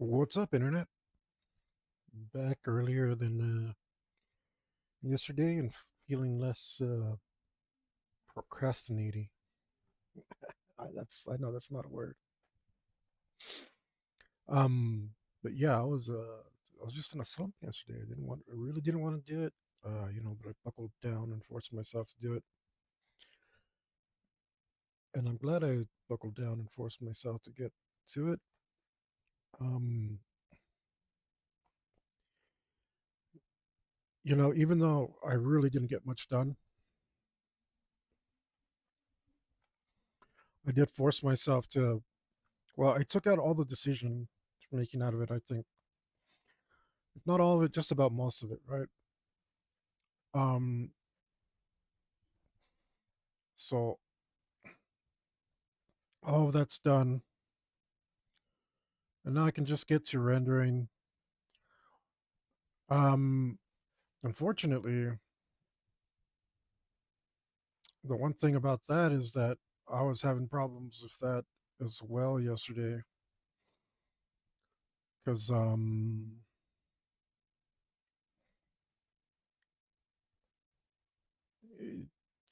What's up, Internet? Back earlier than yesterday and feeling less procrastinating. I know that's not a word. Um, but yeah, I was just in a slump yesterday. I really didn't want to do it. But I buckled down and forced myself to do it. And I'm glad I buckled down and forced myself to get to it. Um, even though I really didn't get much done, I did force myself to. Well, I took out all the decision making out of it. I think if not all of it, just about most of it, right? Um, so all of that's done, and now I can just get to rendering. Um, Unfortunately, the one thing about that is that I was having problems with that as well yesterday because it-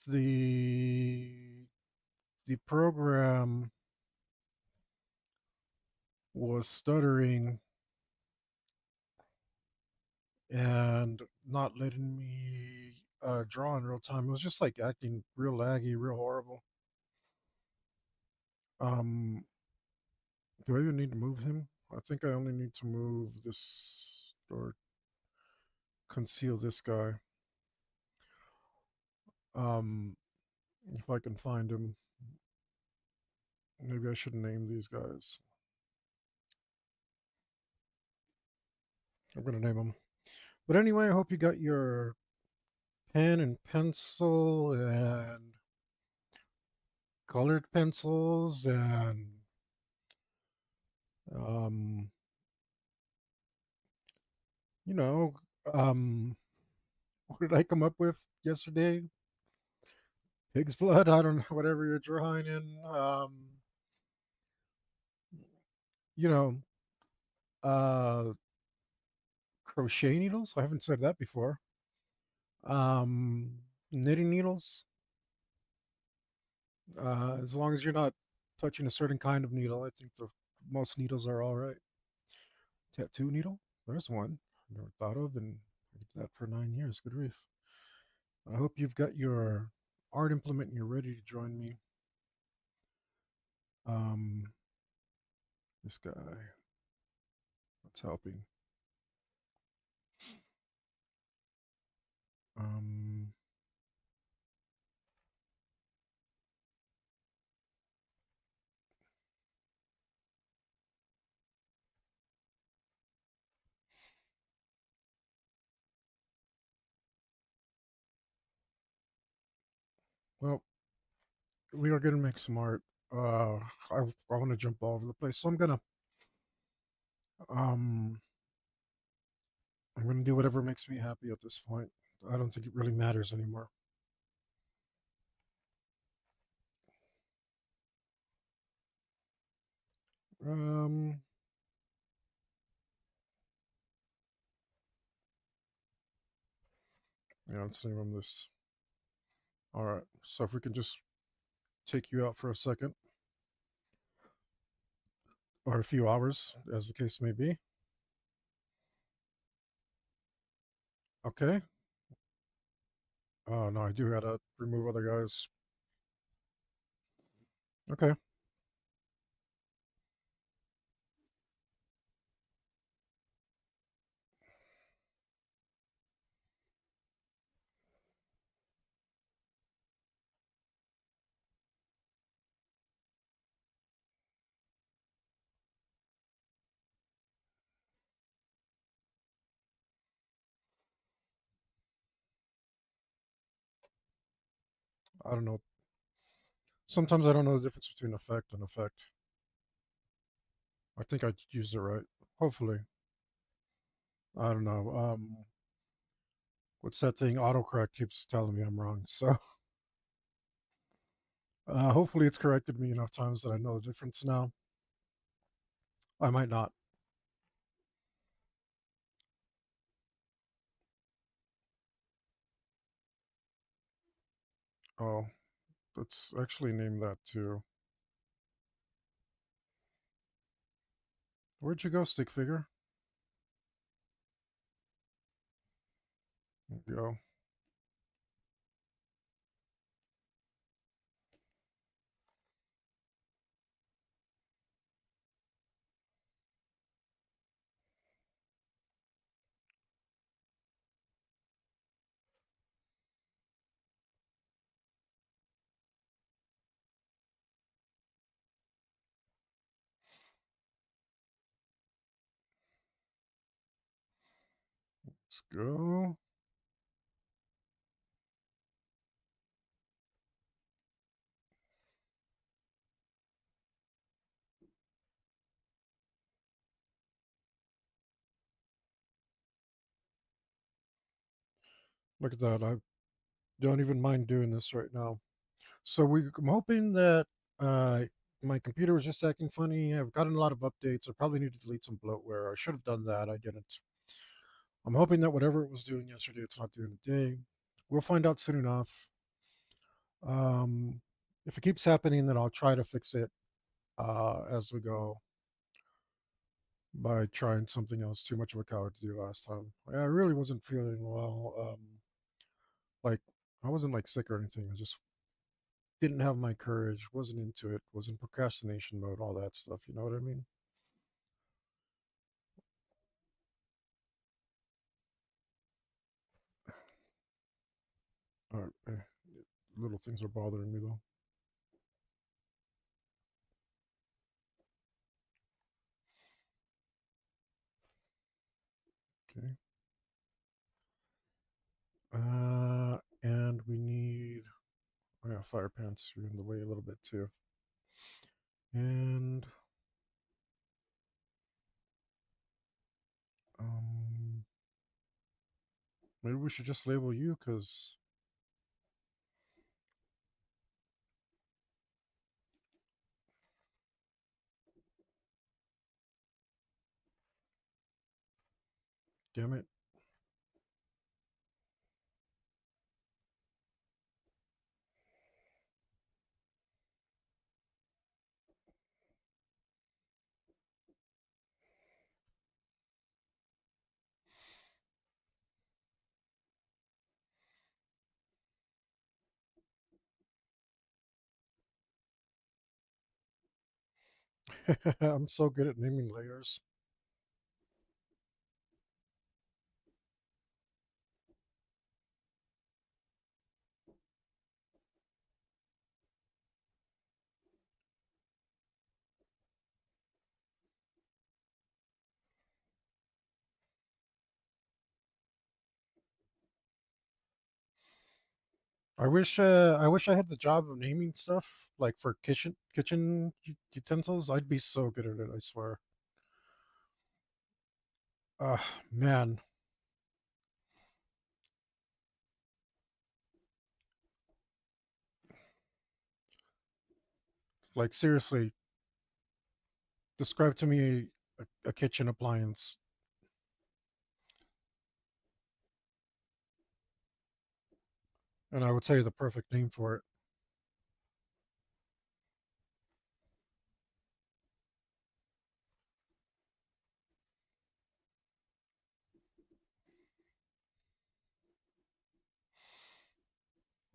the the program was stuttering and not letting me draw in real time. It was just like acting real laggy, real horrible. Um, do I even need to move him? I think I only need to move this or conceal this guy. Um, if I can find him, maybe I should name these guys. I'm gonna name them. But anyway, I hope you got your pen and pencil and colored pencils and um, you know, um, what did I come up with yesterday? Pig's blood. I don't know. Whatever you're drawing in. You know, uh, crochet needles. I haven't said that before. Um, Knitting needles. As long as you're not touching a certain kind of needle, I think the most needles are all right. Tattoo needle. There's one I never thought of, and I did that for 9 years. Good grief. I hope you've got your art implement and you're ready to join me. Um, this guy. That's helping. Um, well, we are gonna make some art. I want to jump all over the place, so um I'm gonna do whatever makes me happy at this point. I don't think it really matters anymore. Um, yeah, let's name him this. All right. So if we can just take you out for a second or a few hours, as the case may be. Okay. Oh no, I do gotta remove other guys. Okay. I don't know. Sometimes I don't know the difference between effect and effect. I think I used it right. Hopefully. I don't know. What's that thing? Autocorrect keeps telling me I'm wrong. So hopefully it's corrected me enough times that I know the difference now. I might not. Oh, let's actually name that too. Where'd you go, stick figure? There you go. Let's go. Look at that. I don't even mind doing this right now. So I'm hoping that uh, my computer was just acting funny. I've gotten a lot of updates. I probably need to delete some bloatware. I should have done that. I didn't. I'm hoping that whatever it was doing yesterday, it's not doing today. We'll find out soon enough. Um, if it keeps happening, then I'll try to fix it as we go by trying something else. Too much of a coward to do last time. I really wasn't feeling well. Like I wasn't like sick or anything. I just didn't have my courage. Wasn't into it. Was in procrastination mode. All that stuff. You know what I mean? All right. Little things are bothering me though. Okay. And we need. Oh yeah, fire pants are in the way a little bit too. And um, maybe we should just label you because damn it. I'm so good at naming layers. I wish I had the job of naming stuff like for kitchen utensils. I'd be so good at it. I swear. Man, like seriously, describe to me a kitchen appliance, and I would say the perfect name for it.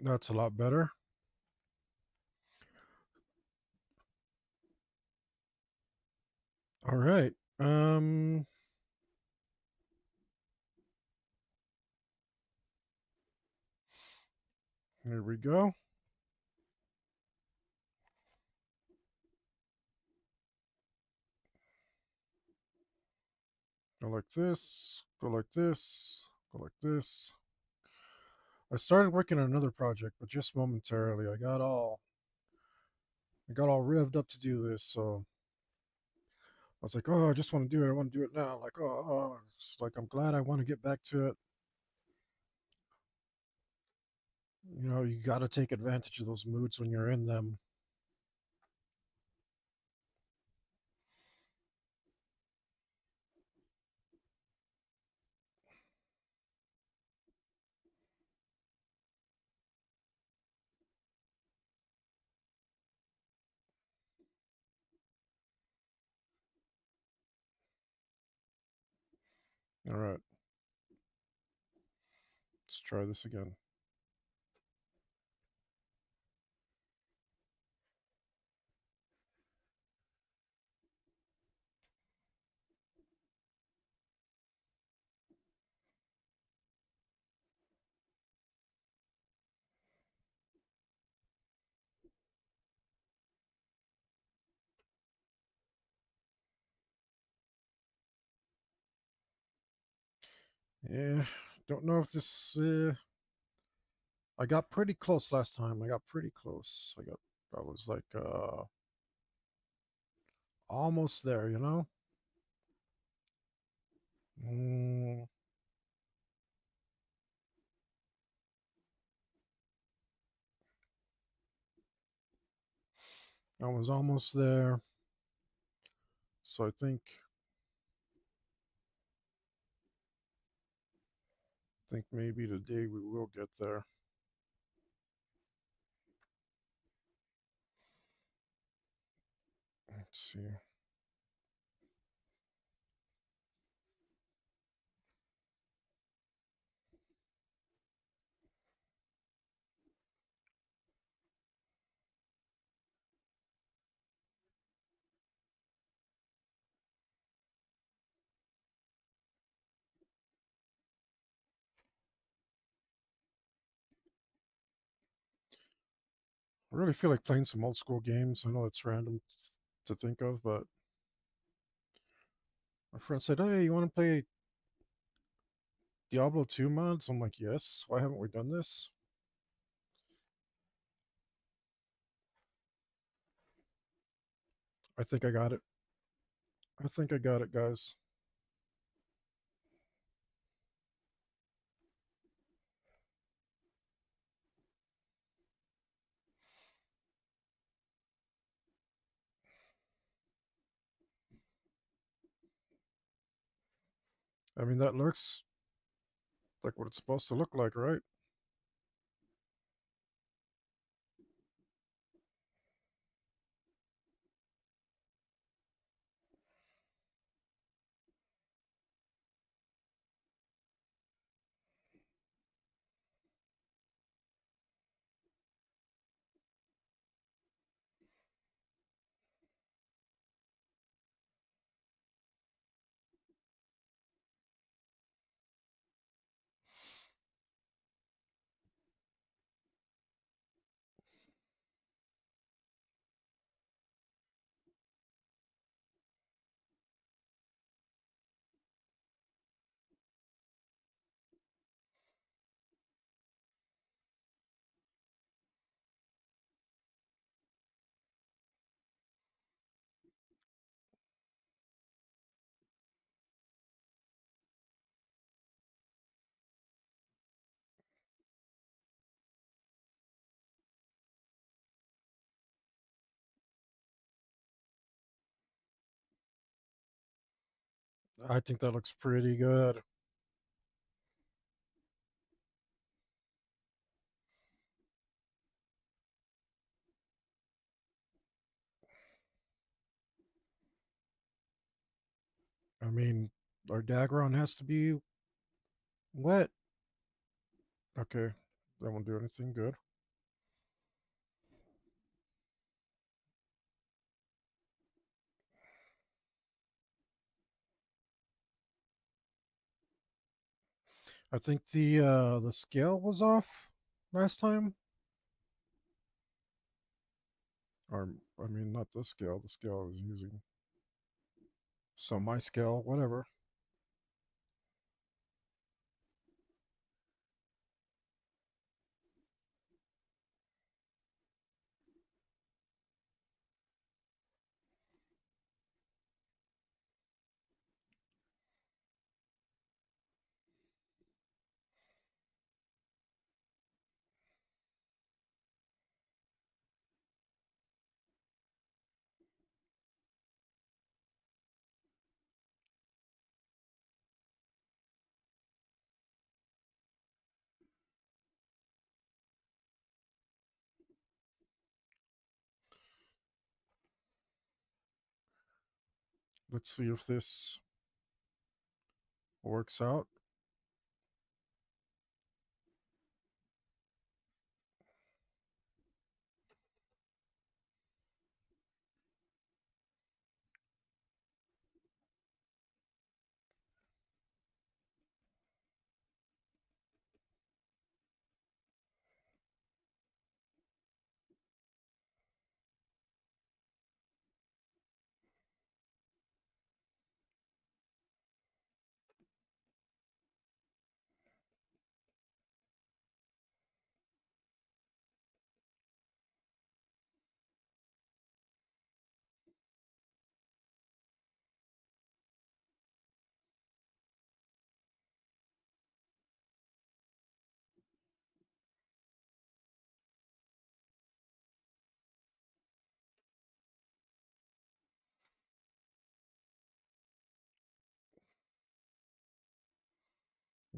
That's a lot better. All right. Here we go. Go like this. Go like this. Go like this. I started working on another project, but just momentarily. I got all revved up to do this, so I was like, oh, I just want to do it. I want to do it now. Like, it's like I'm glad I want to get back to it. You know, you got to take advantage of those moods when you're in them. All right, let's try this again. Yeah, don't know if this. I got pretty close last time. I got pretty close. I was like almost there, you know? Mm, I was almost there. So I think maybe today we will get there. Let's see. I really feel like playing some old school games. I know it's random to think of, but my friend said, "Hey, you want to play Diablo 2 mods?" I'm like, "Yes. Why haven't we done this?" I think I got it. I think I got it, guys. I mean, that looks like what it's supposed to look like, right? I think that looks pretty good. I mean, our Dagron has to be wet. Okay, that won't do anything good. I think the scale was off last time, or I mean, not the scale. The scale I was using. So my scale, whatever. Let's see if this Works out.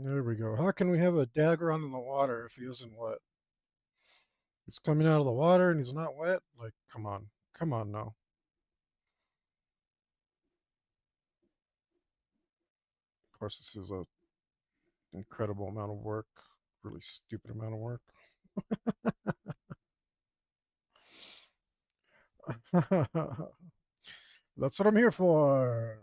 There we go. How can we have a dagger on in the water if he isn't wet? He's coming out of the water and he's not wet? Like, come on. Come on now. Of course, this is a incredible amount of work. Really stupid amount of work. That's what I'm here for.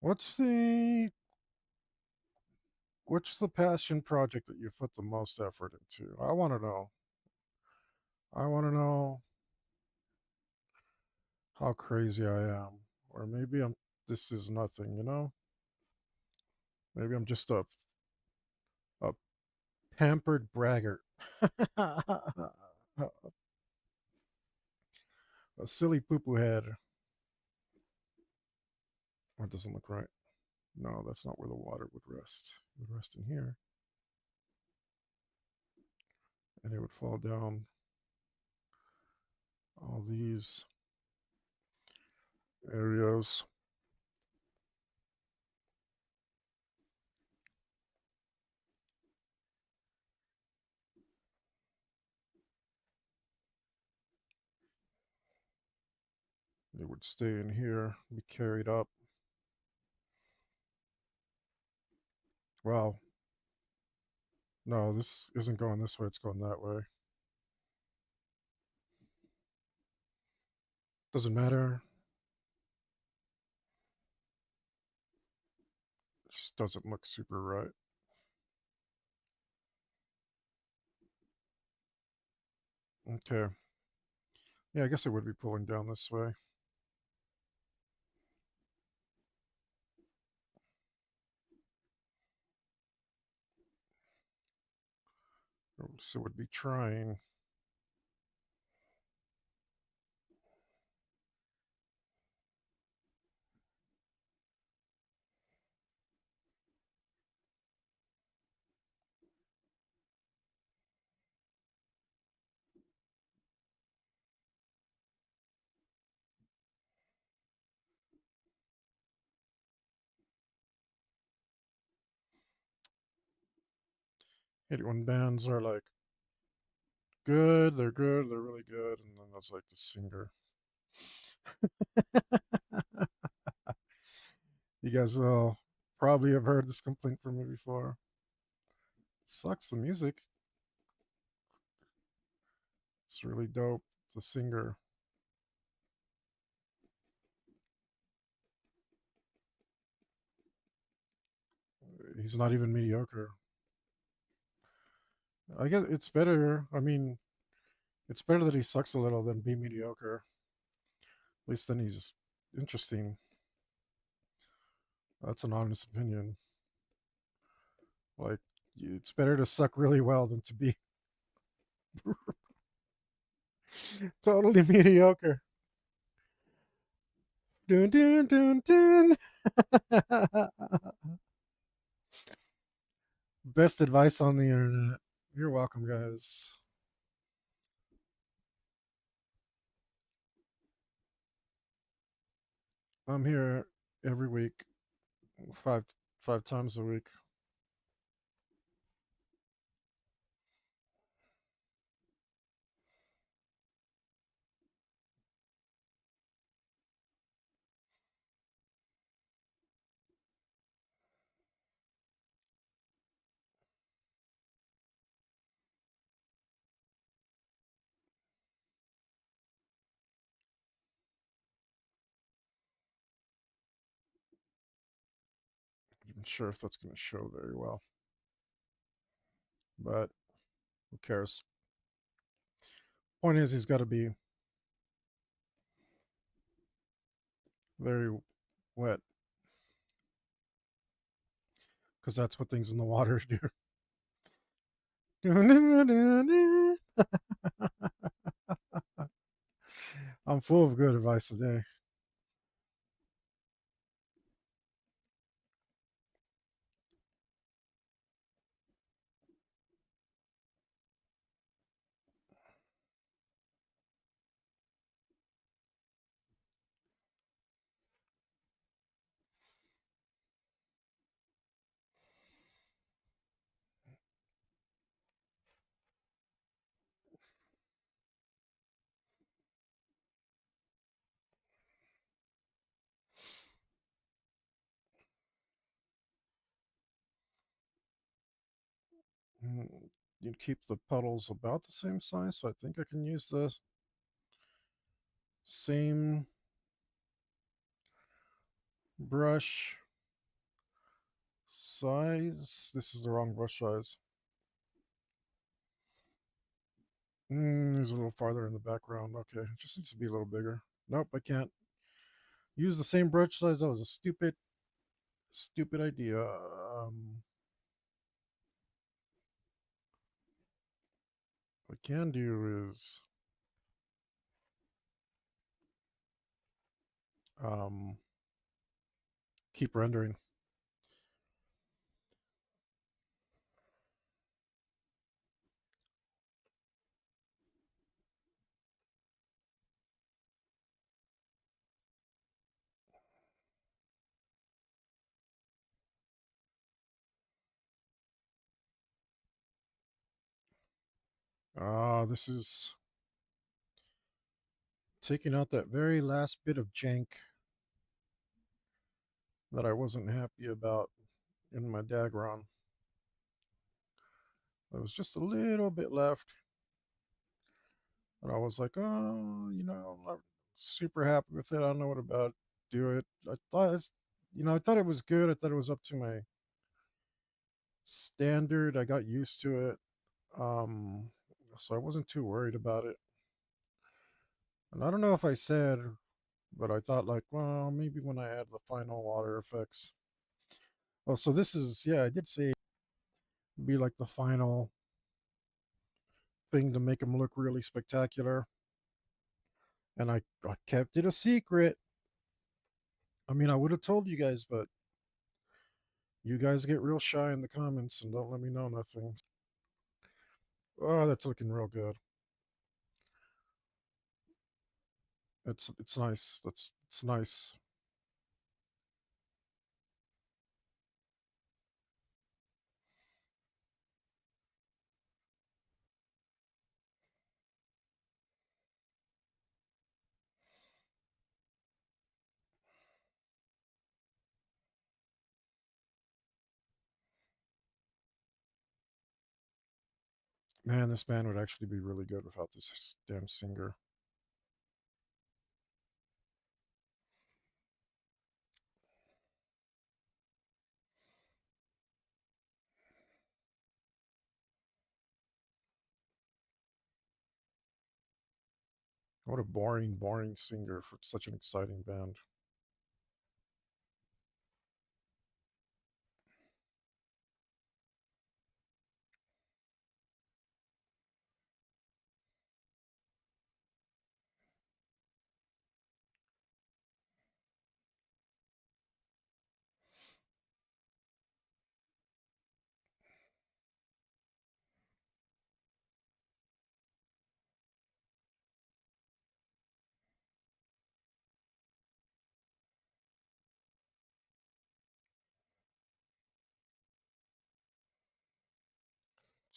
What's the passion project that you put the most effort into? I want to know. I want to know how crazy I am, or maybe I'm. This is nothing, you know. Maybe I'm just a pampered braggart, a silly poo poo head. That doesn't look right. No, that's not where the water would rest. It would rest in here, and it would fall down all these areas. It would stay in here, be carried up. Well, no, this isn't going this way, it's going that way. Doesn't matter. It just doesn't look super right. Okay. Yeah, I guess it would be pulling down this way. So it would be trying. Hate it when bands are like good, they're really good, and then that's like the singer. You guys will probably have heard this complaint from me before. Sucks the music. It's really dope. It's a singer. He's not even mediocre. I guess it's better. I mean, it's better that he sucks a little than be mediocre. At least then he's interesting. That's an honest opinion. Like, it's better to suck really well than to be totally mediocre. Dun dun dun dun. Best advice on the internet. You're welcome, guys. I'm here every week, five five times a week. I'm not sure if that's going to show very well, but who cares? Point is, he's got to be very wet because that's what things in the water do. I'm full of good advice today. You keep the puddles about the same size, so I think I can use the same brush size. This is the wrong brush size. It's a little farther in the background. Okay, it just needs to be a little bigger. Nope, I can't use the same brush size. That was a stupid idea. What I can do is um, keep rendering. This is taking out that very last bit of jank that I wasn't happy about in my Dagron. There was just a little bit left. And I was like, oh, I'm not super happy with it. I don't know what about do it. I thought it was good. I thought it was up to my standard. I got used to it. Um, so I wasn't too worried about it. And I don't know if I said, but I thought like, well, maybe when I add the final water effects. Oh, so this is, yeah, I did say it'd be like the final thing to make them look really spectacular. And I kept it a secret. I mean, I would have told you guys, but you guys get real shy in the comments and don't let me know nothing. Oh, that's looking real good. It's nice. It's nice. Man, this band would actually be really good without this damn singer. What a boring singer for such an exciting band.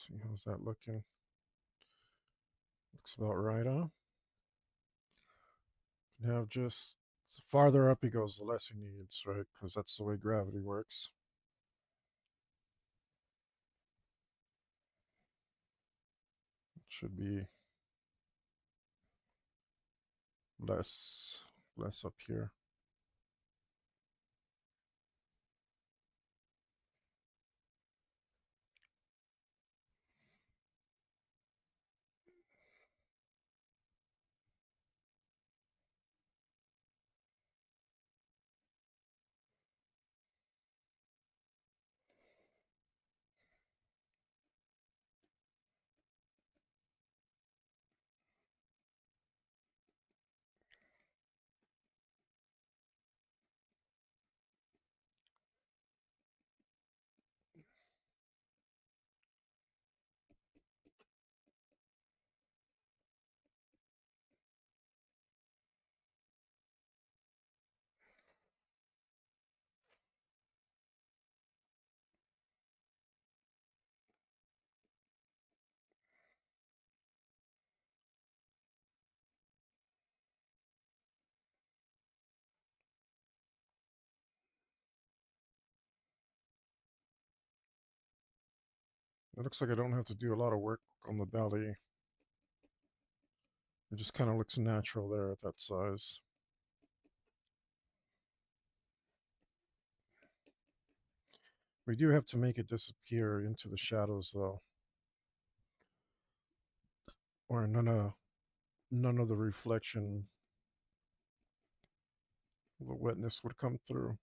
See, how's that looking? Looks about right, huh? Now just the farther up he goes, the less he needs, right? Because that's the way gravity works. It should be less, less up here. It looks like I don't have to do a lot of work on the belly. It just kind of looks natural there at that size. We do have to make it disappear into the shadows though, or none of the reflection, the wetness would come through.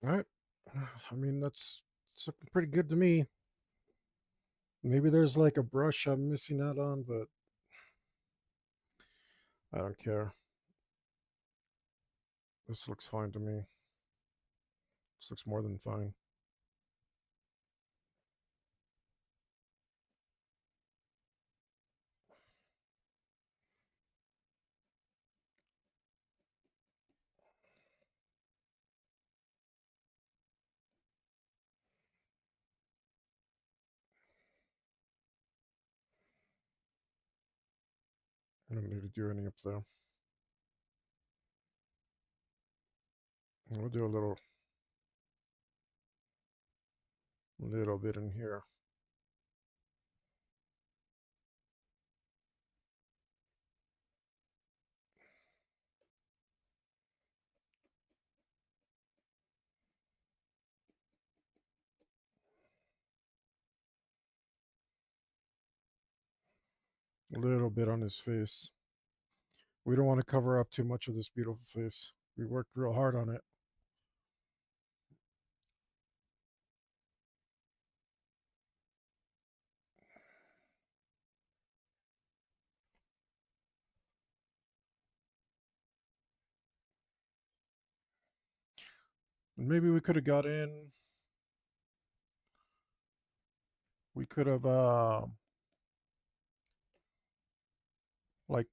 All right. I mean, it's looking pretty good to me. Maybe there's like a brush I'm missing out on, but I don't care. This looks fine to me. This looks more than fine. I don't need to do any up there. We'll do a little bit in here. A little bit on his face. We don't want to cover up too much of this beautiful face. We worked real hard on it. And maybe we could have got in. We could have like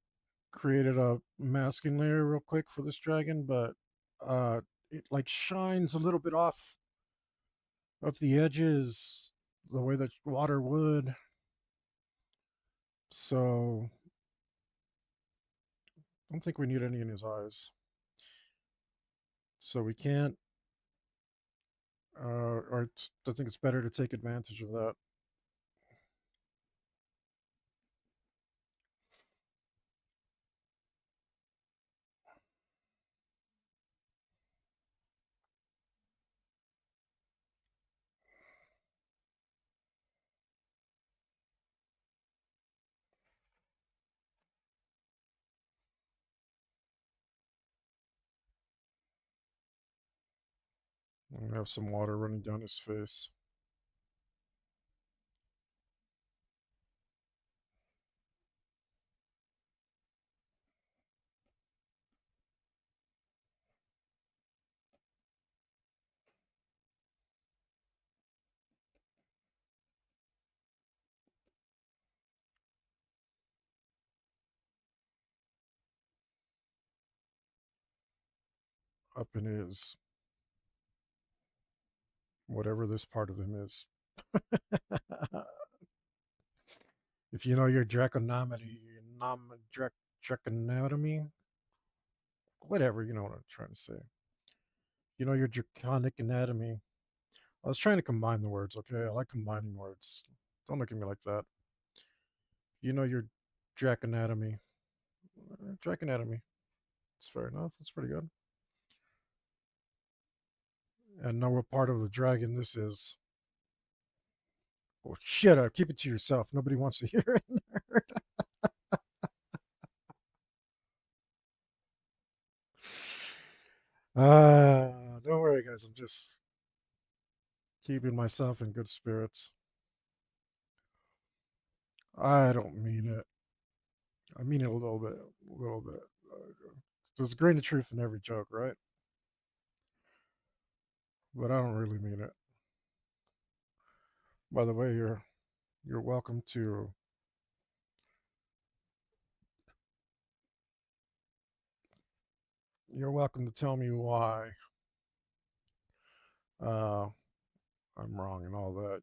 created a masking layer real quick for this dragon, but it like shines a little bit off of the edges the way that water would. So I don't think we need any in his eyes. So we can't or I think it's better to take advantage of that. And have some water running down his face. Up in his whatever this part of him is. If you know your Draconomy, Draconomy, whatever, you know what I'm trying to say. You know your draconic anatomy. I was trying to combine the words, okay? I like combining words. Don't look at me like that. You know your Draconatomy. Draconatomy. It's fair enough. It's pretty good. And know what part of the dragon this is. Oh, shut up. Keep it to yourself. Nobody wants to hear it. Don't worry, guys. I'm just keeping myself in good spirits. I don't mean it. I mean it a little bit. A little bit. There's a grain of truth in every joke, right? But I don't really mean it. By the way, you're welcome to tell me why uh, I'm wrong and all that.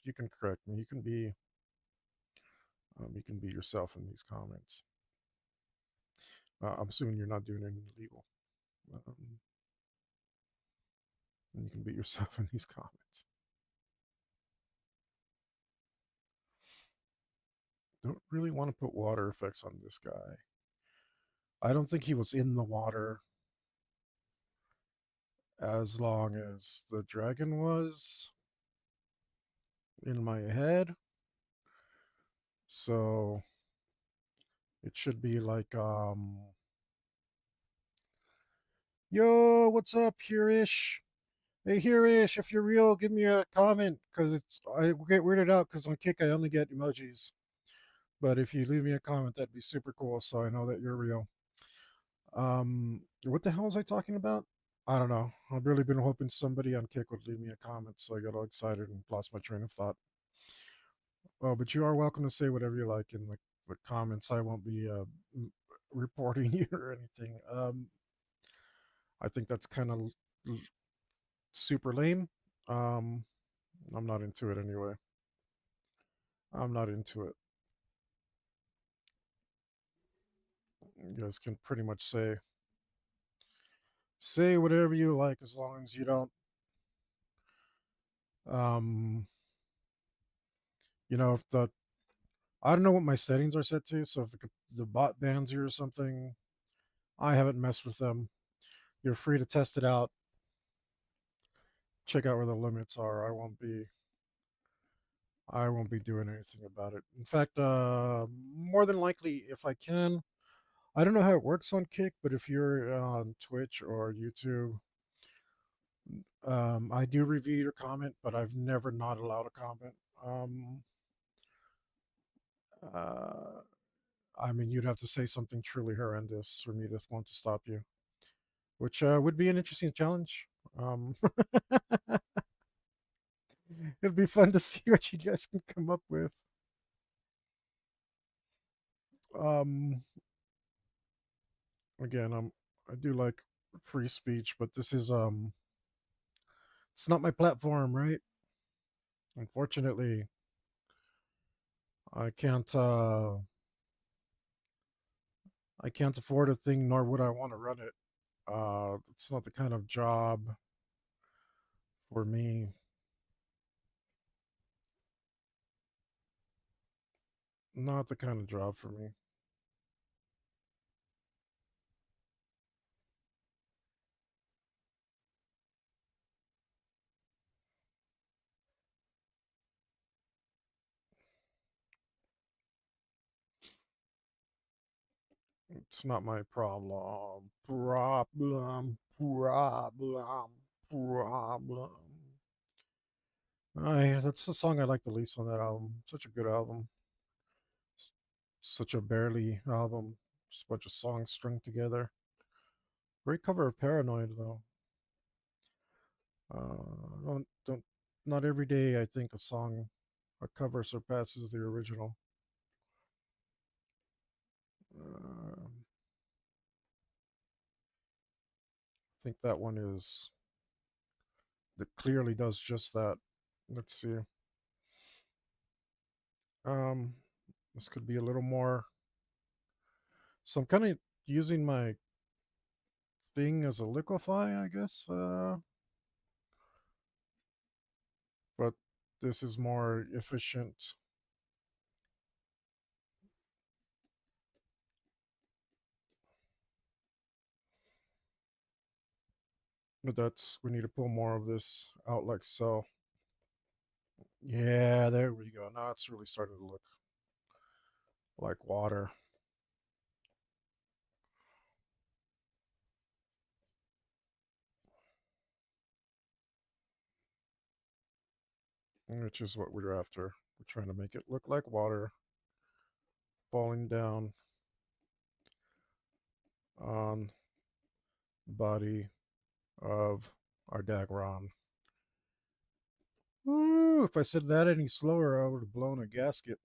You can correct me. You can be yourself in these comments. I'm assuming you're not doing anything illegal. Um, and you can be yourself in these comments. Don't really want to put water effects on this guy. I don't think he was in the water as long as the dragon was in my head. So it should be like, yo, what's up, Hereish? Hey, Hereish, if you're real, give me a comment because I get weirded out because on Kick I only get emojis. But if you leave me a comment, that'd be super cool, so I know that you're real. What the hell was I talking about? I don't know. I've really been hoping somebody on Kick would leave me a comment, so I got all excited and lost my train of thought. Well, but you are welcome to say whatever you like in the comments. I won't be reporting you or anything. I think that's kind of super lame. Um, I'm not into it anyway. I'm not into it. You guys can pretty much say whatever you like as long as you don't um if the I don't know what my settings are set to, so if the bot bans you or something, I haven't messed with them. You're free to test it out. Check out where the limits are. I won't be doing anything about it. In fact, more than likely, if I can, I don't know how it works on Kick, but if you're on Twitch or YouTube, I do review your comment, but I've never not allowed a comment. Uh, I mean, you'd have to say something truly horrendous for me to want to stop you, which would be an interesting challenge. Um, it'd be fun to see what you guys can come up with. Um, Again, I do like free speech, but this is it's not my platform, right? Unfortunately, I can't uh I can't afford a thing, nor would I want to run it. It's not the kind of job for me. Not the kind of job for me. It's not my problem. Problem. Problem. problem. I That's the song I like the least on that album. Such a good album. Such a barely album. Just a bunch of songs strung together. Great cover of Paranoid though. Don't Not every day I think a cover surpasses the original. I think that one is that clearly does just that. Let's see. Um, this could be a little more. So I'm kind of using my thing as a liquefy, I guess. But this is more efficient. But that's we need to pull more of this out like so. Yeah, there we go. Now it's really starting to look like water, which is what we're after. We're trying to make it look like water falling down on the body of our Dagron. Ooh, if I said that any slower, I would have blown a gasket.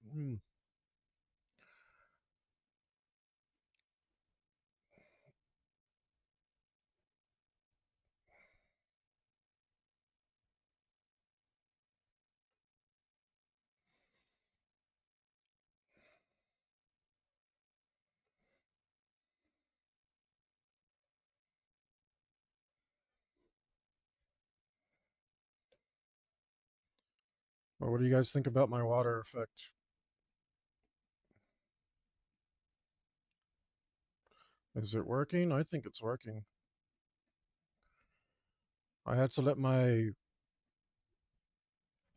Well, what do you guys think about my water effect? Is it working? I think it's working. I had to let my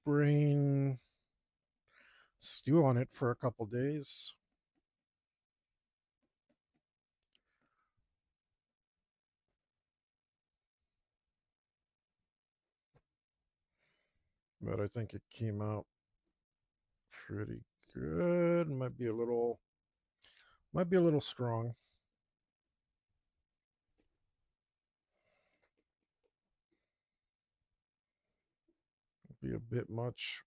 brain stew on it for a couple days. But I think it came out pretty good. Might be a little strong. Be a bit much.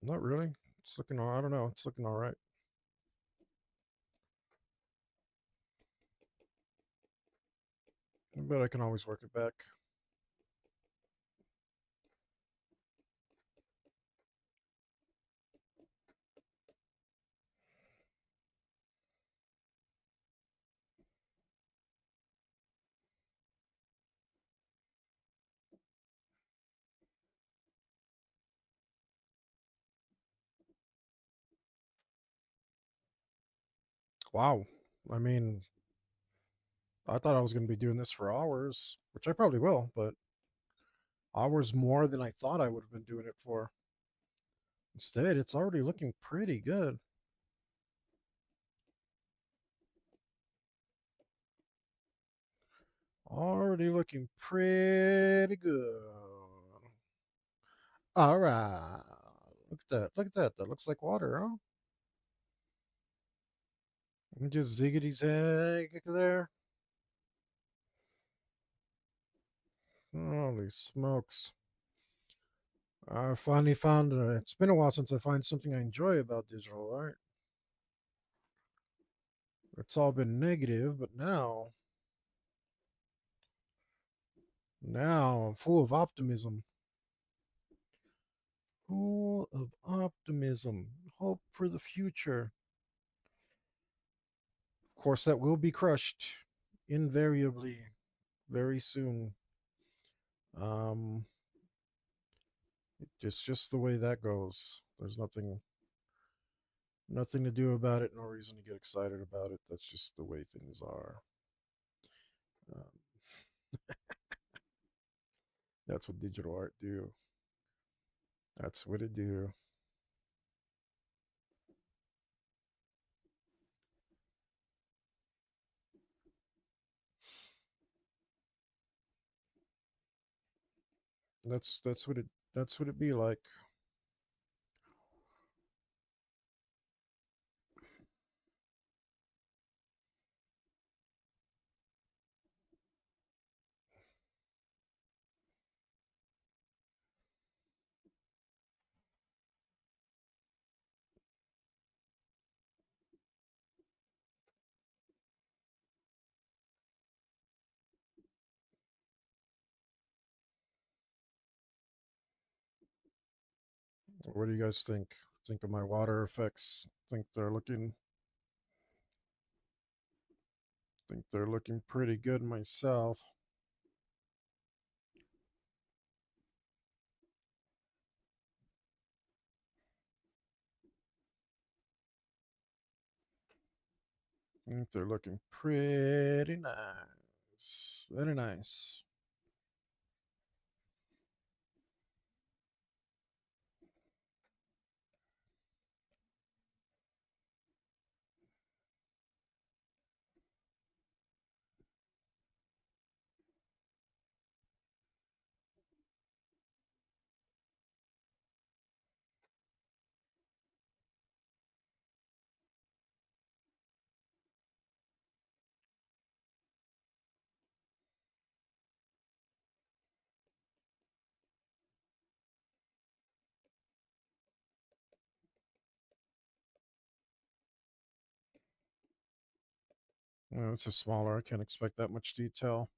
Not really. It's looking I don't know. It's looking all right. But I can always work it back. Wow. I mean, I thought I was going to be doing this for hours, which I probably will, but hours more than I thought I would have been doing it for. Instead, it's already looking pretty good. Already looking pretty good. All right. Look at that. Look at that. That looks like water, huh? Let me just ziggity zag there. Holy smokes. I finally found it's been a while since I find something I enjoy about digital art. It's all been negative, but now I'm full of optimism. Full of optimism. Hope for the future. Of course, that will be crushed invariably very soon. Um, it's just the way that goes. There's nothing to do about it. No reason to get excited about it. That's just the way things are. Um, that's what digital art do. That's what it do. that's what it be like. What do you guys think? Think of my water effects? Think they're looking pretty good myself. I think they're looking pretty nice. Very nice. This is smaller. I can't expect that much detail.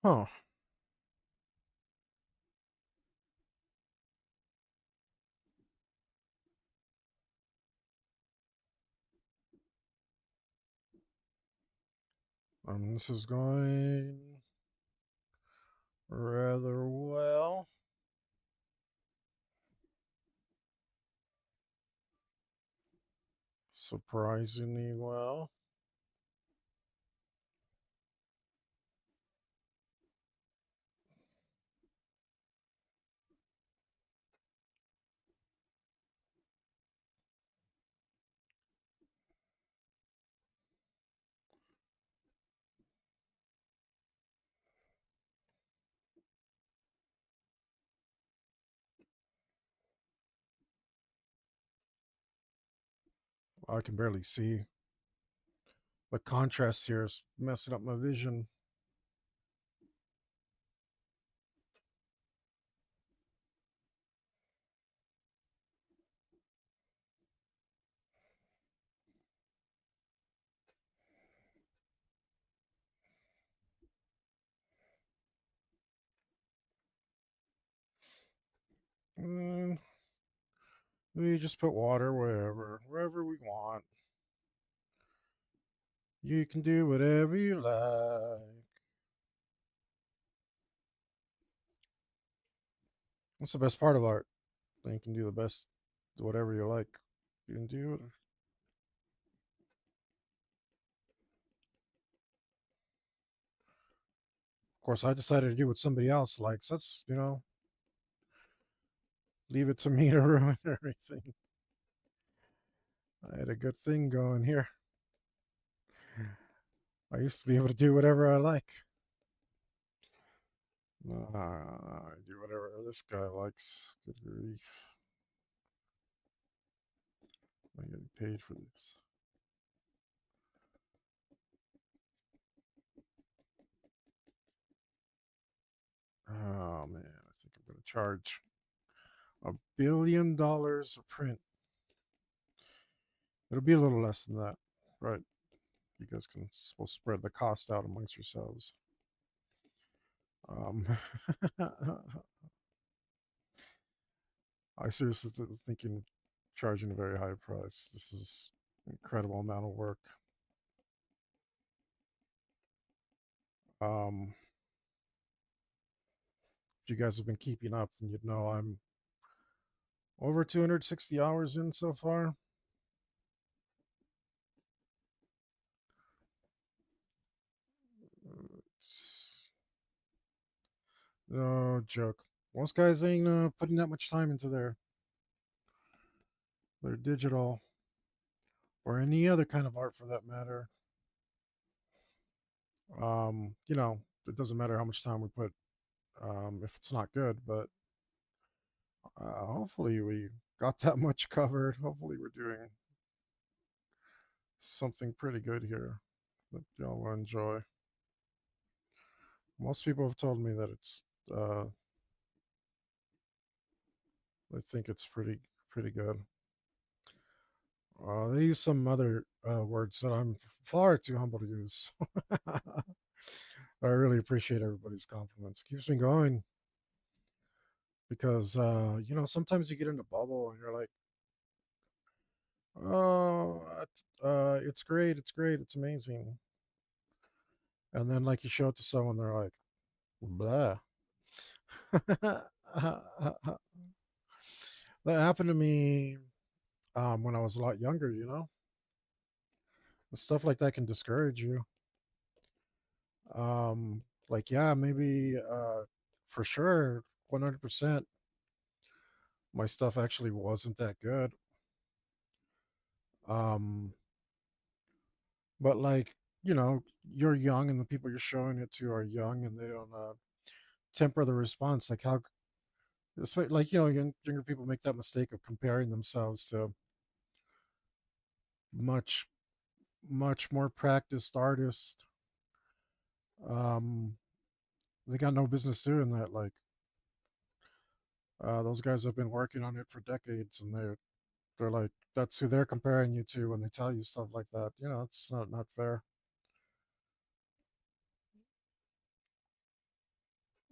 Huh. This is going rather well. Surprisingly well. I can barely see. The contrast here is messing up my vision. Mm, we just put water wherever we want. You can do whatever you like. What's the best part of art? Then you can do the best, whatever you like. You can do it. Of course, I decided to do what somebody else likes. Leave it to me to ruin everything. I had a good thing going here. I used to be able to do whatever I like. I do whatever this guy likes. Good grief. paid for this. Oh man, I think I'm gonna charge $1 billion a print. It'll be a little less than that, right? You guys can supposed to spread the cost out amongst yourselves. Um, I seriously thinking charging a very high price. This is incredible amount of work. Um, if you guys have been keeping up, then you'd know I'm over 260 hours in so far. It's no joke. Most guys ain't putting that much time into their digital or any other kind of art for that matter. You know, it doesn't matter how much time we put if it's not good, but hopefully we got that much covered. Hopefully we're doing something pretty good here that y'all will enjoy. Most people have told me that it's they think it's pretty good. They use some other words that I'm far too humble to use. I really appreciate everybody's compliments. Keeps me going because you know sometimes you get in a bubble and you're like, oh, it's great, it's great, it's amazing, and then like you show it to someone, they're like, blah. That happened to me when I was a lot younger. You know, stuff like that can discourage you. Like yeah, maybe for sure, 100%, my stuff actually wasn't that good. Um, but like you know, you're young, and the people you're showing it to are young, and they don't temper the response. Like how, like you know, younger people make that mistake of comparing themselves to much much more practiced artists. Um, they got no business doing that. Like those guys have been working on it for decades, and they're like that's who they're comparing you to when they tell you stuff like that. You know, it's not fair.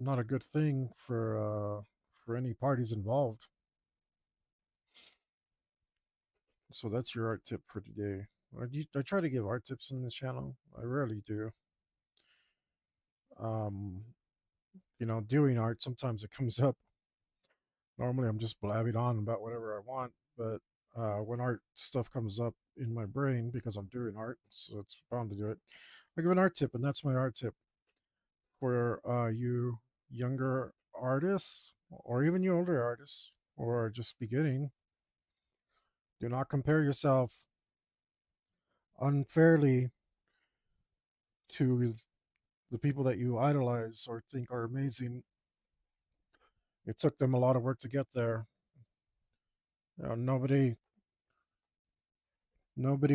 Not a good thing for any parties involved. So that's your art tip for today. I try to give art tips on this channel. I rarely do. Um, you know, doing art sometimes it comes up. Normally, I'm just blabbing on about whatever I want, but when art stuff comes up in my brain because I'm doing art, so it's bound to do it. I give an art tip, and that's my art tip for you younger artists, or even you older artists, or just beginning. Do not compare yourself unfairly to the people that you idolize or think are amazing. It took them a lot of work to get there. Nobody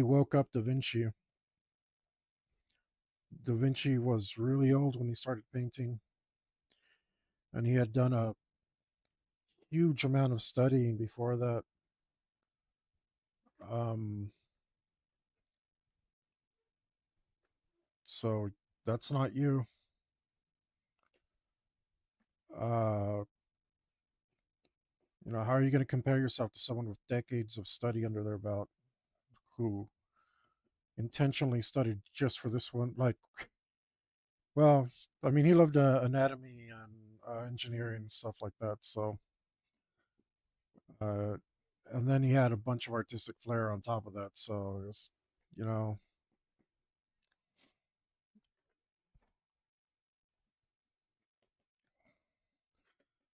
woke up Da Vinci. Da Vinci was really old when he started painting, and he had done a huge amount of studying before that. Um, so that's not you. Uh, you know, how are you going to compare yourself to someone with decades of study under their belt who intentionally studied just for this one? Like, well, I mean, he loved anatomy and engineering and stuff like that. So, uh, and then he had a bunch of artistic flair on top of that. So it was, you know,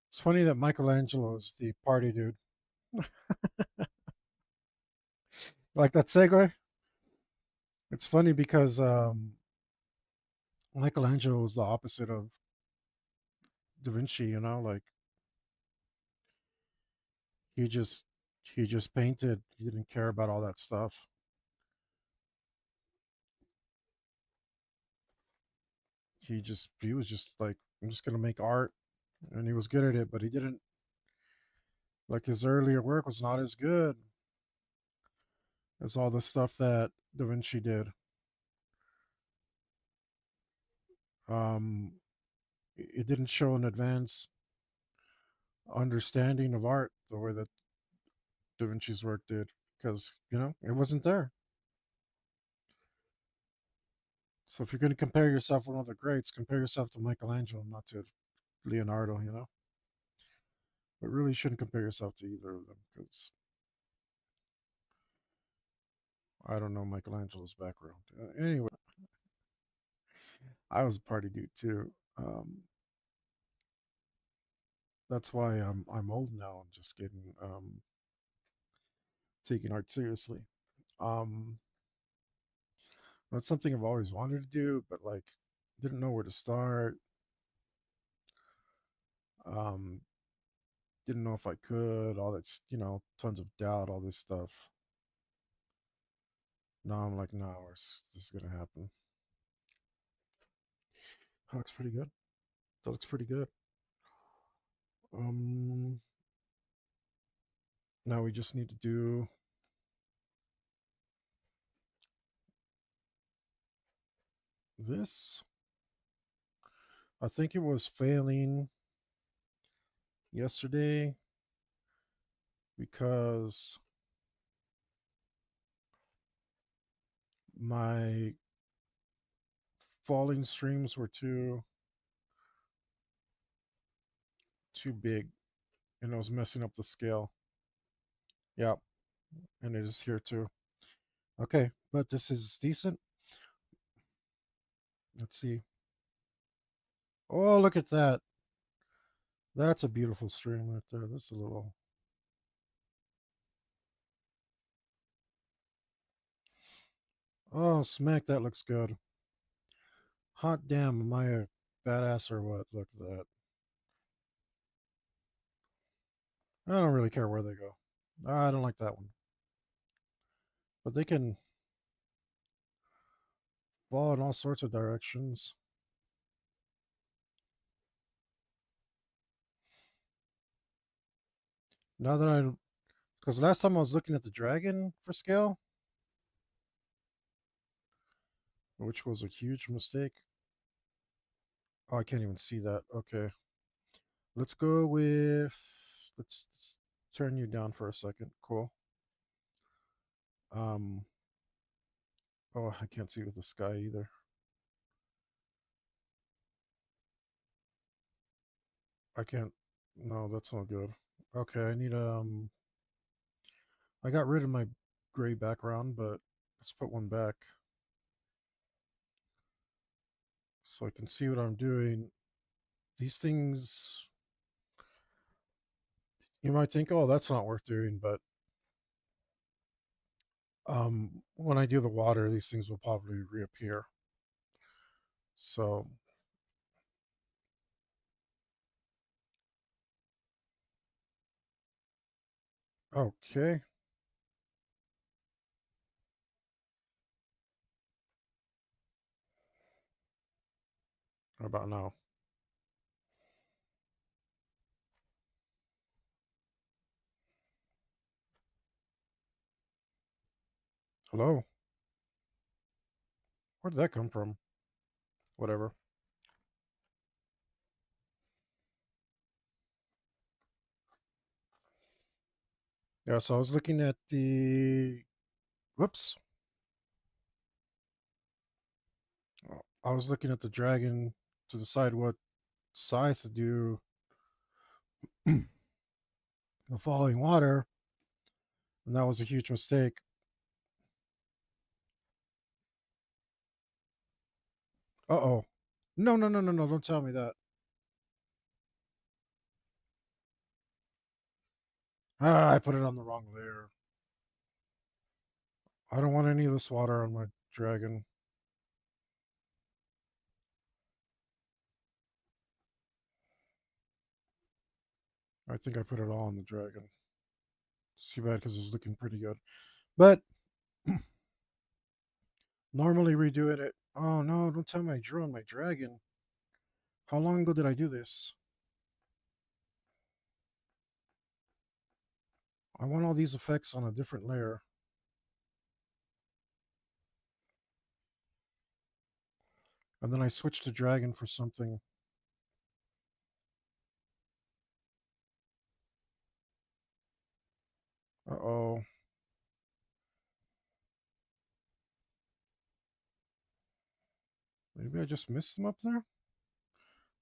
it's funny that Michelangelo is the party dude. Like that segue. It's funny because Michelangelo was the opposite of Da Vinci. You know, like he just He just painted. He didn't care about all that stuff. He was just like, I'm just gonna make art, and he was good at it, but he didn't like his earlier work was not as good as all the stuff that Da Vinci did. Um, it didn't show an advanced understanding of art the way that Da Vinci's work did, because it wasn't there. So if you're going to compare yourself with one of the greats, compare yourself to Michelangelo, not to Leonardo. But really shouldn't compare yourself to either of them because I don't know Michelangelo's background. Anyway, I was a party dude too. That's why I'm old now and just getting taking art seriously. Um, that's something I've always wanted to do, but like didn't know where to start. Um, didn't know if I could. All that, tons of doubt, all this stuff. Now I'm like, no, this is gonna happen. That looks pretty good. That looks pretty good. Um, Now we just need to do this. I think it was failing yesterday because my falling streams were too big and it was messing up the scale. Yep, and it is here too. Okay, but this is decent. Let's see. Oh, look at that. That's a beautiful stream right there. That's a little. Oh, smack, that looks good. Hot damn, am I a badass or what? Look at that. I don't really care where they go. I don't like that one. But they can fall in all sorts of directions. Now that I, because last time I was looking at the dragon for scale, which was a huge mistake. Oh, I can't even see that. Okay. Let's go with, let's turn you down for a second. Cool. Um, oh, I can't see with the sky either. I can't, no, that's not good. Okay, I got rid of my gray background, but let's put one back so I can see what I'm doing. These things, you might think, oh, that's not worth doing, but when I do the water, these things will probably reappear. So, okay. How about now? Hello? Where did that come from? Whatever. Yeah, so I was looking at the. Whoops. I was looking at the dragon to decide what size to do the falling water, and that was a huge mistake. Uh oh. No, no, no, no, no. Don't tell me that. Ah, I put it on the wrong layer. I don't want any of this water on my dragon. I think I put it all on the dragon. It's too bad because it was looking pretty good. But normally redoing it. Oh no, don't tell me I drew on my dragon. How long ago did I do this? I want all these effects on a different layer. And then I switched to dragon for something. Uh-oh. Maybe I just missed them up there?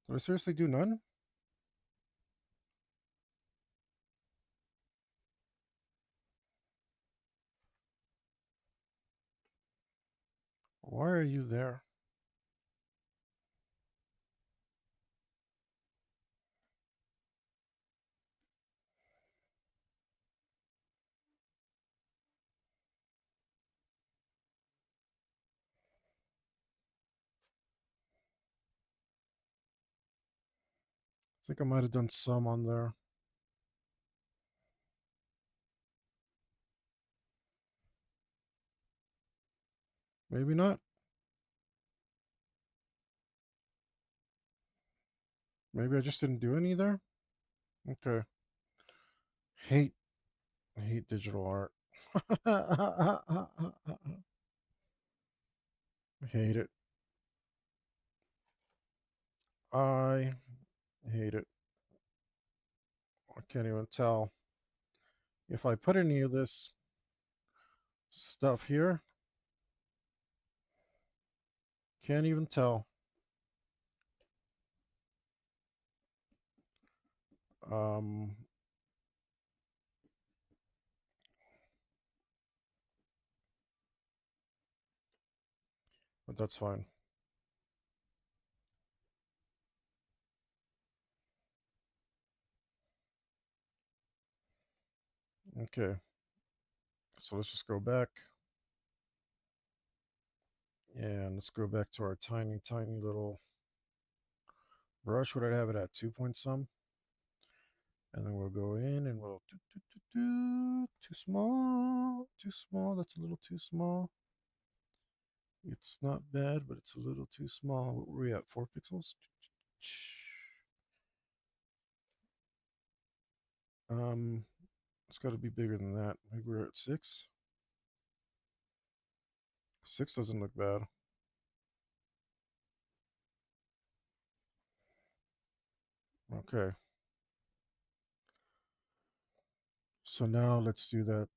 Did I seriously do none? Why are you there? I think I might have done some on there. Maybe not. Maybe I just didn't do any there. Okay. Hate hate digital art. Hate it. I hate it. I can't even tell. If I put any of this stuff here, can't even tell. Um, but that's fine. Okay. So let's just go back. And let's go back to our tiny, tiny little brush. What did I have it at? 2 point some? And then we'll go in and we'll too small, too small. That's a little too small. It's not bad, but it's a little too small. What were we at? 4 pixels? Um, it's got to be bigger than that. Maybe we're at 6. 6 doesn't look bad. Okay. So now let's do that.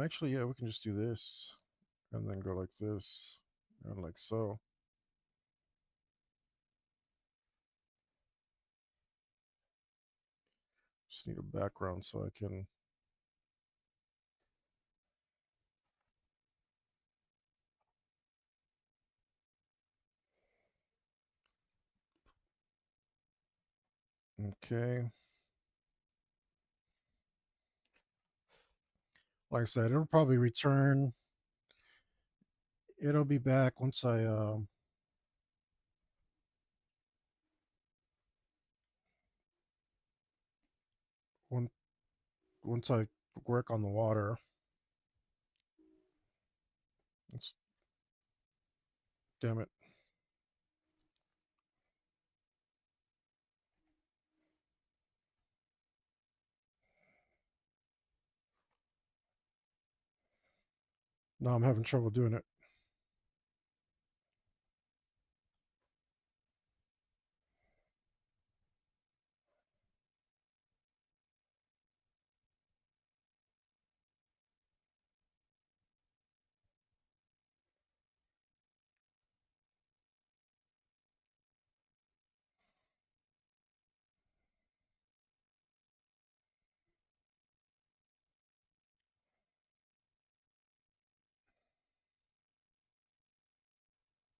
Actually, yeah, we can just do this and then go like this and like so. Just need a background so I can. Okay. Like I said, it'll probably return. It'll be back once I once once I work on the water. It's damn it. Now I'm having trouble doing it.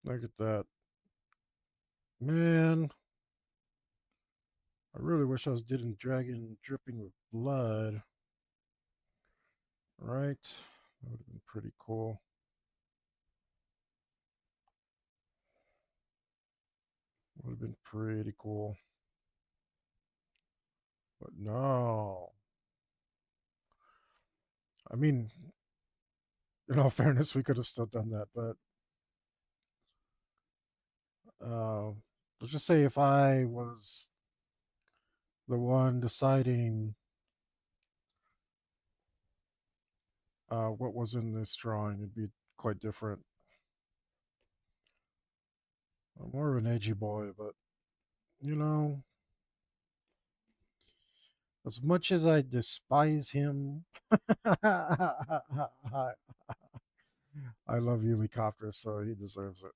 Look at that. Man, I really wish I was didn't dragon dripping with blood. Right? That would have been pretty cool. Would have been pretty cool. But no. I mean, in all fairness, we could have still done that, but uh, let's just say if I was the one deciding what was in this drawing, it'd be quite different. I'm more of an edgy boy, but you know, as much as I despise him, I love Helicopter, so he deserves it.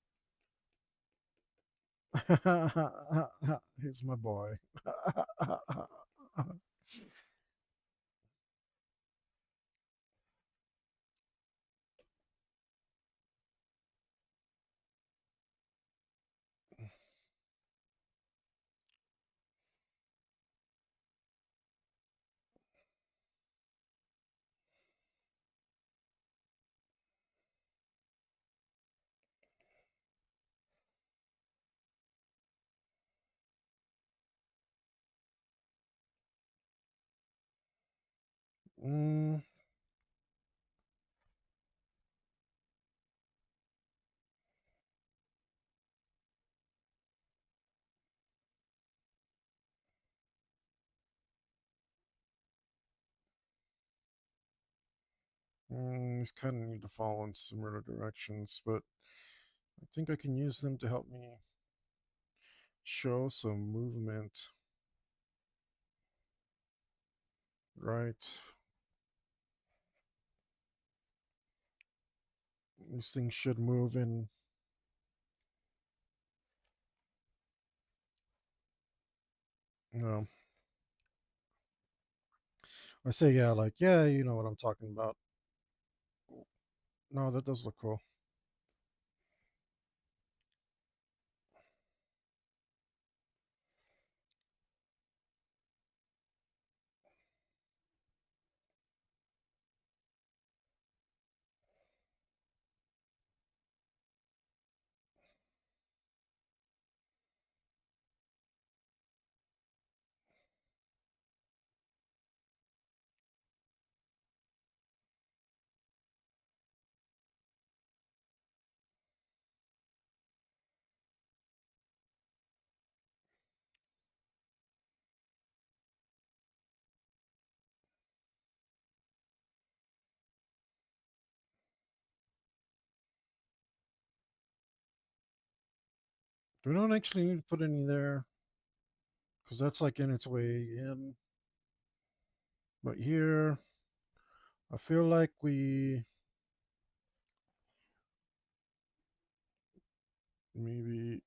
He's my boy. mm, these kind of need to follow in similar directions, but I think I can use them to help me show some movement. Right. These things should move in. No, I say yeah, like yeah, you know what I'm talking about. No, that does look cool. We don't actually need to put any there because that's like in its way in. But here, I feel like we maybe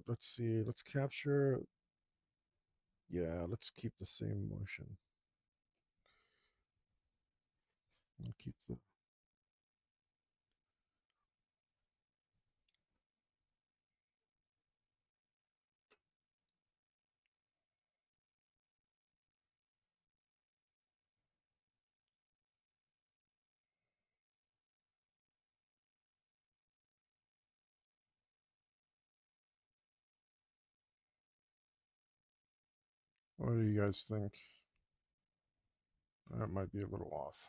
let's see, let's capture. Yeah, let's keep the same motion. I'll keep the. What do you guys think? That might be a little off.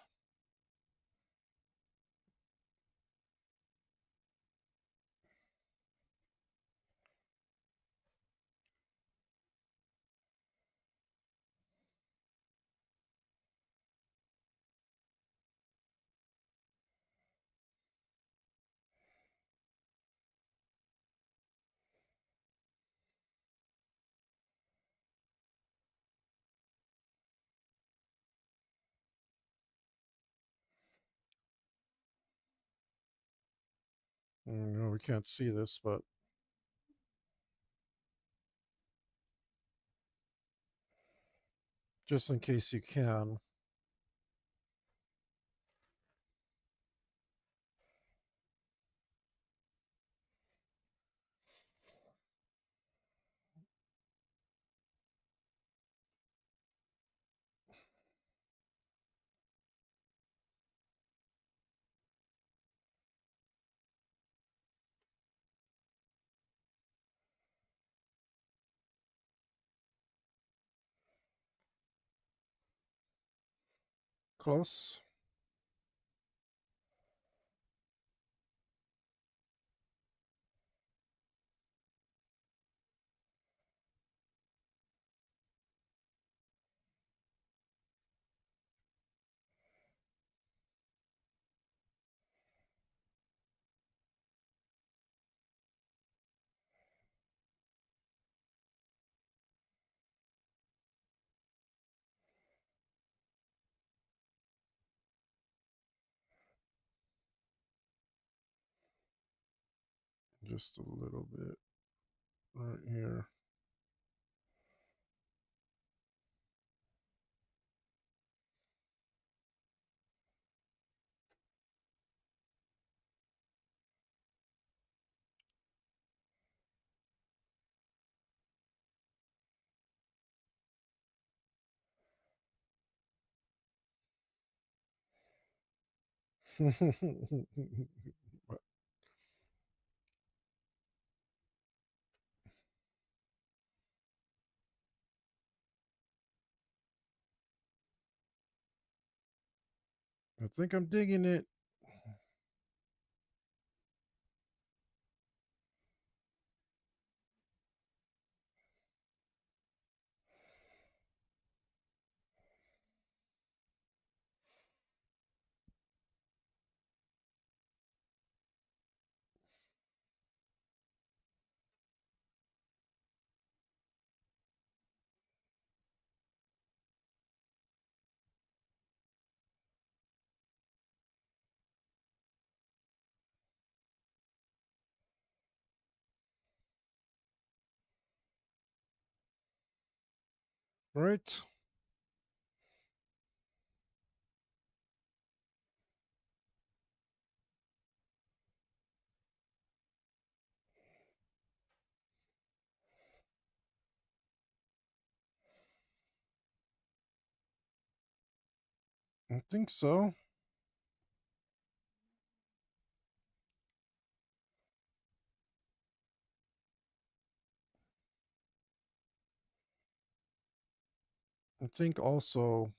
We can't see this, but just in case you can, Close. Just a little bit right here. I think I'm digging it. Right? I think so. I think also.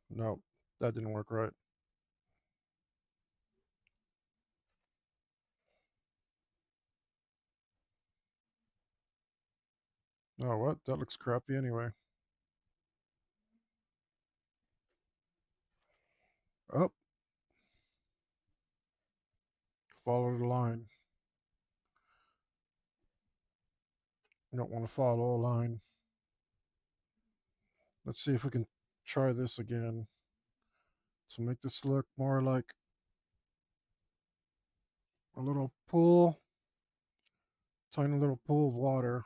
No, that didn't work right. Oh, what? That looks crappy anyway. Oh, follow the line. You don't want to follow a line. Let's see if we can try this again to make this look more like a little pool, tiny little pool of water.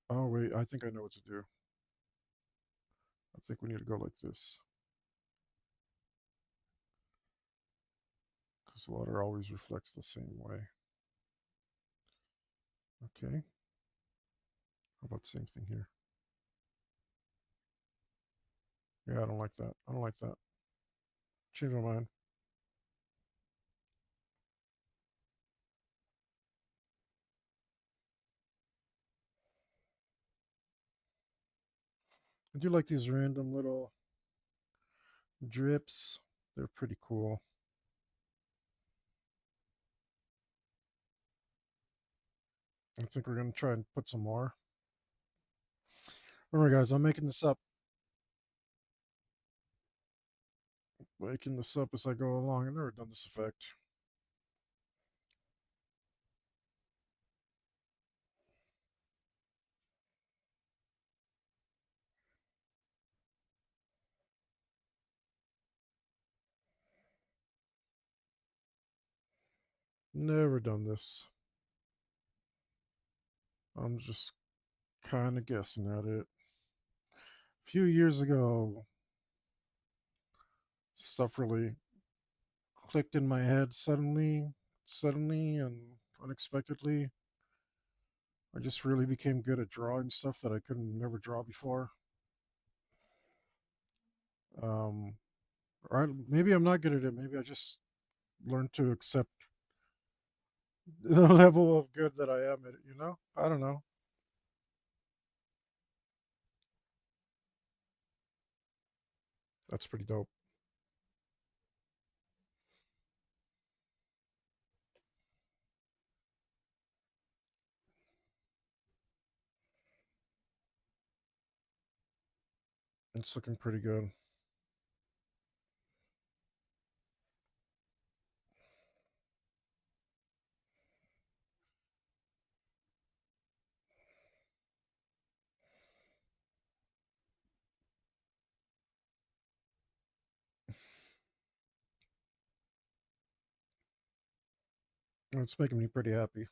Oh, wait, I think I know what to do. I think we need to go like this because water always reflects the same way. Okay, how about the same thing here? Yeah, I don't like that. I don't like that. Change my mind. I do like these random little drips. They're pretty cool. I think we're going to try and put some more. Remember, guys, I'm making this up. Making this up as I go along. I've never done this effect. Never done this. I'm just kind of guessing at it. A few years ago, stuff really clicked in my head suddenly and unexpectedly. I just really became good at drawing stuff that I couldn't never draw before. Um, or maybe I'm not good at it. Maybe I just learned to accept the level of good that I am at it. I don't know. That's pretty dope. It's looking pretty good. It's making me pretty happy.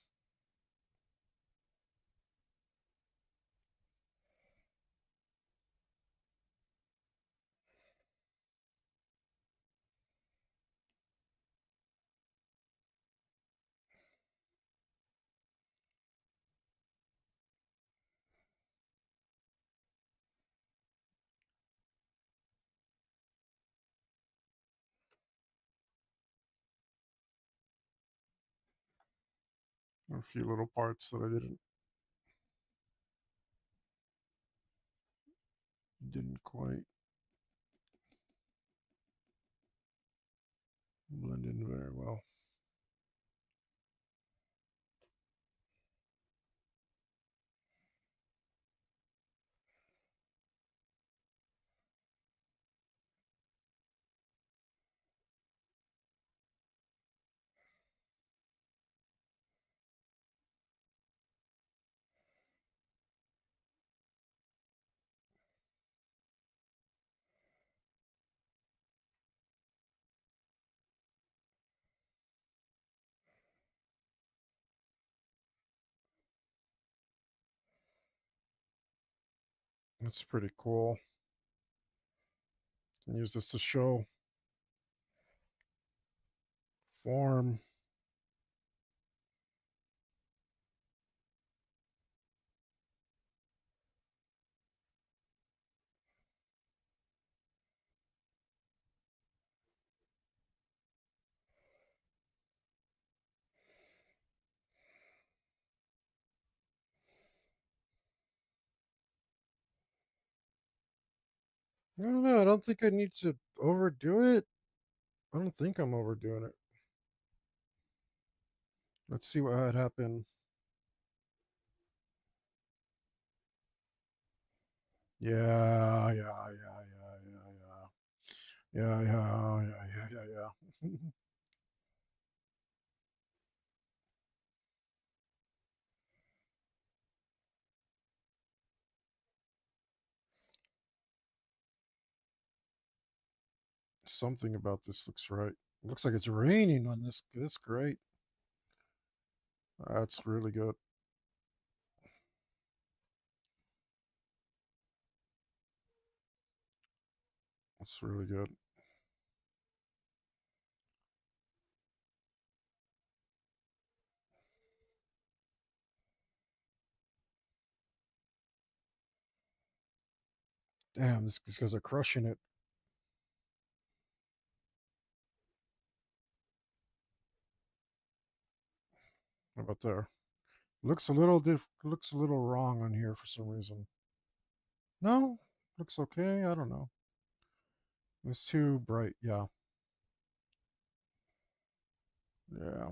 A few little parts that I didn't quite blend in very well. It's pretty cool. Can use this to show form. I don't know. I don't think I need to overdo it. I don't think I'm overdoing it. Let's see what had happened. Yeah, yeah, yeah, yeah, yeah, yeah, yeah, yeah, yeah, yeah, yeah, yeah. Something about this looks right. It looks like it's raining on this. That's great. That's really good. That's really good. Damn, these guys are crushing it. How about there? Looks a little looks a little wrong on here for some reason. No, looks okay. I don't know. It's too bright. Yeah, yeah.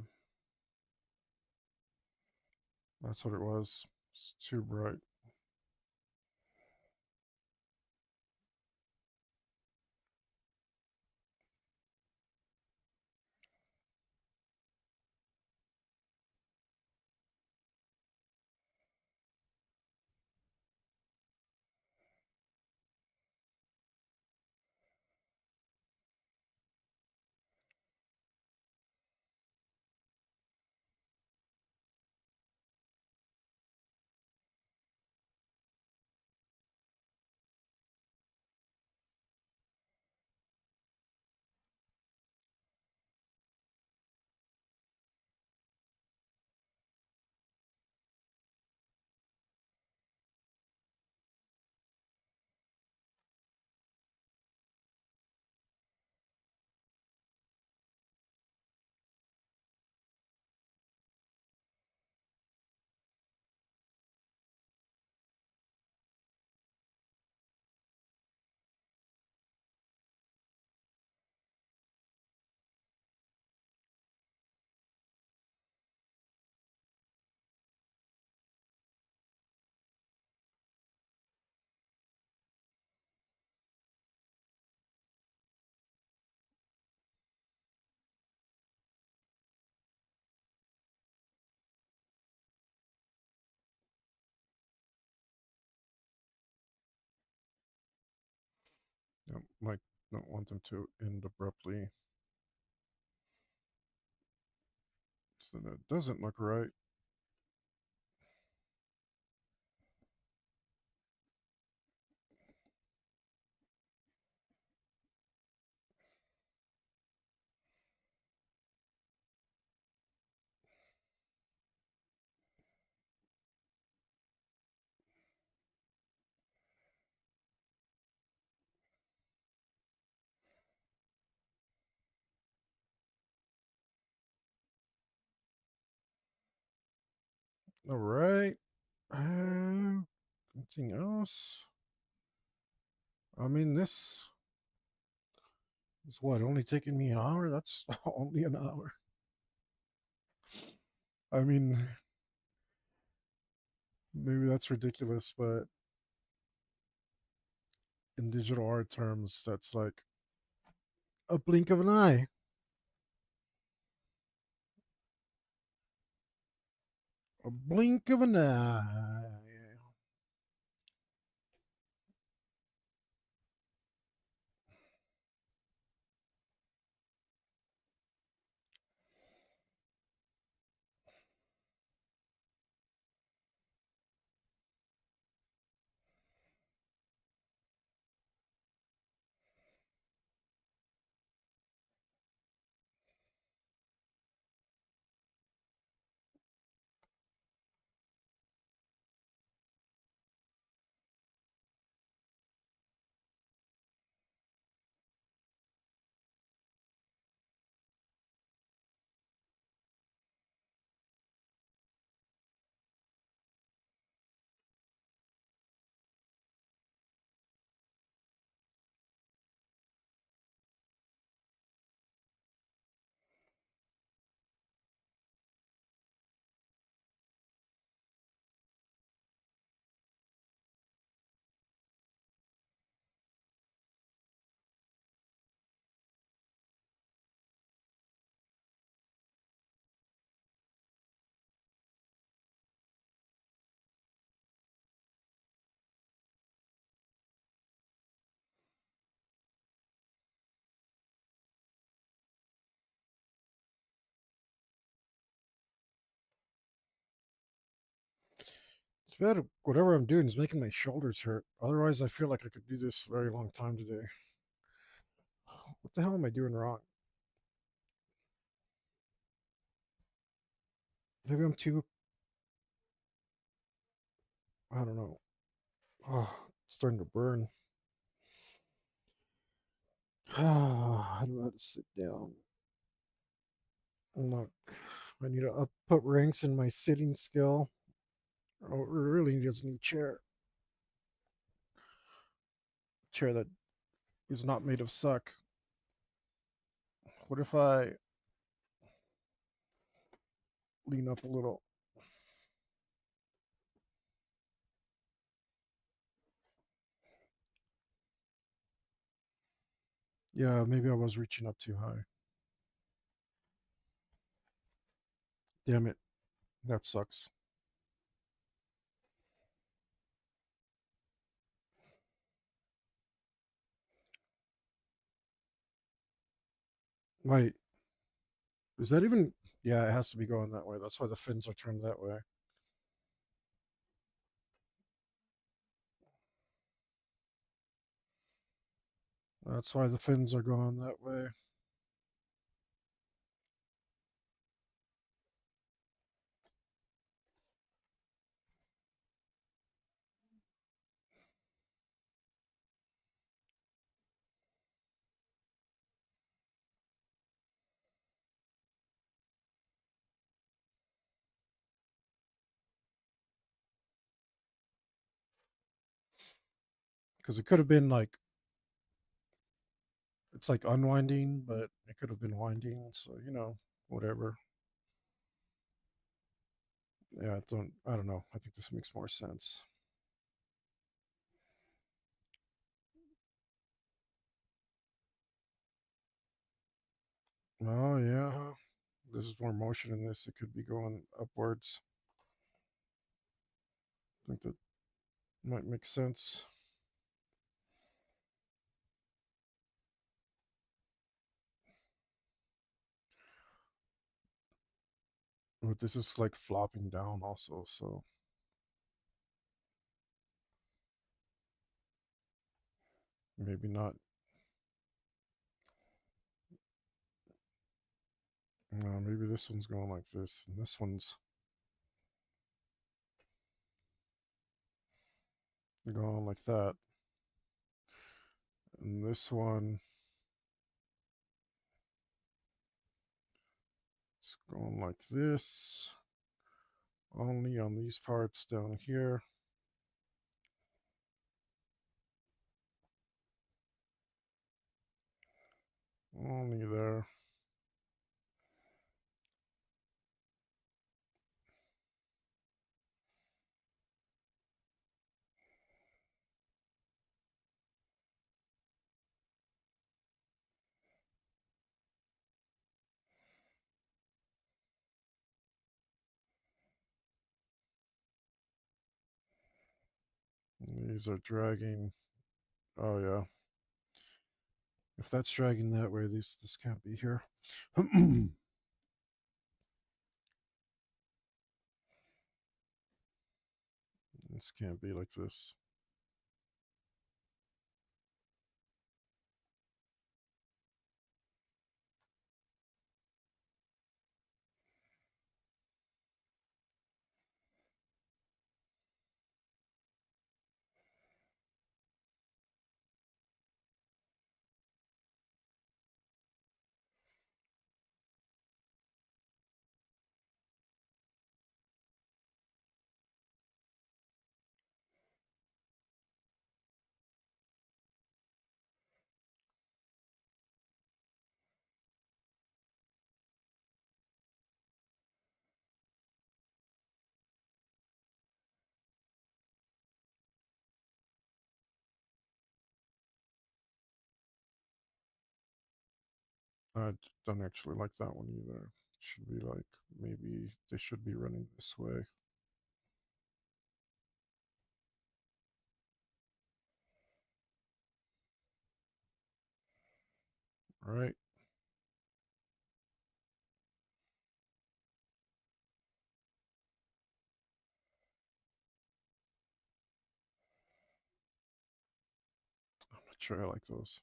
That's what it was. It's too bright. Might not want them to end abruptly. So that doesn't look right. All right. Anything else? I mean, this is what, only taking me an hour? That's only an hour. I mean, maybe that's ridiculous, but in digital art terms, that's like a blink of an eye. A blink of an eye. It's bad. Whatever I'm doing is making my shoulders hurt. Otherwise, I feel like I could do this a very long time today. What the hell am I doing wrong? Maybe I'm too. I don't know. Oh, it's starting to burn. I don't know how to sit down. Look, I need to put ranks in my sitting skill. Oh, it really needs a new chair. Chair that is not made of suck. What if I lean up a little? Yeah, maybe I was reaching up too high. Damn it. That sucks. Wait, is that even? Yeah, it has to be going that way. That's why the fins are turned that way. That's why the fins are going that way. Because it could have been like, it's like unwinding, but it could have been winding. So, whatever. Yeah, I don't know. I think this makes more sense. Oh, yeah. This is more motion in this. It could be going upwards. I think that might make sense. But this is like flopping down also, so maybe not. Maybe this one's going like this, and this one's going like that, and this one is going like this, only on these parts down here. Only there. These are dragging. Oh yeah. If that's dragging that way, this can't be here. This can't be like this. I don't actually like that one either. Should be like, maybe they should be running this way. All right. I'm not sure I like those.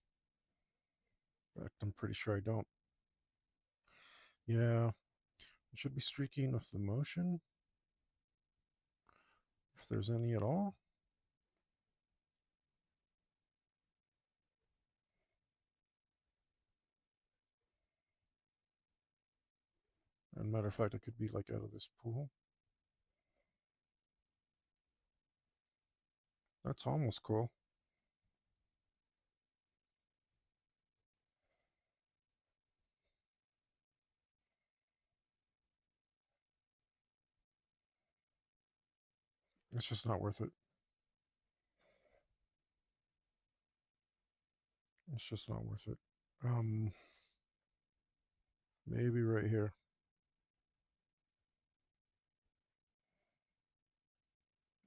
In fact, I'm pretty sure I don't. Yeah. It should be streaking with the motion, if there's any at all. And matter of fact, it could be like out of this pool. That's almost cool. It's just not worth it. It's just not worth it. Um, Maybe right here.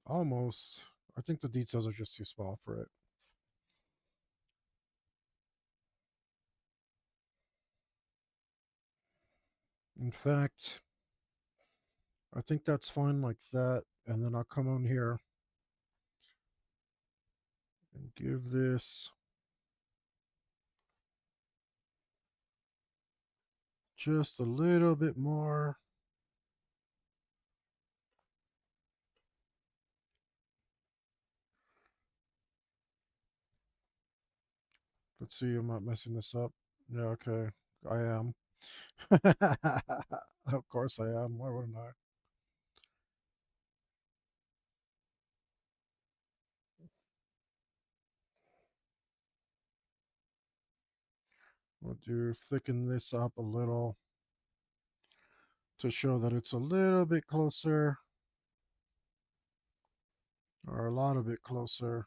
Almost. I think the details are just too small for it. In fact, I think that's fine like that. And then I'll come on here and give this just a little bit more. Let's see, I'm not messing this up. Yeah, okay. I am. Of course I am. Why wouldn't I? We'll do thicken this up a little to show that it's a little bit closer or a lot of bit closer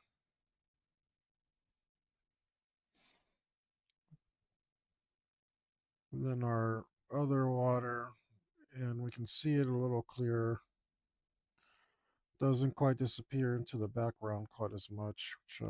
than our other water, and we can see it a little clearer. Doesn't quite disappear into the background quite as much, which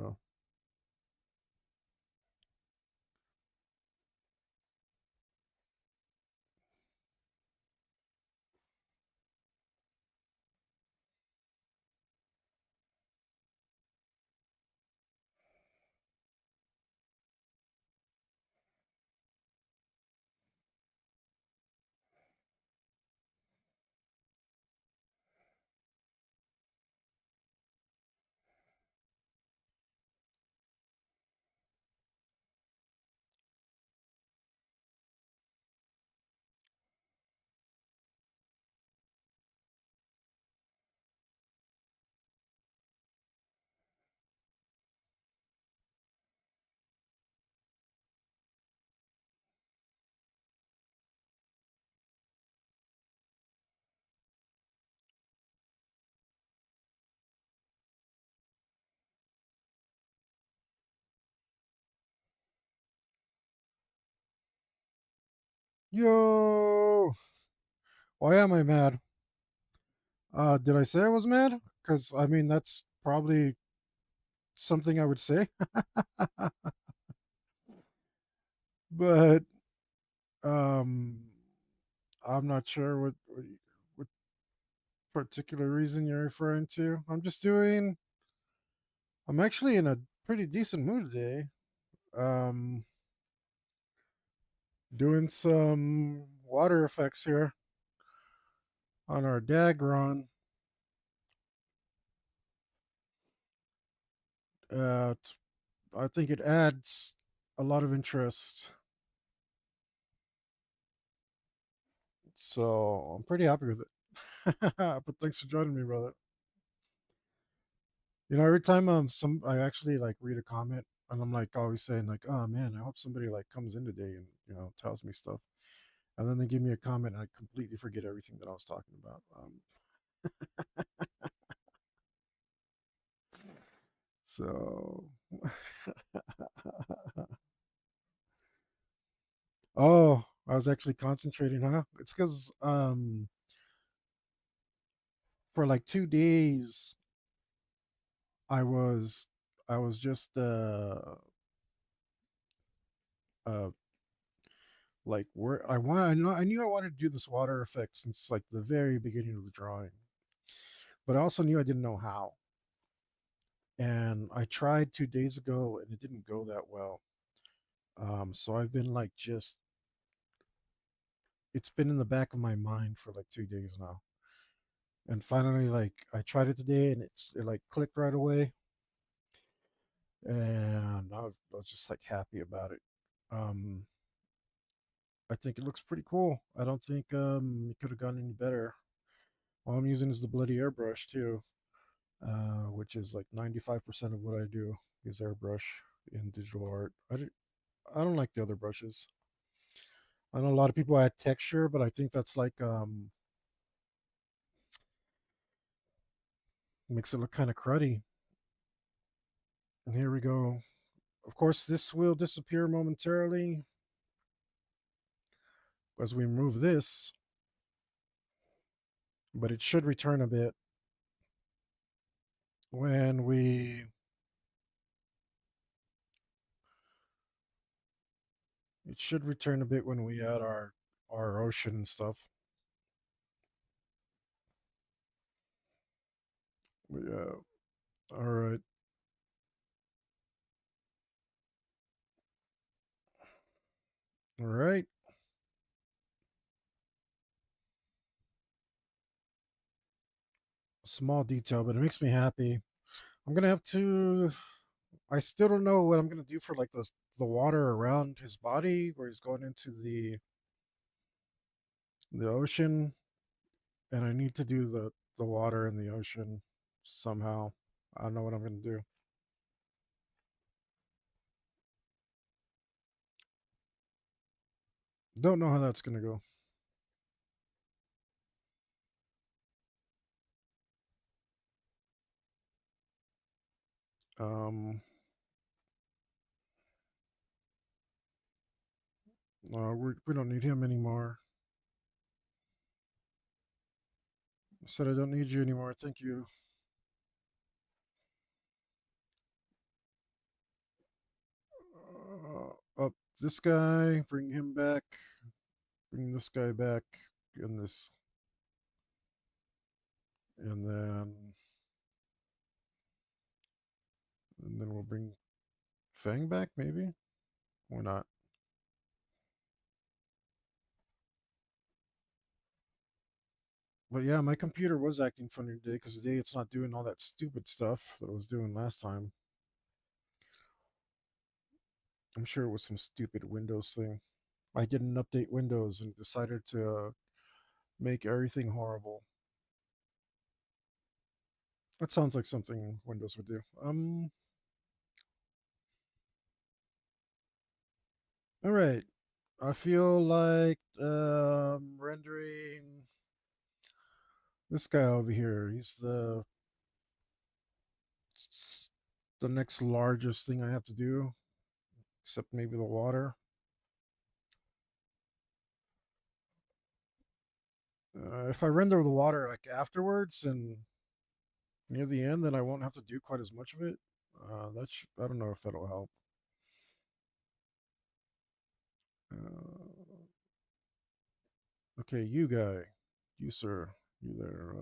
Yo, why am I mad? Did I say I was mad? Because I mean that's probably something I would say, but um, I'm not sure what particular reason you're referring to. I'm actually in a pretty decent mood today. Um, doing some water effects here on our Dagron. I think it adds a lot of interest. So I'm pretty happy with it. But thanks for joining me, brother. Every time I actually like read a comment and I'm like always saying like, oh man, I hope somebody like comes in today and tells me stuff. And then they give me a comment and I completely forget everything that I was talking about. So oh, I was actually concentrating, huh? It's because for like 2 days I was I was just uh like where I knew I wanted to do this water effect since like the very beginning of the drawing, but I also knew I didn't know how. And I tried 2 days ago and it didn't go that well. So I've been like just it's been in the back of my mind for like 2 days now. And finally, like I tried it today and it like clicked right away, and I was just like happy about it. Um, I think it looks pretty cool. I don't think it could have gone any better. All I'm using is the bloody airbrush too, which is like 95% of what I do is airbrush in digital art. I don't like the other brushes. I know a lot of people add texture, but I think that's like makes it look kind of cruddy. And here we go. Of course, this will disappear momentarily as we remove this, but it should return a bit when we it should return a bit when we add our ocean and stuff. Yeah. All right. All right. Small detail, but it makes me happy. I'm gonna have to. I still don't know what I'm gonna do for like the water around his body where he's going into the ocean, and I need to do the water in the ocean somehow. I don't know what I'm gonna do. Don't know how that's gonna go. Um, no, we don't need him anymore. I said I don't need you anymore. Thank you. Up this guy, bring him back. Bring this guy back, and this, and then we'll bring Fang back, maybe. Why not? But yeah, my computer was acting funny today because today it's not doing all that stupid stuff that it was doing last time. I'm sure it was some stupid Windows thing. I didn't update Windows and decided to make everything horrible. That sounds like something Windows would do. All right. I feel like rendering this guy over here. He's the next largest thing I have to do, except maybe the water. If I render the water like afterwards and near the end, then I won't have to do quite as much of it. I don't know if that'll help. Uh, okay, you guy, you sir, you there.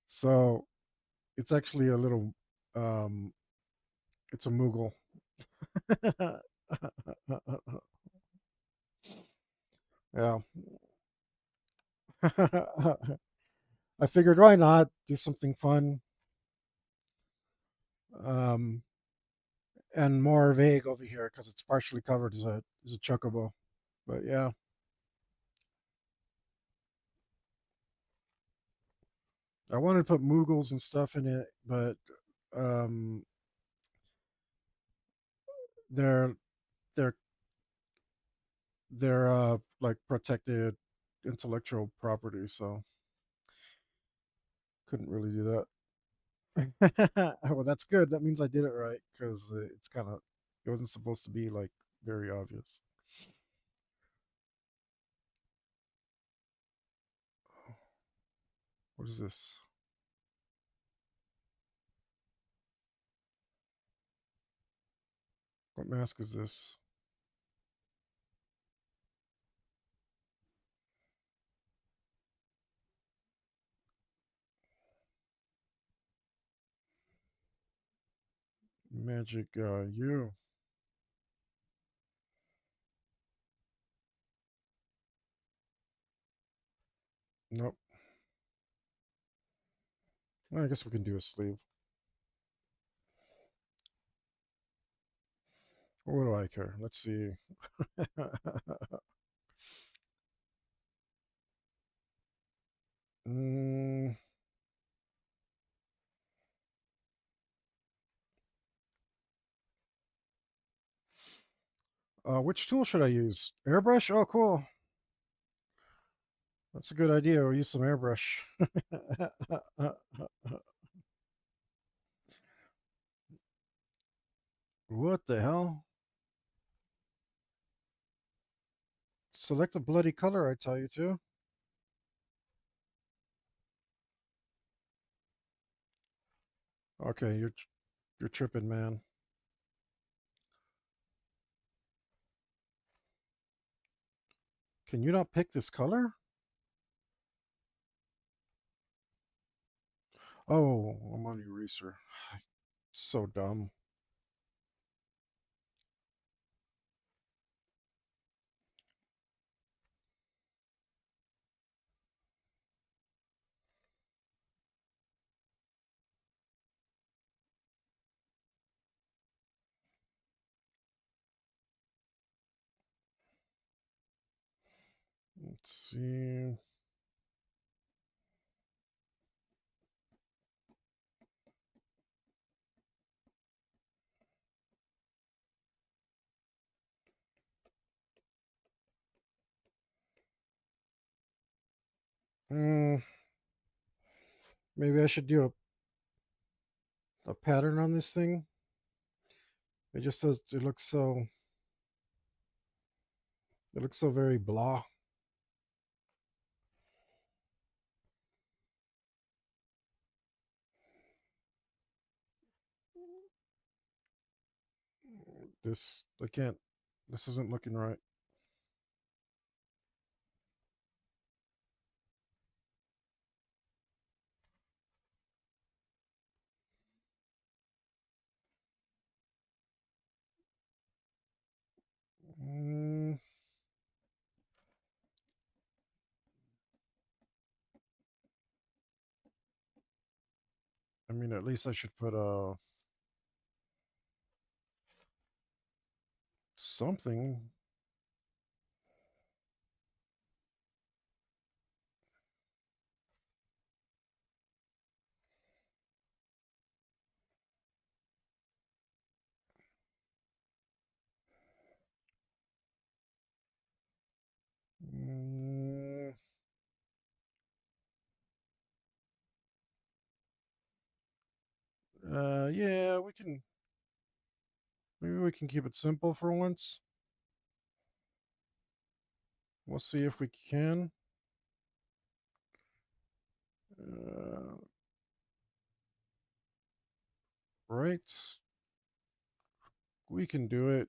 So it's actually a little, um, it's a Moogle. Yeah. I figured why not do something fun, um, and more vague over here because it's partially covered as a chocobo. But yeah, I wanted to put Moogles and stuff in it, but um, they're they're they're like protected intellectual property, so couldn't really do that. Well, that's good. That means I did it right because it's kind of it wasn't supposed to be like very obvious. What is this? What mask is this? Magic you. Nope. Well, I guess we can do a sleeve. What do I care? Let's see. mm, which tool should I use? Airbrush? Oh, cool. That's a good idea. We'll use some airbrush. What the hell? Select the bloody color I tell you to. Okay, you're tripping, man. Can you not pick this color? Oh, I'm on eraser. So dumb. Let's see. Hmm, maybe I should do a pattern on this thing. It just says it looks so very blah. This I can't. This isn't looking right. Mm, I mean, at least I should put something. Mm, Yeah, maybe we can keep it simple for once. We'll see if we can. Uh, right. We can do it.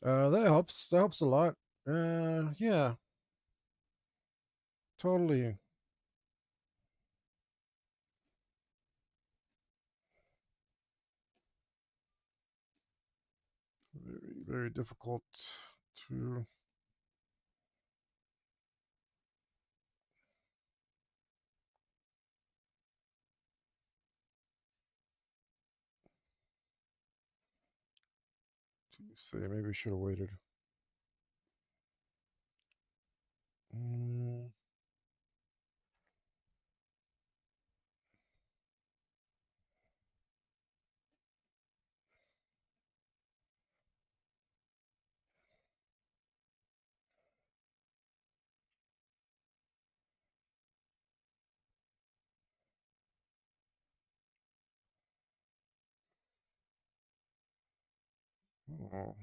That helps. That helps a lot. Yeah, totally. Very, very difficult to. To say. Maybe we should have waited. Mm, oh.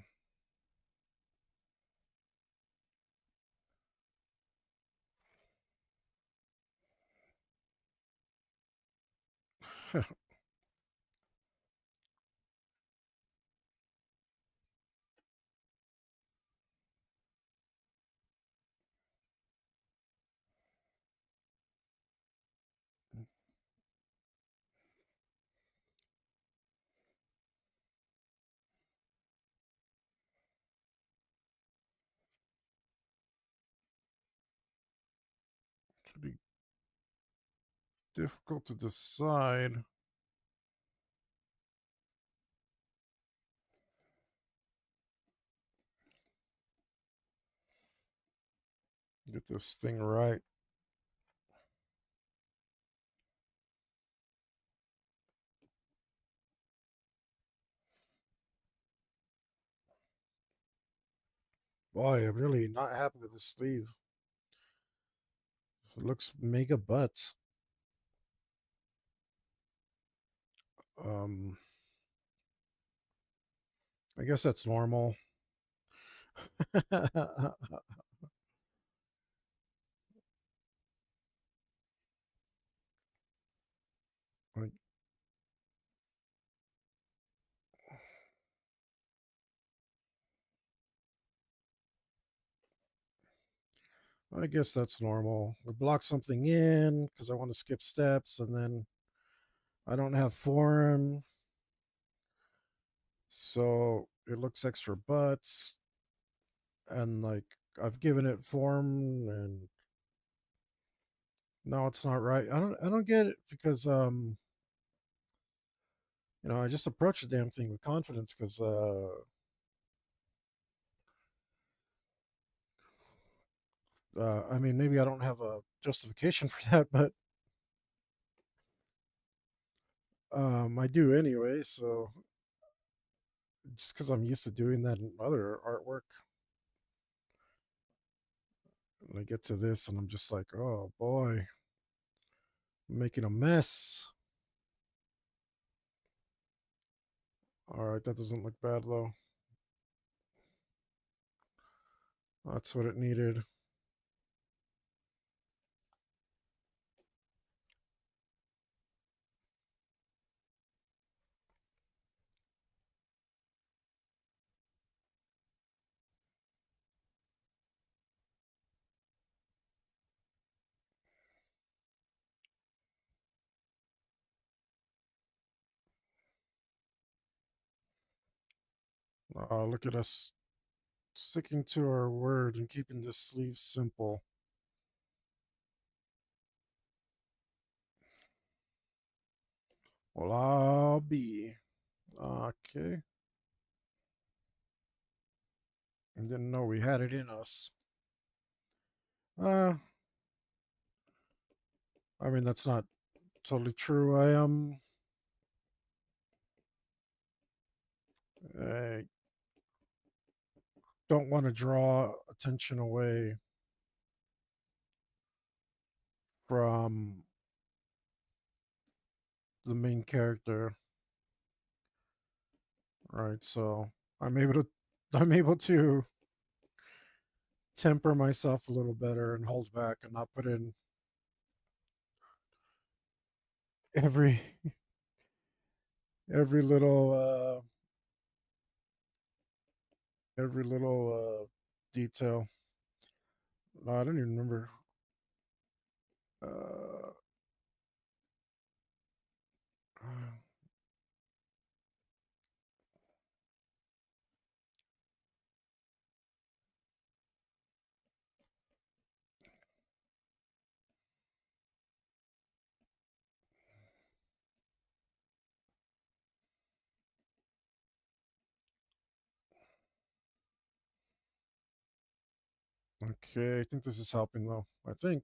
Pretty difficult to decide. Get this thing right. Boy, I'm really not happy with this sleeve. It looks mega butts. Um, I guess that's normal. I, I guess that's normal. We block something in because I want to skip steps, and then I don't have form, so it looks extra butts. And like I've given it form, and no, it's not right. I don't get it because I just approach the damn thing with confidence because I mean maybe I don't have a justification for that, but I do anyway. So just because I'm used to doing that in other artwork, and I get to this and I'm just like, oh boy, I'm making a mess. All right, that doesn't look bad though. That's what it needed. Look at us sticking to our word and keeping this sleeve simple. Well, I'll be. Okay. I didn't know we had it in us. Uh, I mean, that's not totally true. I don't want to draw attention away from the main character, right? So I'm able to I'm able to temper myself a little better and hold back and not put in every every little detail. No, I don't even remember. Uh, okay, I think this is helping though. I think.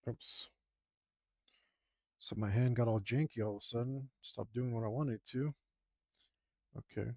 Oops. So my hand got all janky all of a sudden. Stopped doing what I wanted to. Okay.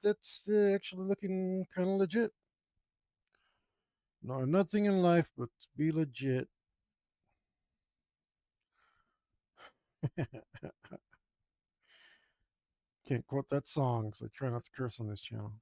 That's actually looking kind of legit. No, nothing in life but be legit. Can't quote that song, so I try not to curse on this channel.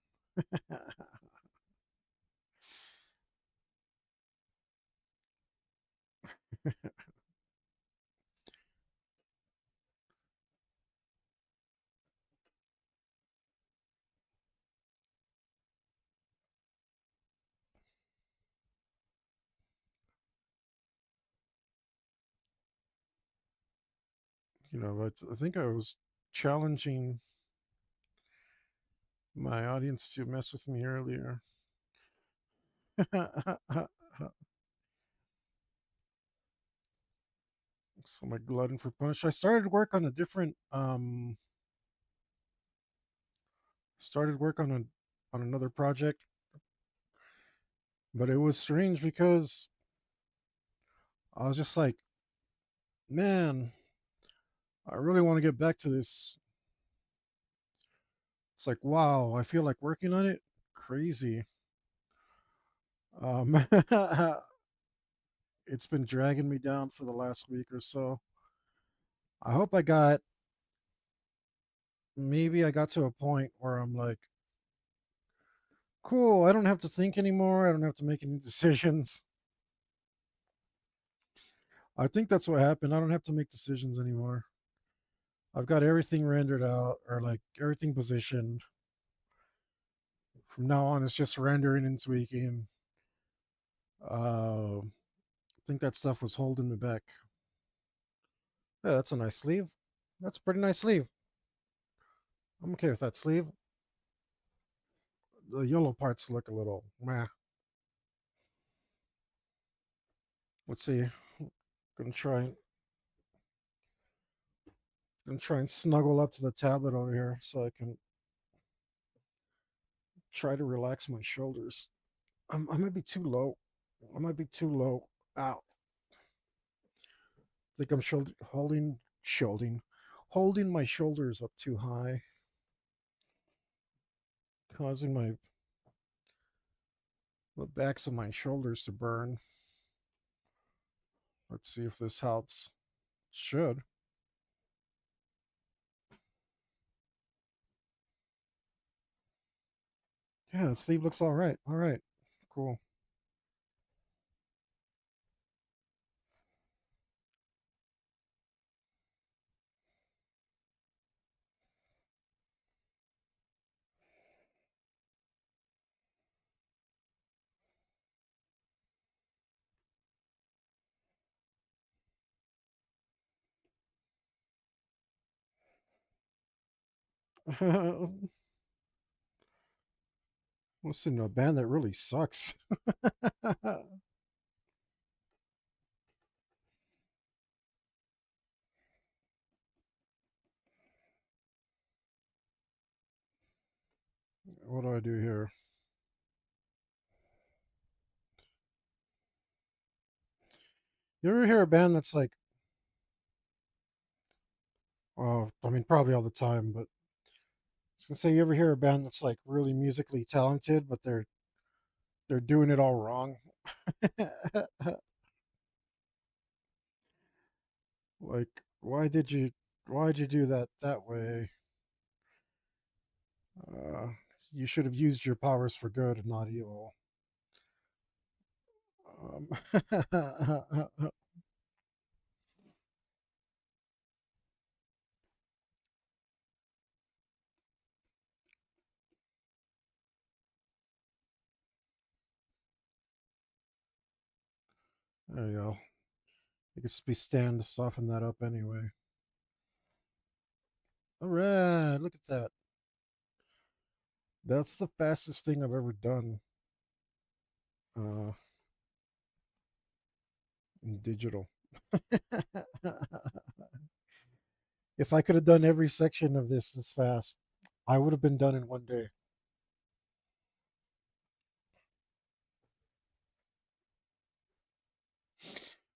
I think I was challenging my audience to mess with me earlier. So my glutton for punishment. I started work on another project, but it was strange because I was just like, man, I really want to get back to this. It's like, wow, I feel like working on it. Crazy. Um, it's been dragging me down for the last week or so. I hope maybe I got to a point where I'm like, cool, I don't have to think anymore. I don't have to make any decisions. I think that's what happened. I don't have to make decisions anymore. I've got everything rendered out or like everything positioned. From now on, it's just rendering and tweaking. I think that stuff was holding me back. Yeah, that's a nice sleeve. That's a pretty nice sleeve. I'm okay with that sleeve. The yellow parts look a little meh. Let's see. Gonna try gonna try and snuggle up to the tablet over here so I can try to relax my shoulders. I might be too low. I might be too low. Ow. I think I'm holding my shoulders up too high, causing my the backs of my shoulders to burn. Let's see if this helps. Should. Yeah, the sleeve looks all right. All right. Cool. Listen to a band that really sucks. What do I do here? You ever hear a band that's like, I mean, probably all the time, but I was gonna say, you ever hear a band that's like really musically talented, but they're doing it all wrong? Like, why'd you do that that way? Uh, you should have used your powers for good and not evil. Um, there you go. You could be stand to soften that up anyway. All right, look at that. That's the fastest thing I've ever done uh, in digital. If I could have done every section of this fast, I would have been done in 1 day.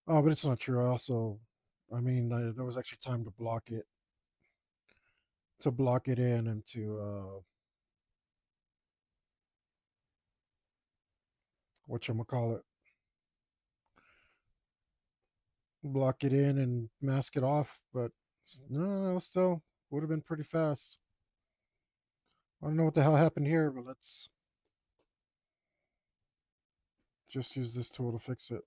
Oh, but it's not true. I mean, there was extra time to block it in, and to what you call it, block it in and mask it off. But no, that was still would have been pretty fast. I don't know what the hell happened here, but let's just use this tool to fix it.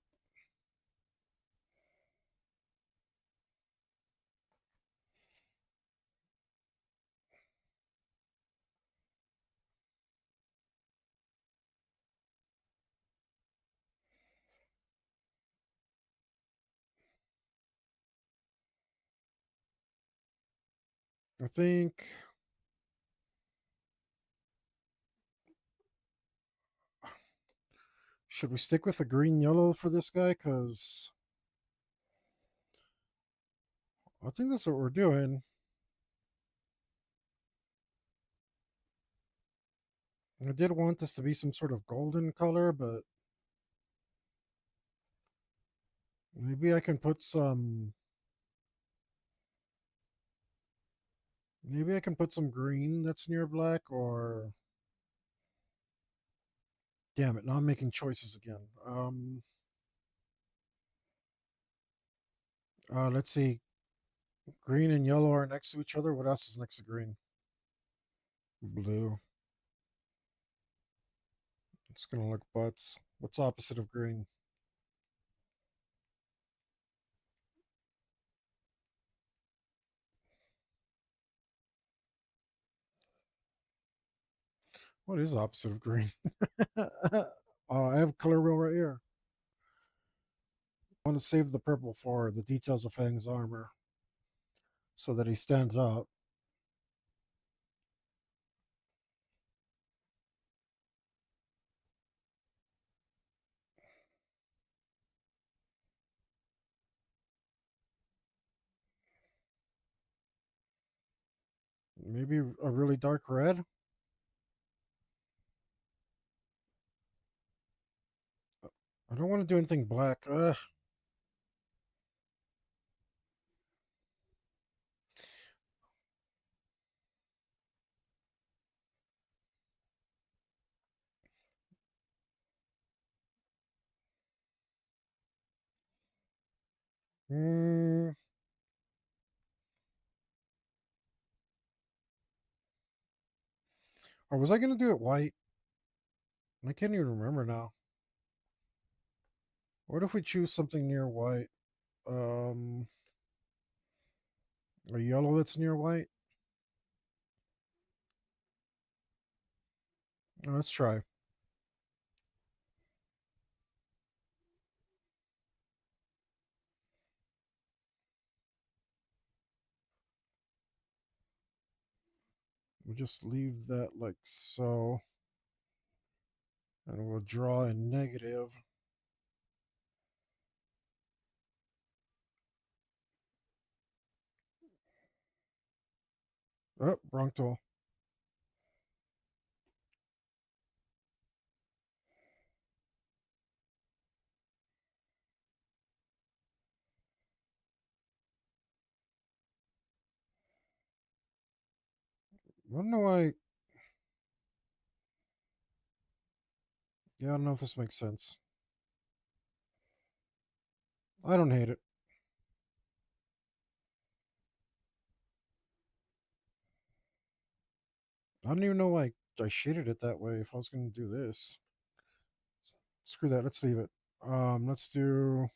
I think, should we stick with the green yellow for this guy? Because I think that's what we're doing. I did want this to be some sort of golden color, but maybe I can put some. Maybe I can put some green that's near black, or damn it, now I'm making choices again. Let's see. Green and yellow are next to each other. What else is next to green? Blue. It's gonna look butts. What's opposite of green? What is opposite of green? I have a color wheel right here. I want to save the purple for the details of Fang's armor so that he stands out. Maybe a really dark red. I don't want to do anything black. Mm, or was I gonna do it white? I can't even remember now. What if we choose something near white? Um, a yellow that's near white. Let's try. We'll just leave that like so, and we'll draw a negative. Oh, wrong tool. I don't know why. Yeah, I don't know if this makes sense. I don't hate it. I don't even know why I shaded it that way if I was going to do this. Screw that. Let's leave it. Let's do.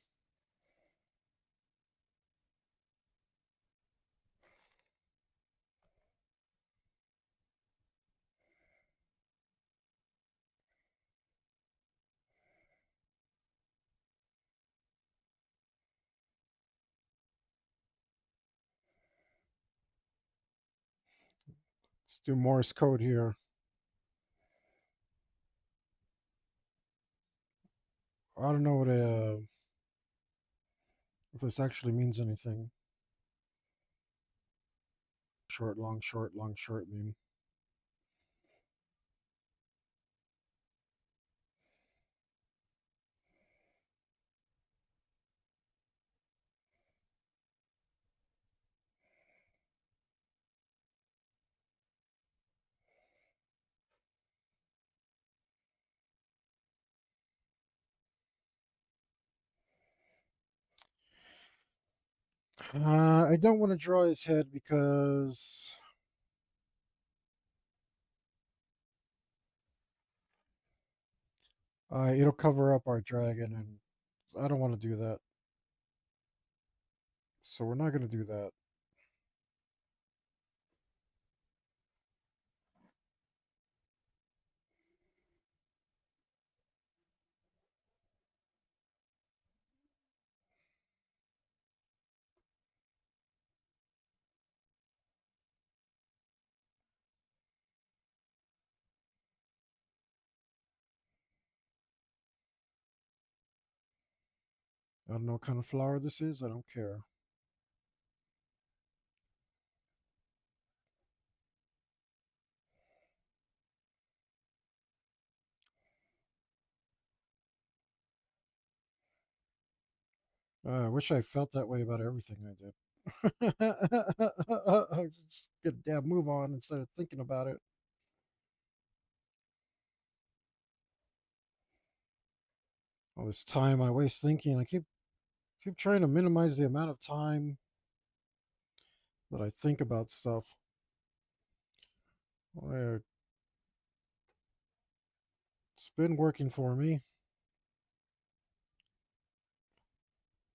Let's do Morse code here. I don't know what if this actually means anything. Short, long, short mean. I don't want to draw his head because it'll cover up our dragon, and I don't want to do that. So we're not going to do that. I don't know what kind of flower this is. I don't care. I wish I felt that way about everything I did. I just get a damn move on instead of thinking about it. All this time I waste thinking. I keep trying to minimize the amount of time that I think about stuff. Well, it's been working for me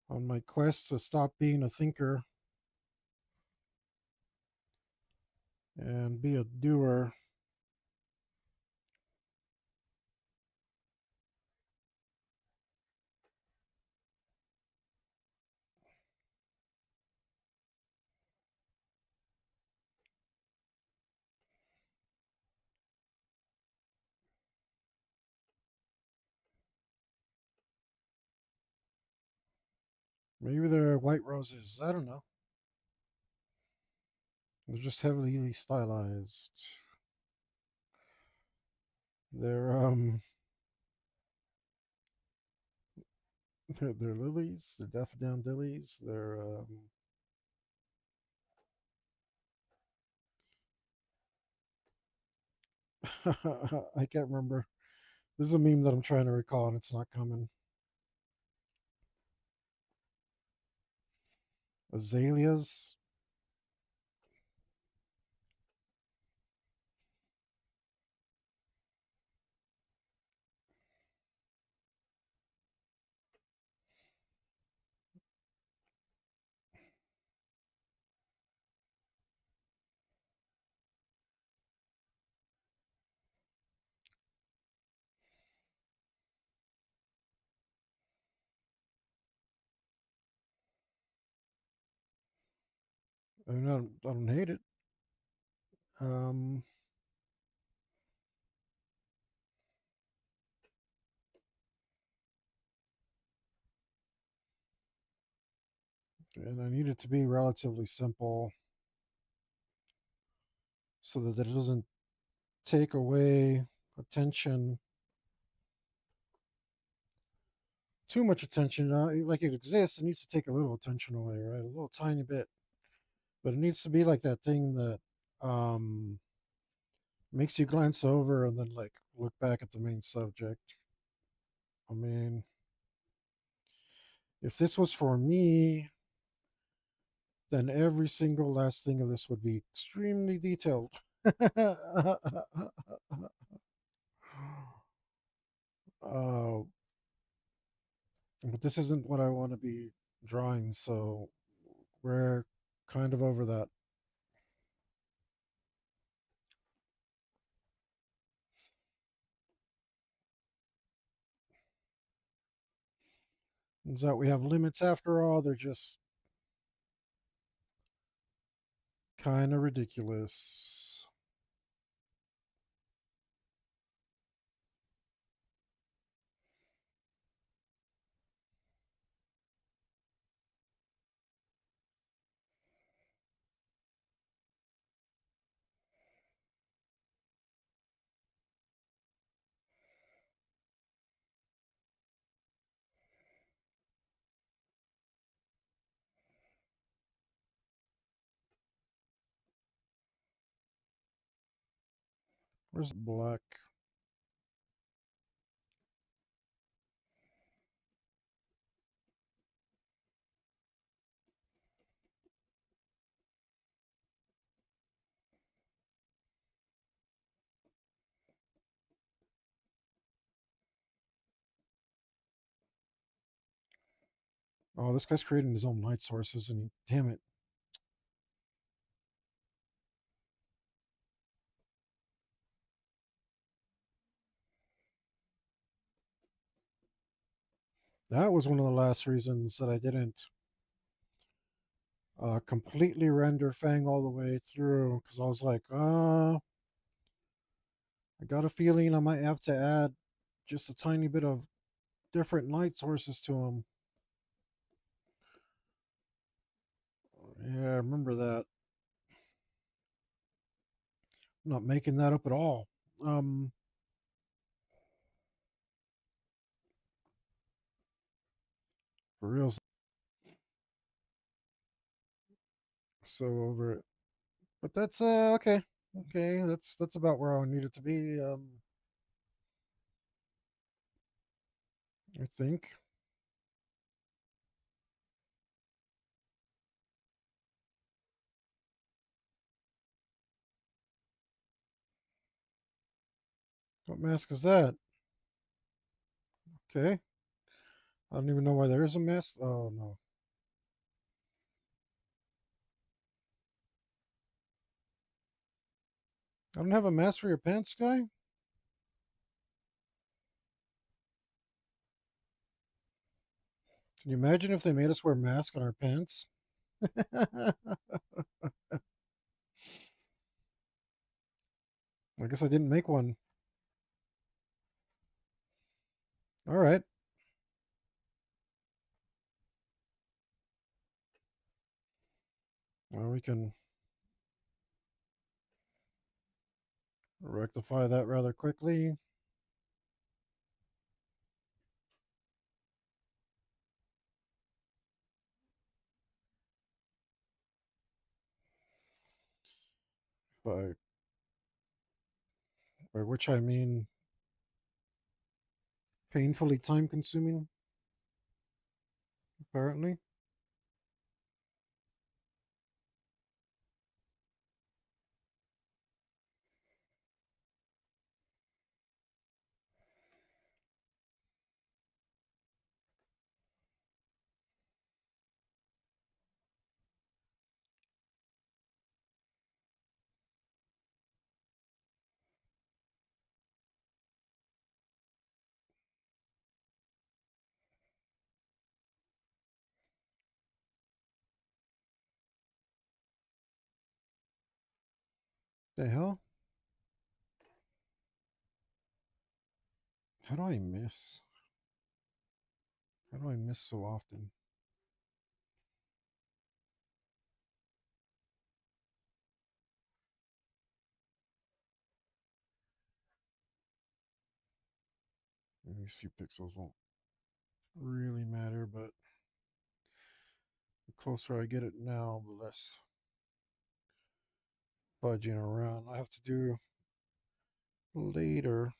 on my quest to stop being a thinker and be a doer. Maybe they're white roses. I don't know. They're just heavily stylized. They're they're lilies. They're daffodils. I can't remember. This is a meme that I'm trying to recall and it's not coming. Azaleas. I mean, I don't hate it. Um, and I need it to be relatively simple so that it doesn't take away attention, too much attention. Like it exists, it needs to take a little attention away, right? A little tiny bit, but it needs to be like that thing that um, makes you glance over and then like look back at the main subject. I mean, if this was for me, then every single last thing of this would be extremely detailed. uh, but this isn't what I want to be drawing, so we're kind of over that. Turns out we have limits after all. They're just kind of ridiculous. Where's black? Oh, this guy's creating his own light sources, and he, damn it. That was one of the last reasons that I didn't completely render Fang all the way through, because I was like, I got a feeling I might have to add just a tiny bit of different light sources to him. Yeah, I remember that. I'm not making that up at all. Um, for real. So over it. But that's okay. Okay, that's about where I need it to be. I think. What mask is that? Okay. I don't even know why there is a mask. Oh no. I don't have a mask for your pants, guy? Can you imagine if they made us wear masks on our pants? I guess I didn't make one. All right. Well, we can rectify that rather quickly. By which I mean painfully time consuming, apparently. The hell? How do I miss? How do I miss so often? These few pixels won't really matter, but the closer I get it now, the less budging around I have to do later.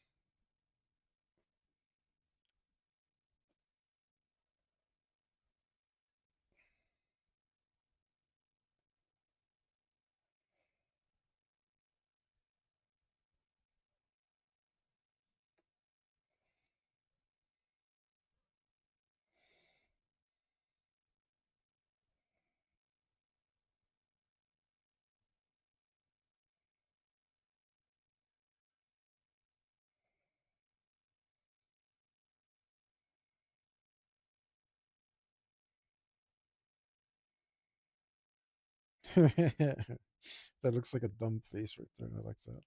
That looks like a dumb face right there. I like that.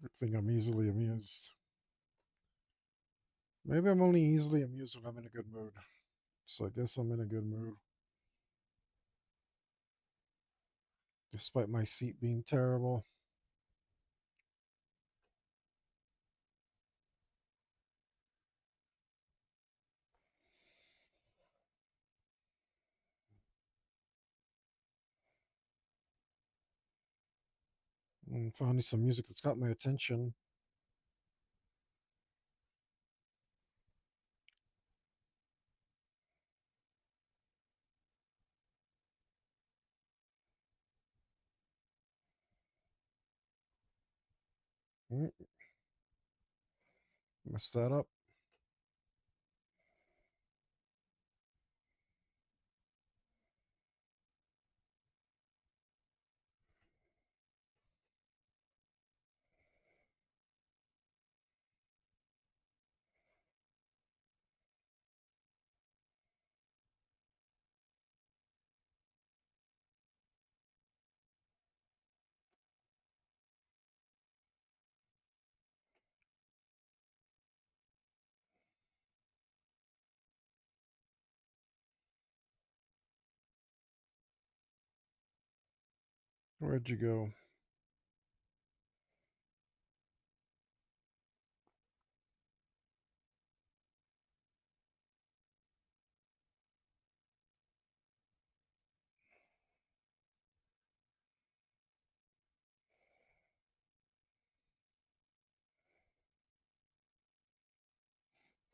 Good thing I'm easily amused. Maybe I'm only easily amused when I'm in a good mood. So I guess I'm in a good mood. Despite my seat being terrible. Finally, some music that's got my attention. Mm, Messed that up. Where'd you go?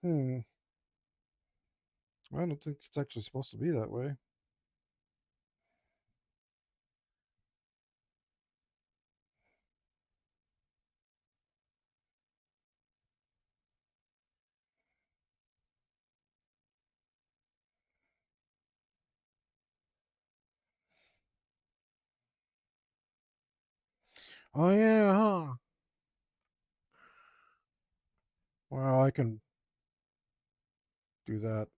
Hmm. I don't think it's actually supposed to be that way. Oh yeah, huh? Well, I can do that.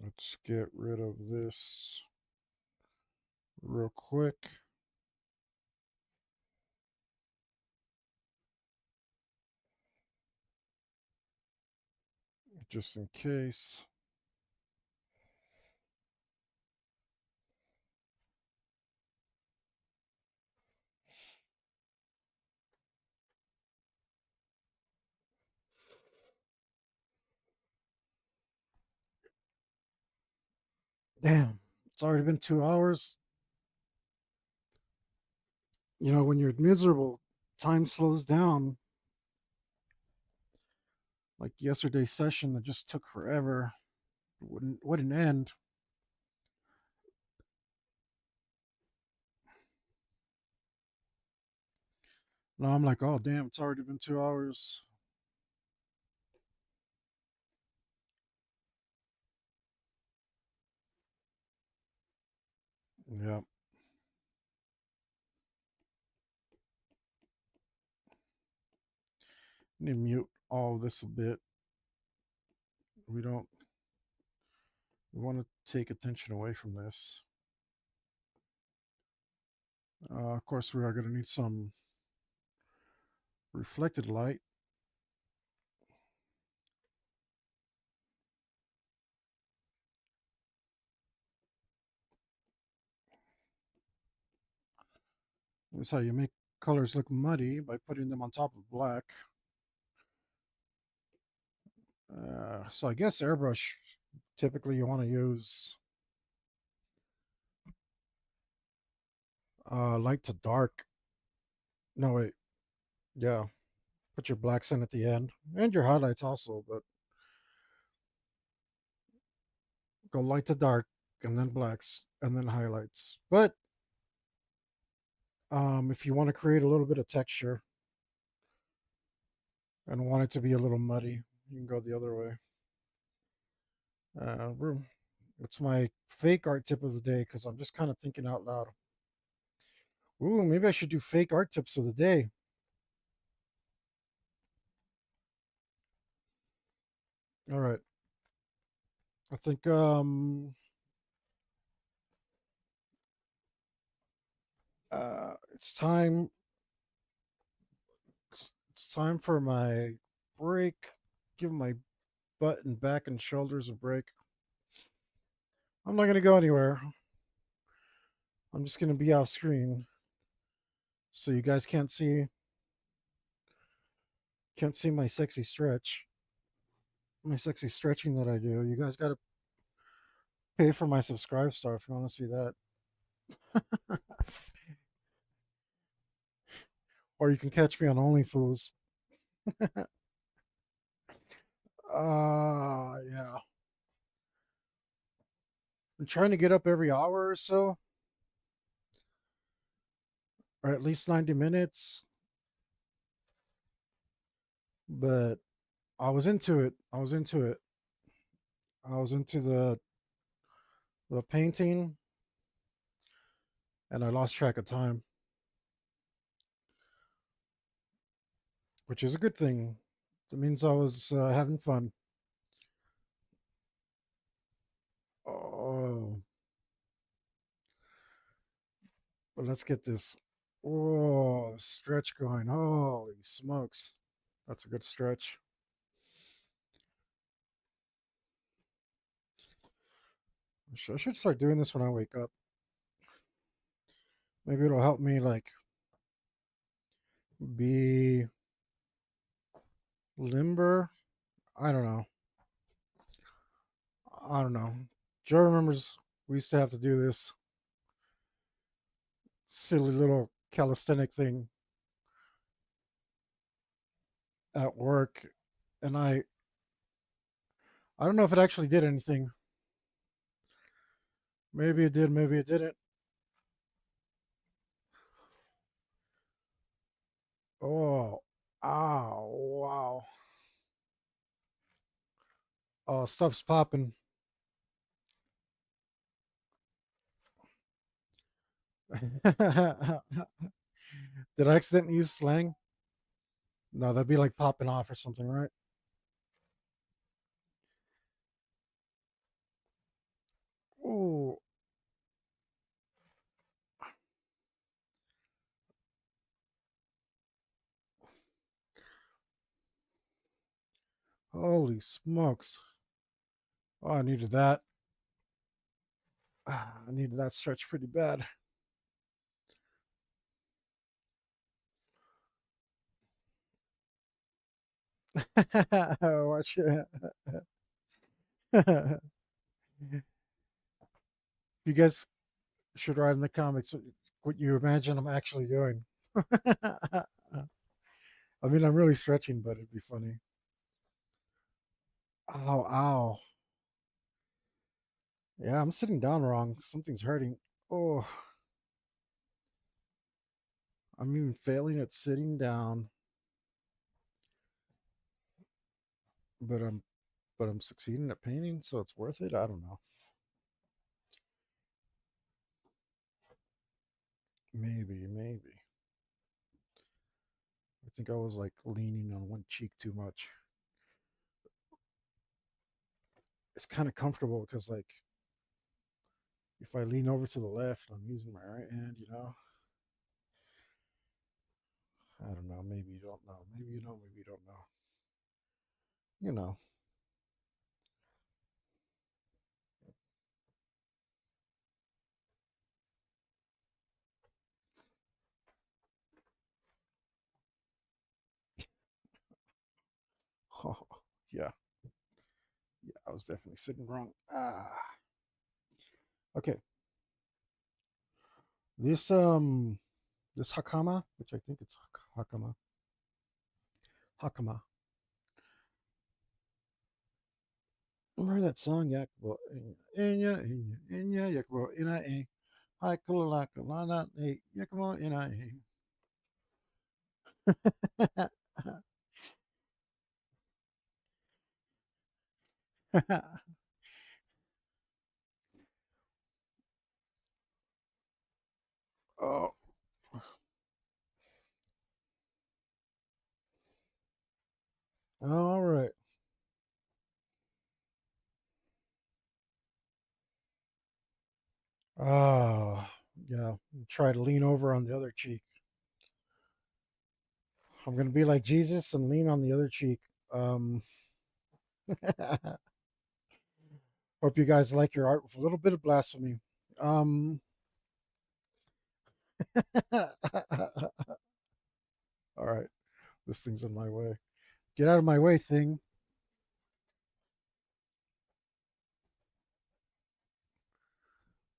Let's get rid of this real quick, just in case. Damn, it's already been 2 hours. You know, when you're miserable, time slows down. Like yesterday's session that just took forever. Wouldn't end. Now I'm like, oh damn, it's already been 2 hours. Yeah. Need to mute all of this a bit. We don't we want to take attention away from this. Of course, we are going to need some reflected light. This is how you make colors look muddy, by putting them on top of black. So I guess airbrush, typically you want to use light to dark. No, wait. Yeah. Put your blacks in at the end. And your highlights also, but go light to dark and then blacks and then highlights. But if you want to create a little bit of texture and want it to be a little muddy, you can go the other way. Uh, it's my fake art tip of the day because I'm just kind of thinking out loud. Ooh, maybe I should do fake art tips of the day. All right. I think it's time. It's time for my break. Give my butt and back and shoulders a break. I'm not gonna go anywhere. I'm just gonna be off screen, so you guys can't see my sexy stretch, my sexy stretching that I do. You guys gotta pay for my subscribe star if you want to see that, or you can catch me on OnlyFools. Yeah. I'm trying to get up every hour or so, or at least 90 minutes. But I was into it. I was into it. I was into the painting, and I lost track of time, which is a good thing. That means I was having fun. Oh, but let's get this. Oh, stretch going. Holy smokes. That's a good stretch. I should start doing this when I wake up. Maybe it'll help me like be limber. I don't know. I don't know. Joe remembers we used to have to do this silly little calisthenic thing at work, and I don't know if it actually did anything. Maybe it did, maybe it didn't. Oh, ow, wow. Oh, stuff's popping. Did I accidentally use slang? No, that'd be like popping off or something, right? Ooh, holy smokes. Oh, I needed that. I needed that stretch pretty bad. Watch it. You guys should write in the comments what you imagine I'm actually doing. I mean, I'm really stretching, but it'd be funny. Ow, ow. Yeah, I'm sitting down wrong. Something's hurting. Oh, I'm even failing at sitting down, but I'm succeeding at painting, so it's worth it. I don't know. Maybe. I think I was like leaning on one cheek too much. It's kind of comfortable because like if I lean over to the left, I'm using my right hand, you know. I don't know. Maybe you don't know. Maybe you know. Maybe you don't know. You know. Oh, yeah. Yeah. I was definitely sitting wrong. Ah. Okay. This this hakama, which I think it's hakama. Hakama. Remember that song? Yakubo. Enya, enya, enya, Yakubo, ina, eh. Hi, kulalaka, lana, eh. Yakubo, ina, eh. Oh, all right. Oh, yeah. Try to lean over on the other cheek. I'm gonna be like Jesus and lean on the other cheek. Um, hope you guys like your art with a little bit of blasphemy. Um, all right, this thing's in my way. Get out of my way, thing.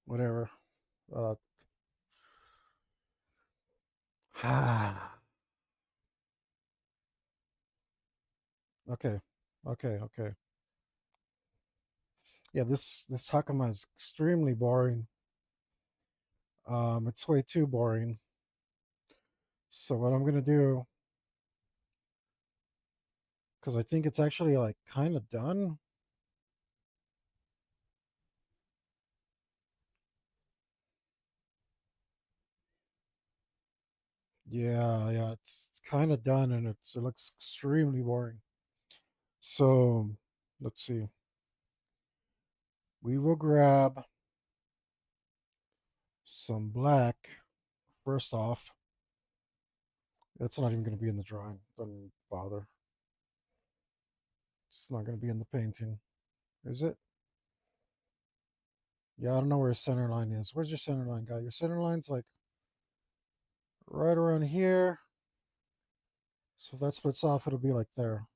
Whatever. Uh, okay, okay. Yeah, this Hakama is extremely boring. It's way too boring. So what I'm gonna do, because I think it's actually like kind of done. Yeah, it's kind of done, and it looks extremely boring. So let's see. We will grab some black first off. That's not even going to be in the drawing. Don't bother. It's not going to be in the painting, is it? Yeah, I don't know where his center line is. Where's your center line, guy? Your center line's like right around here. So if that splits off, it'll be like there.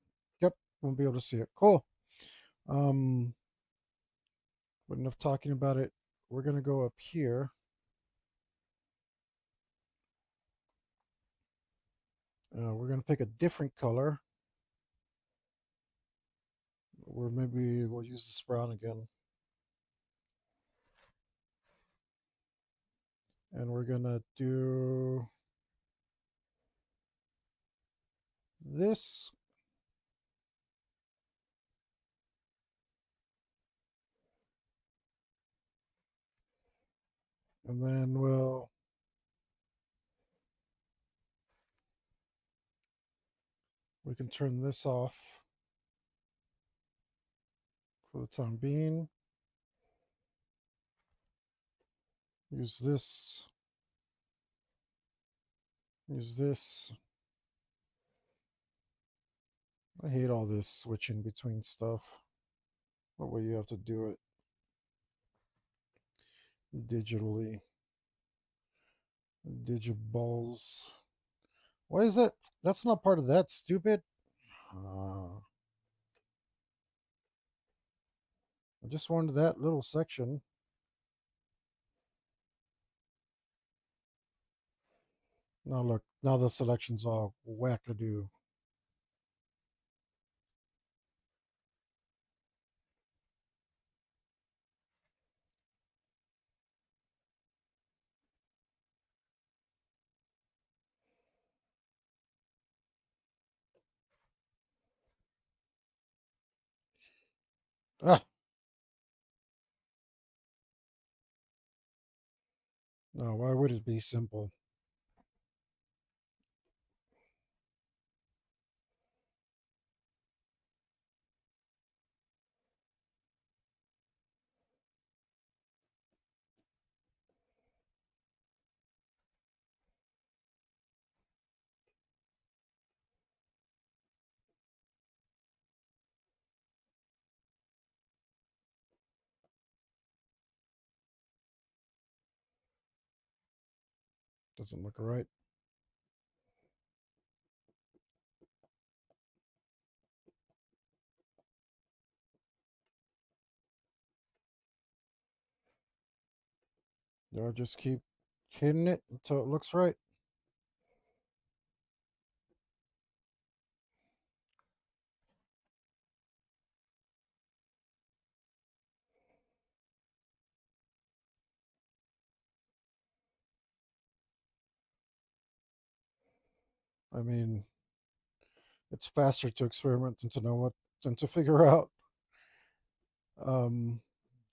Yep, won't be able to see it. Cool. Um, but enough talking about it. We're gonna go up here. We're gonna pick a different color, or maybe we'll use this brown again. And we're gonna do this. And then we can turn this off for the time being. Use this. Use this. I hate all this switching between stuff. What way you have to do it digitally. Digiballs. Why is that? That's not part of that, stupid. I just wanted that little section. Now look, now the selection's all wackadoo. Ah, no, why would it be simple? Doesn't look right. I'll just keep hitting it until it looks right. I mean, it's faster to experiment than to know what than to figure out um,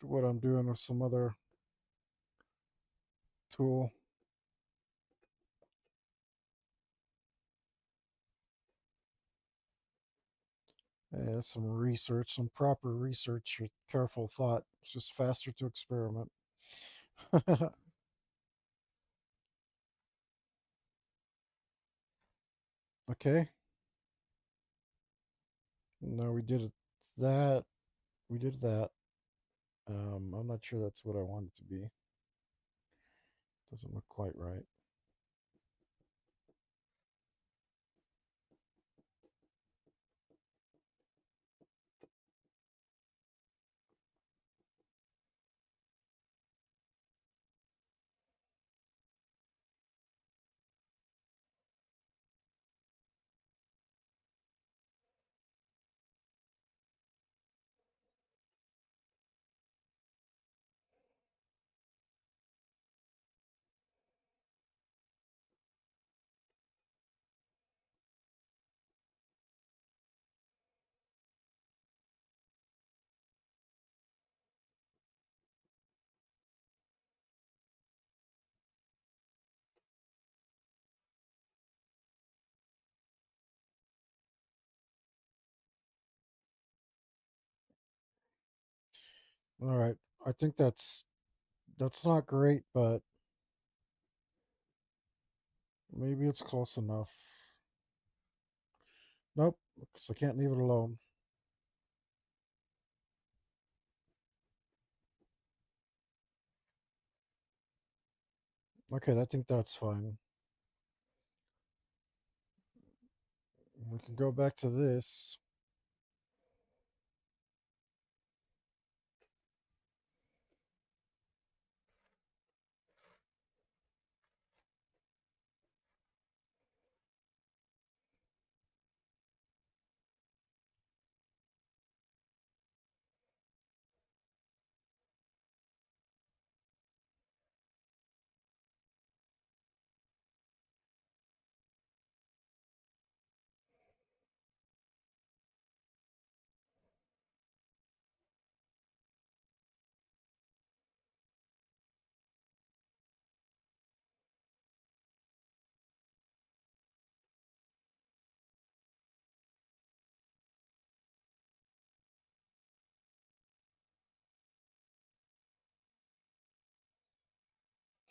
what I'm doing with some other tool. Yeah, some research, some proper research with careful thought. It's just faster to experiment. Okay. No, we did it. That we did that. I'm not sure that's what I want it to be. Doesn't look quite right. All right. I think that's not great, but maybe it's close enough. Nope, because I can't leave it alone. Okay, I think that's fine. We can go back to this.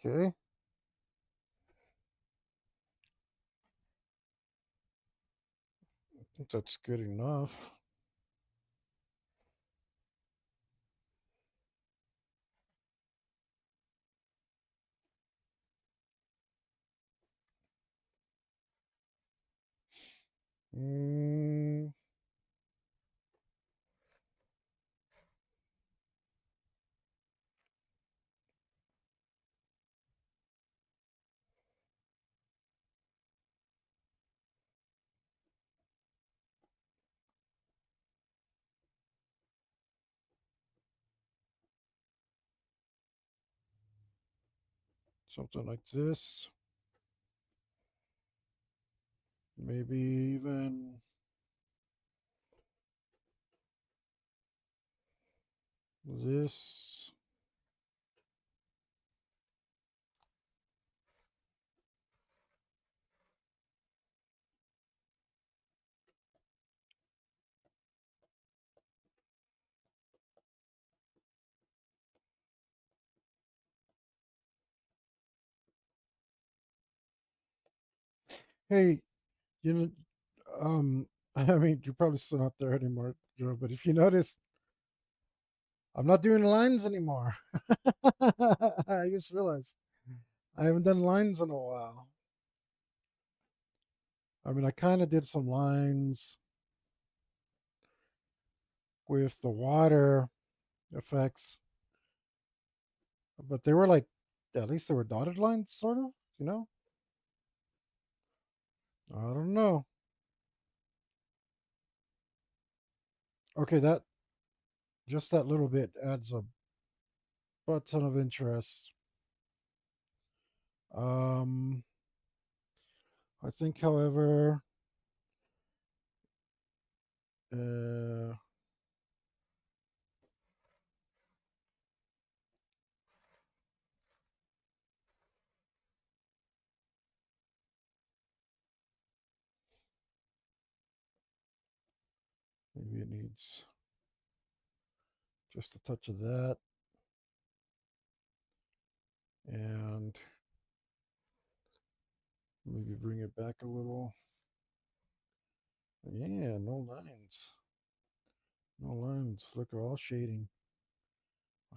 Okay, I think that's good enough. Mm, something like this. Maybe even this. Hey, you know, I mean, you're probably still not there anymore, but if you notice, I'm not doing lines anymore. I just realized I haven't done lines in a while. I mean, I kind of did some lines with the water effects, but they were like, at least they were dotted lines, sort of, you know? I don't know. Okay, just that little bit adds a butt ton of interest. Um, I think, however, uh, maybe it needs just a touch of that. And maybe bring it back a little. Yeah, no lines. No lines. Look, all shading.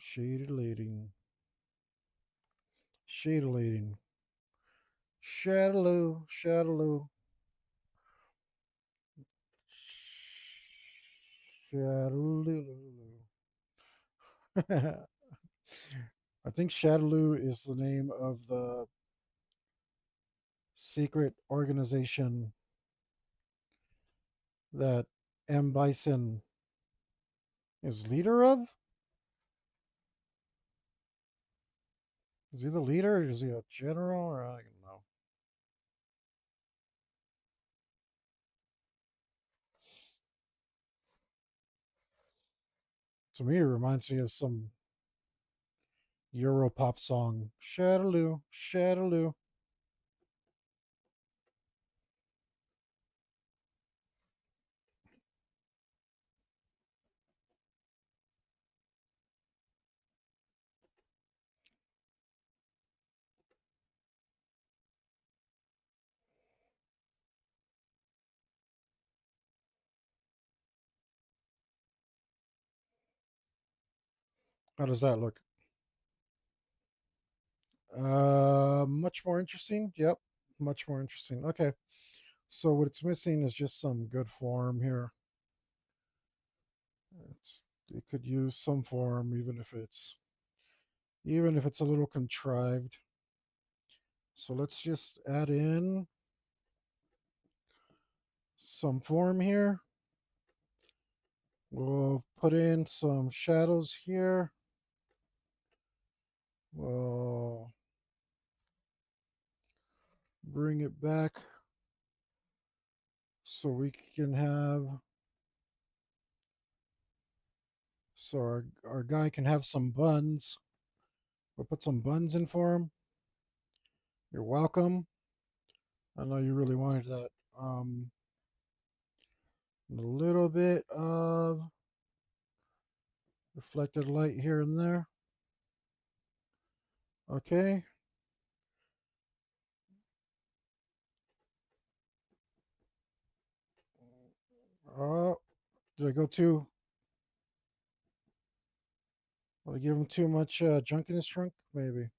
Shadulating. Shadulating. Shadaloo. Shadaloo. Shadaloo. I think Shadaloo is the name of the secret organization that M. Bison is leader of. Is he the leader? Or is he a general? Or I don't know. To me, it reminds me of some Europop song. Shadaloo, Shadaloo. How does that look? Much more interesting. Yep, much more interesting. Okay, so what it's missing is just some good form here. It could use some form, even if it's a little contrived. So let's just add in some form here. We'll put in some shadows here. We'll bring it back so we can have so our guy can have some buns. We'll put some buns in for him. You're welcome. I know you really wanted that. A little bit of reflected light here and there. Okay. Oh, did I go too? Did I give him too much junk in his trunk? Maybe.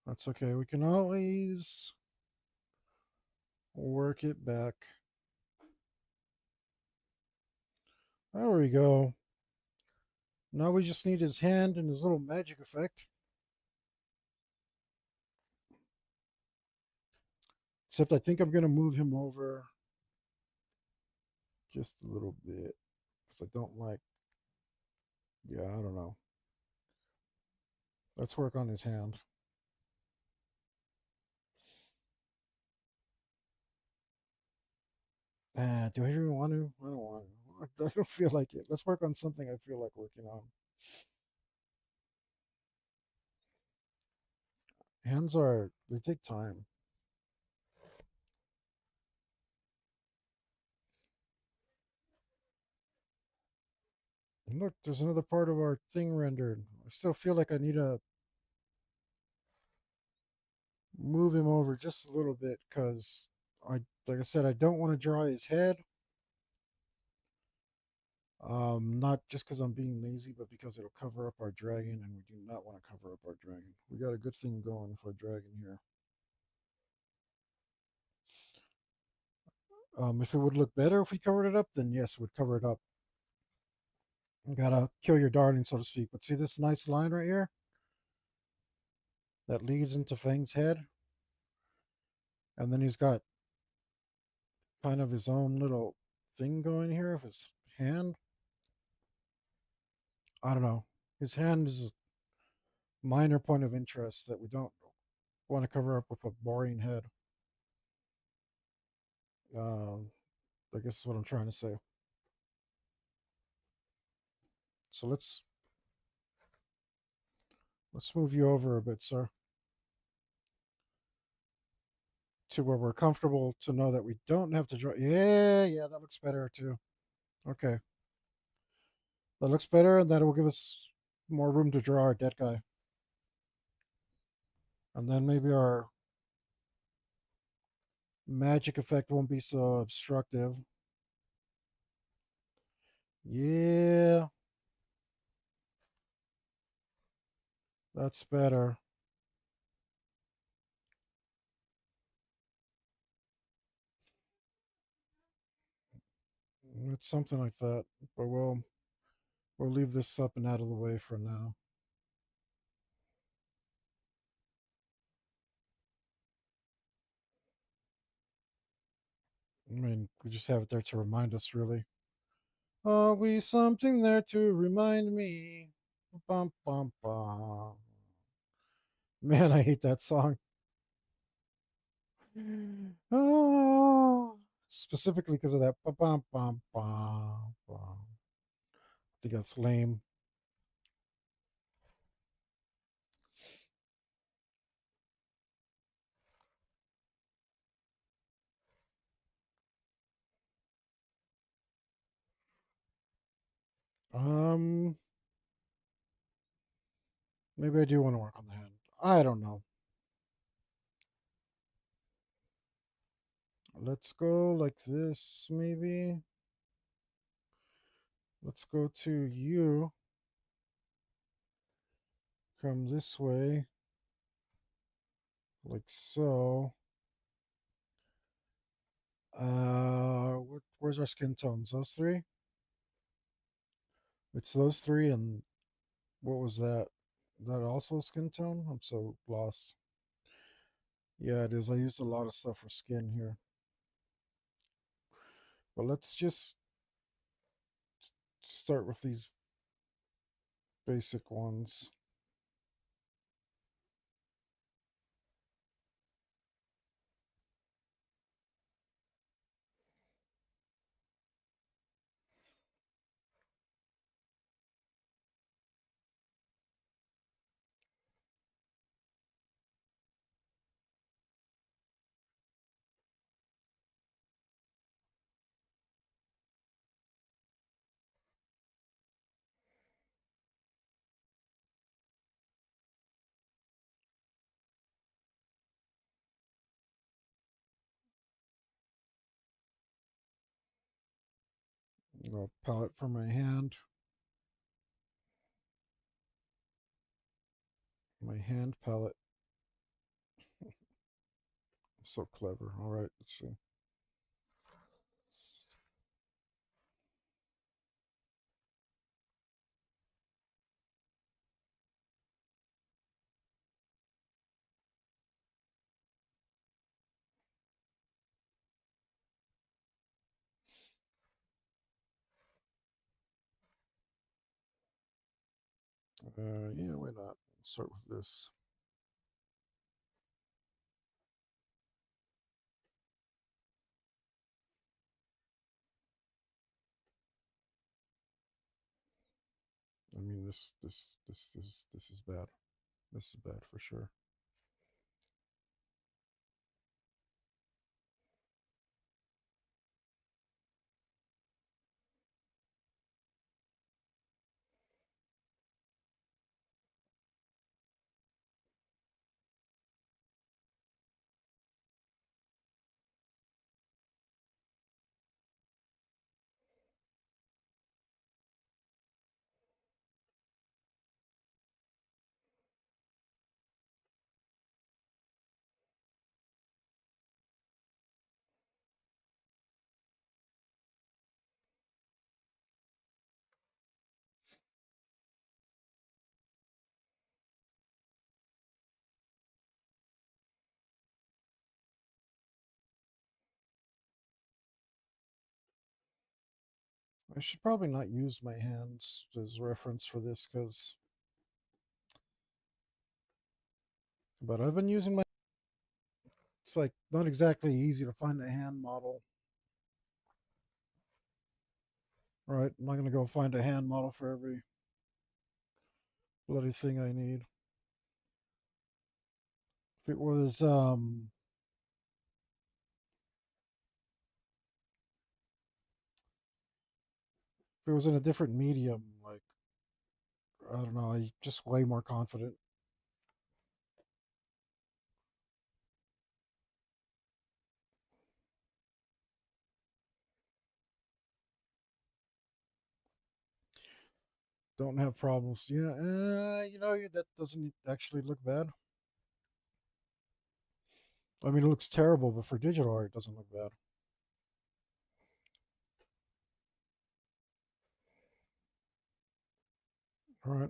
That's okay. We can always work it back. There we go. Now we just need his hand and his little magic effect. Except I think I'm going to move him over just a little bit because I don't like, yeah, I don't know. Let's work on his hand. Do I even want to? I don't want to. I don't feel like it. Let's work on something I feel like working on. Hands are, they take time. And look, there's another part of our thing rendered. I still feel like I need to move him over just a little bit because like I said, I don't want to draw his head. Not just because I'm being lazy, but because it'll cover up our dragon, and we do not want to cover up our dragon. We got a good thing going for a dragon here. If it would look better if we covered it up, then yes, we'd cover it up. You gotta kill your darling, so to speak. But see this nice line right here that leads into Fang's head, and then he's got kind of his own little thing going here of his hand. I don't know. His hand is a minor point of interest that we don't want to cover up with a boring head. Um, I guess is what I'm trying to say. So let's move you over a bit, sir, to where we're comfortable to know that we don't have to draw. Yeah, yeah, that looks better too. Okay, that looks better, and that will give us more room to draw our dead guy, and then maybe our magic effect won't be so obstructive. Yeah, that's better. It's something like that, but we'll leave this up and out of the way for now. I mean, we just have it there to remind us, really. Always something there to remind me. Bum, bum, bum. Man, I hate that song. Oh, specifically because of that. Bum, bum, bum, bum, bum. I think that's lame. Um, Maybe I do want to work on the hand. I don't know. Let's go like this, maybe. Let's go to you. Come this way, like so. Where's our skin tones? Those three? It's those three, and what was that? That also skin tone? I'm so lost. Yeah, it is. I used a lot of stuff for skin here. But let's just start with these basic ones. Palette for my hand. My hand palette. I'm so clever. All right, let's see. Yeah, why not? Start with this. mean, this is bad. This is bad for sure. I should probably not use my hands as reference for this because, but I've been using my. It's like not exactly easy to find a hand model, right? I'm not gonna go find a hand model for every bloody thing I need. If it was, if it was in a different medium, like I don't know, I just way more confident. Don't have problems. Yeah, that doesn't actually look bad. I mean, it looks terrible, but for digital art, it doesn't look bad. All right.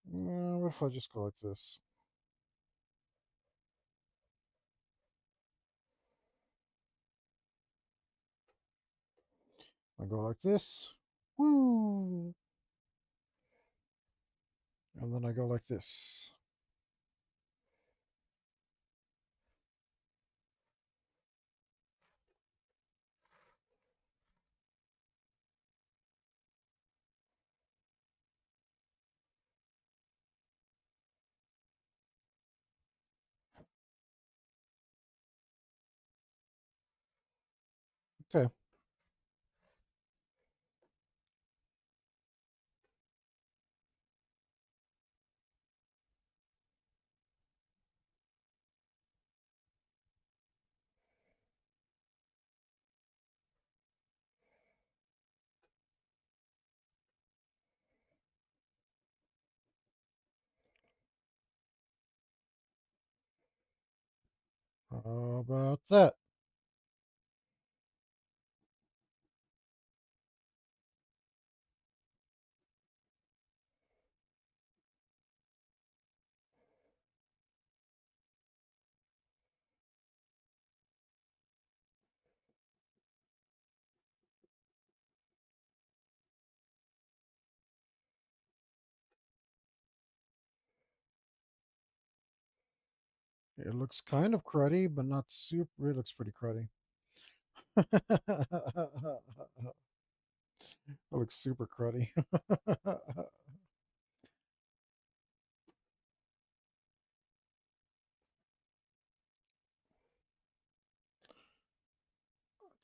What if I just go like this? I go like this. Woo! And then I go like this. Okay. How about that? It looks kind of cruddy, but not super. It looks pretty cruddy. It looks super cruddy. I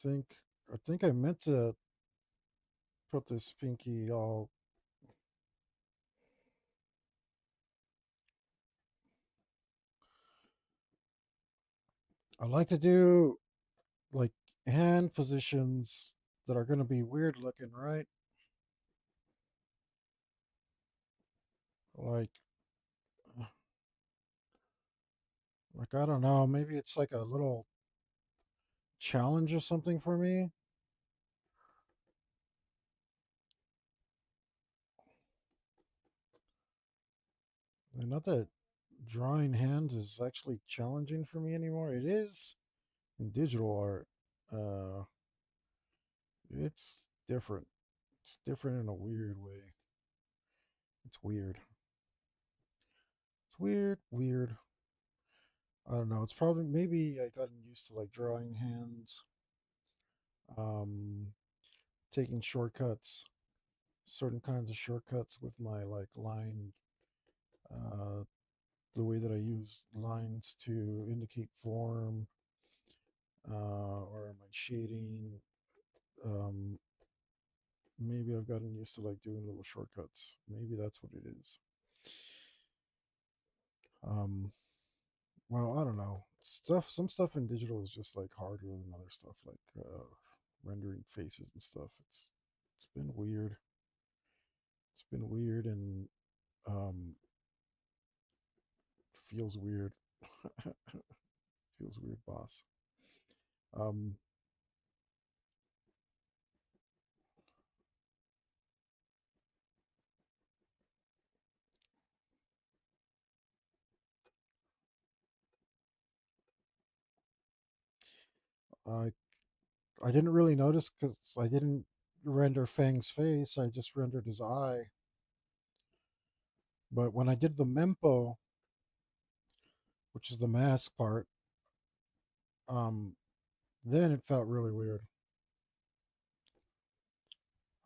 think I think I meant to put this pinky all. I like to do like hand positions that are going to be weird looking, right? Like, like I don't know. Maybe it's like a little challenge or something for me. And not that drawing hands is actually challenging for me anymore. It is in digital art. Uh, it's different. It's different in a weird way. It's weird. It's weird, weird. I don't know. It's probably maybe I gotten used to like drawing hands, um, taking shortcuts, certain kinds of shortcuts with my like line, uh, the way that I use lines to indicate form, or my shading. Um, maybe I've gotten used to like doing little shortcuts. Maybe that's what it is. Um, well, I don't know. Some stuff in digital is just like harder than other stuff, like rendering faces and stuff. It's been weird. It's been weird and um, feels weird. Feels weird, boss. Um, I I didn't really notice because I didn't render Fang's face. I just rendered his eye. But when I did the mempo, which is the mask part, um, then it felt really weird.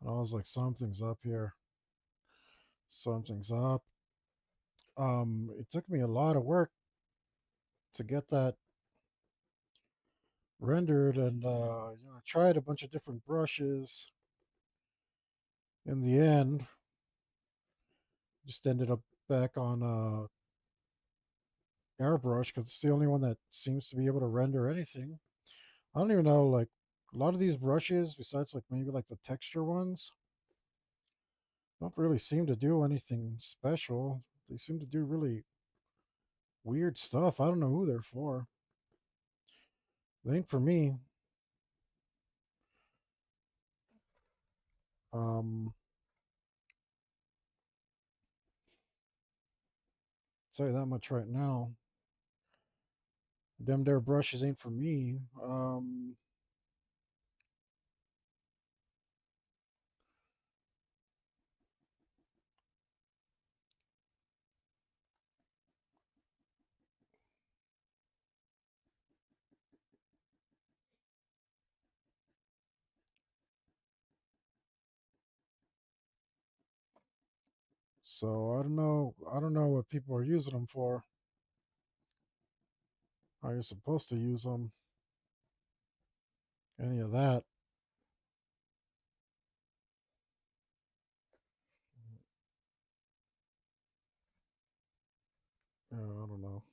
And I was like, something's up here. Something's up. It took me a lot of work to get that rendered, and I tried a bunch of different brushes. In the end, just ended up back on airbrush because it's the only one that seems to be able to render anything. I don't even know, like, a lot of these brushes, besides like maybe like the texture ones, don't really seem to do anything special. They seem to do really weird stuff. I don't know who they're for. They ain't for me. Um, tell you that much right now. Them there brushes ain't for me. So I don't know. I don't know what people are using them for. How you're supposed to use them. Any of that. Yeah, I don't know.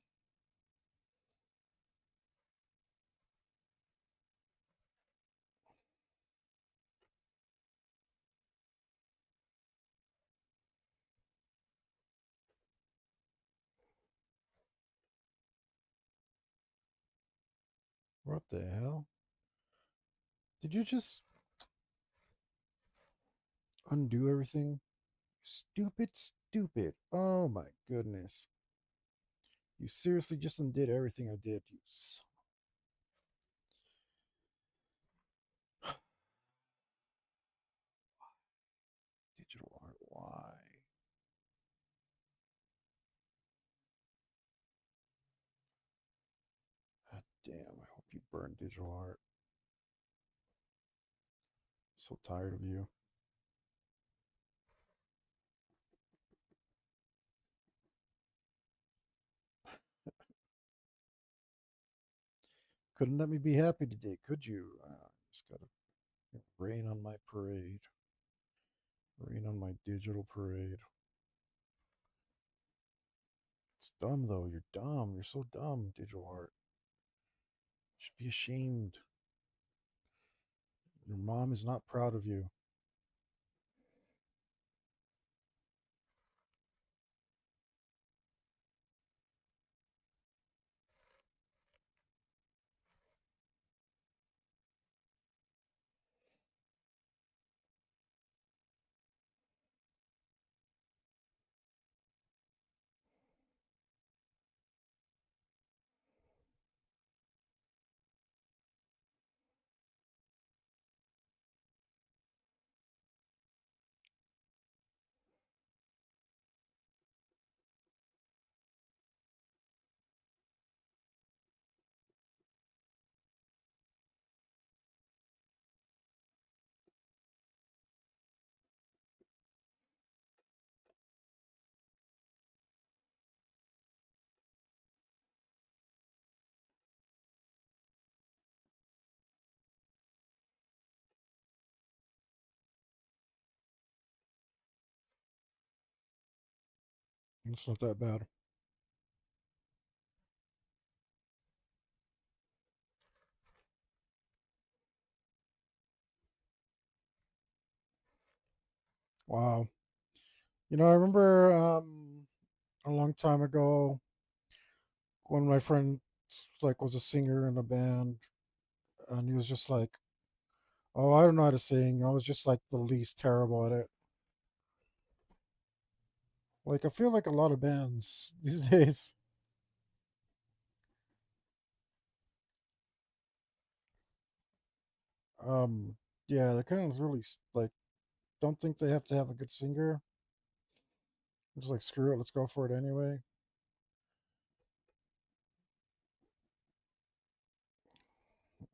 What the hell? Did you just undo everything? Stupid, stupid. Oh my goodness. You seriously just undid everything I did. You digital art. Why? God damn. I hope you burn digital art. So tired of you. Couldn't let me be happy today, could you? Just gotta rain on my parade. Rain on my digital parade. It's dumb though. You're dumb. You're so dumb, digital art. You should be ashamed. Your mom is not proud of you. It's not that bad. Wow. I remember a long time ago when my friend like was a singer in a band, and he was just like, "Oh, I don't know how to sing." I was just like the least terrible at it. Like I feel like a lot of bands these days. Um, yeah, they're kind of really like don't think they have to have a good singer. Just like screw it, let's go for it anyway.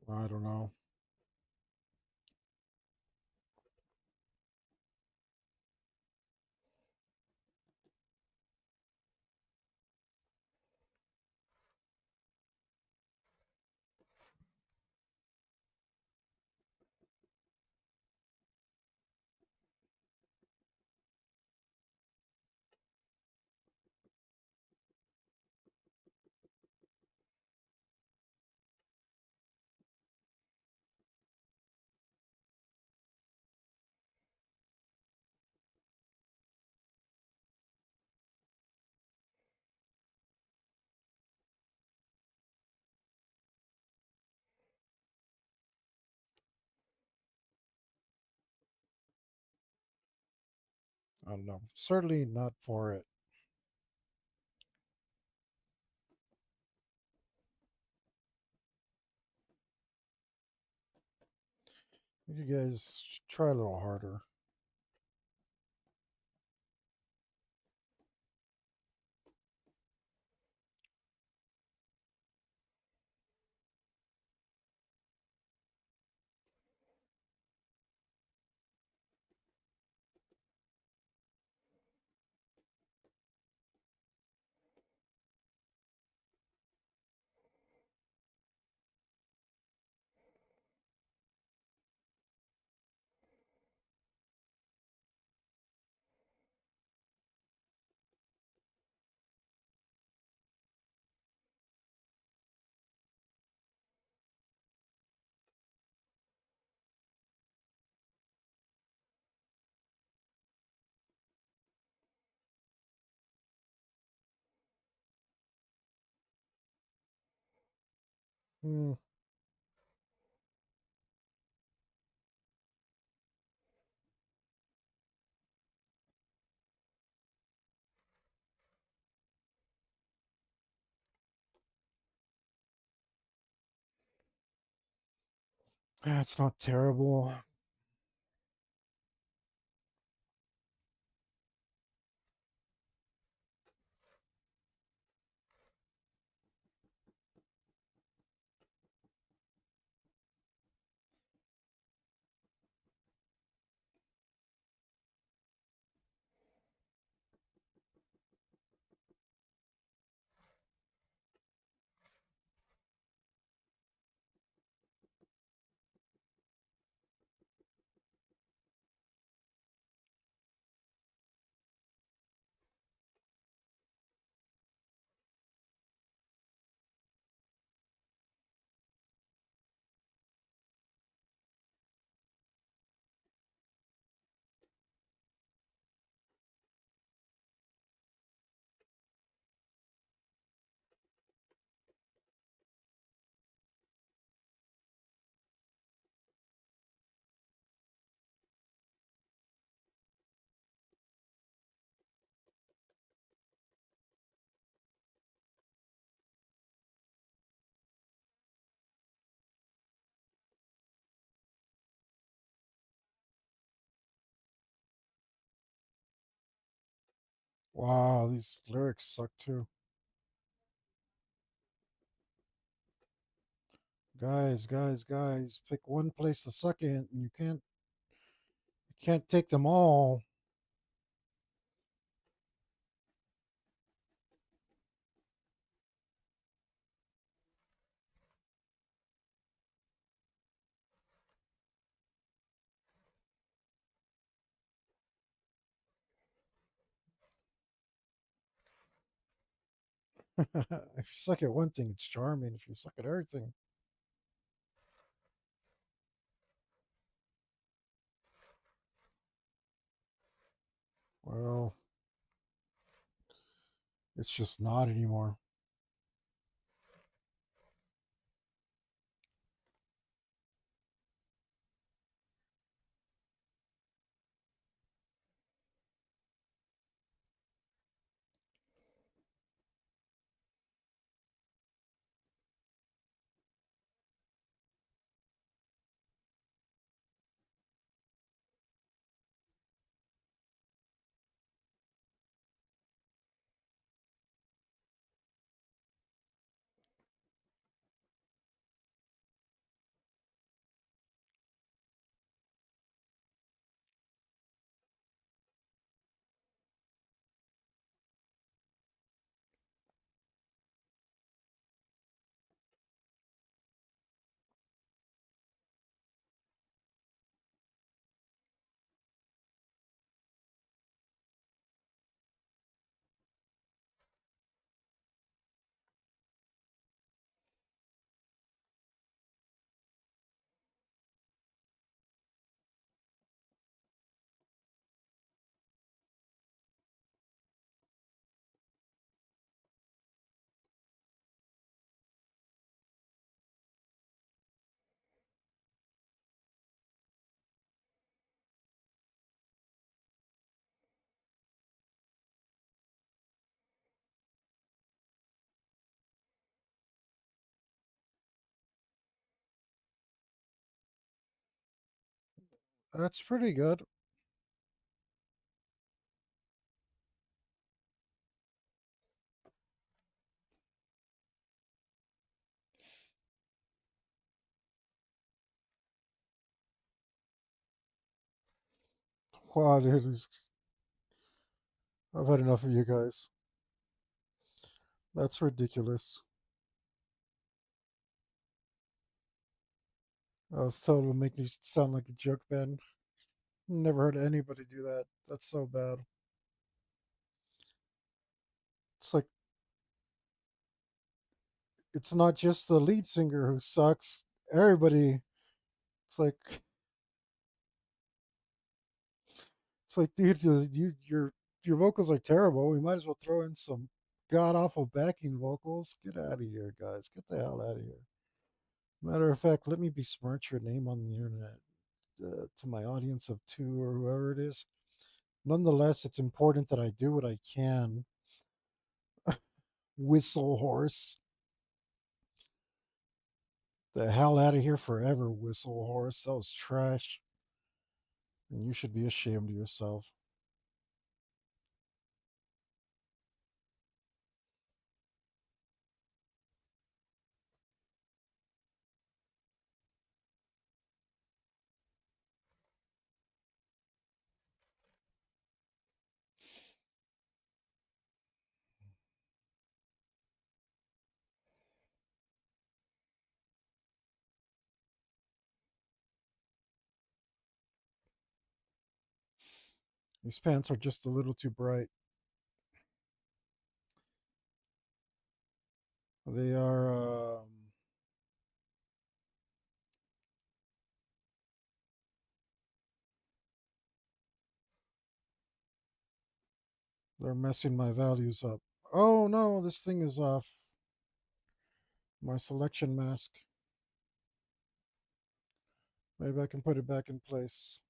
I don't know. I don't know. Certainly not for it. You guys try a little harder. Hmm. It's not terrible. Wow, these lyrics suck too. Guys, pick one place to suck in, and you can't take them all. If you suck at one thing, it's charming. If you suck at everything, well, it's just not anymore. That's pretty good. Wow, dude, I've had enough of you guys. That's ridiculous. I was told to make me sound like a joke, Ben. Never heard anybody do that. That's so bad. It's like it's not just the lead singer who sucks. Everybody. It's like dude, your vocals are terrible. We might as well throw in some god awful backing vocals. Get out of here, guys. Get the hell out of here. Matter of fact, let me besmirch your name on the internet to my audience of two or whoever it is. Nonetheless, it's important that I do what I can. Whistle horse. The hell out of here forever, whistle horse. That was trash. And you should be ashamed of yourself. These pants are just a little too bright. They are. They're messing my values up. Oh no, this thing is off. My selection mask. Maybe I can put it back in place.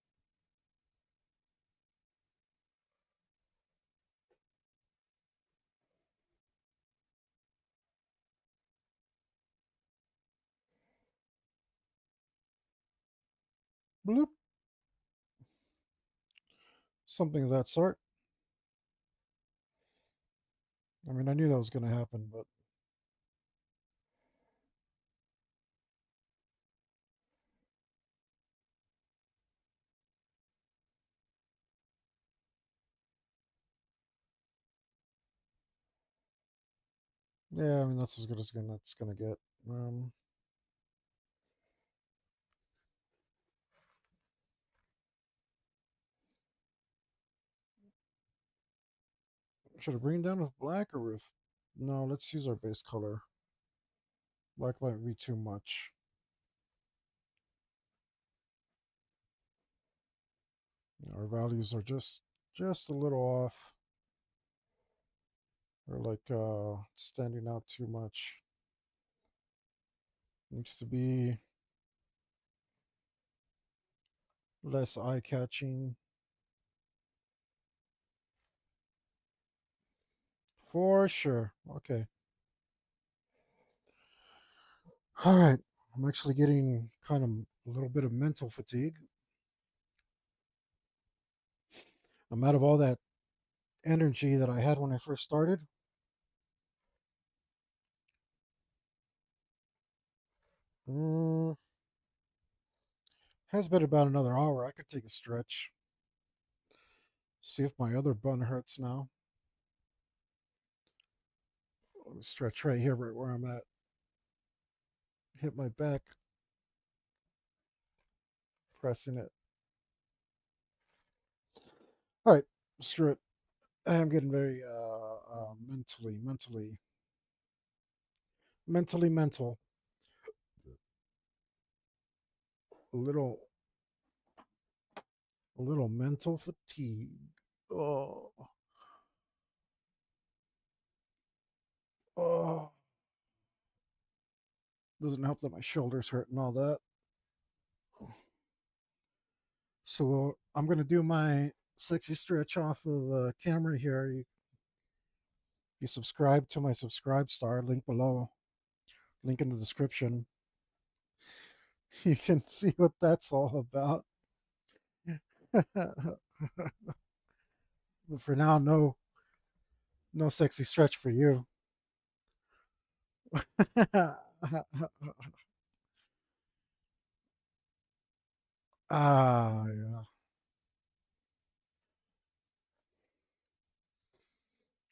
Bloop. Something of that sort. I mean, I knew that was going to happen, but yeah, I mean that's as good as it's gonna get. Um, should I bring it down with black or with No, let's use our base color. Black might be too much. Our values are just a little off. They're like standing out too much. Needs to be less eye-catching. For sure. Okay. All right. I'm actually getting kind of a little bit of mental fatigue. I'm out of all that energy that I had when I first started. Mm, has been about another hour. I could take a stretch. See if my other bun hurts now. Let me stretch right here, right where I'm at. Hit my back, pressing it. All right, screw it. I am getting very mentally mental. A little, a little mental fatigue. Oh, oh. Doesn't help that my shoulders hurt and all that. So I'm gonna do my sexy stretch off of camera here. You subscribe to my subscribe star link below, link in the description. You can see what that's all about. But for now, no sexy stretch for you. Yeah.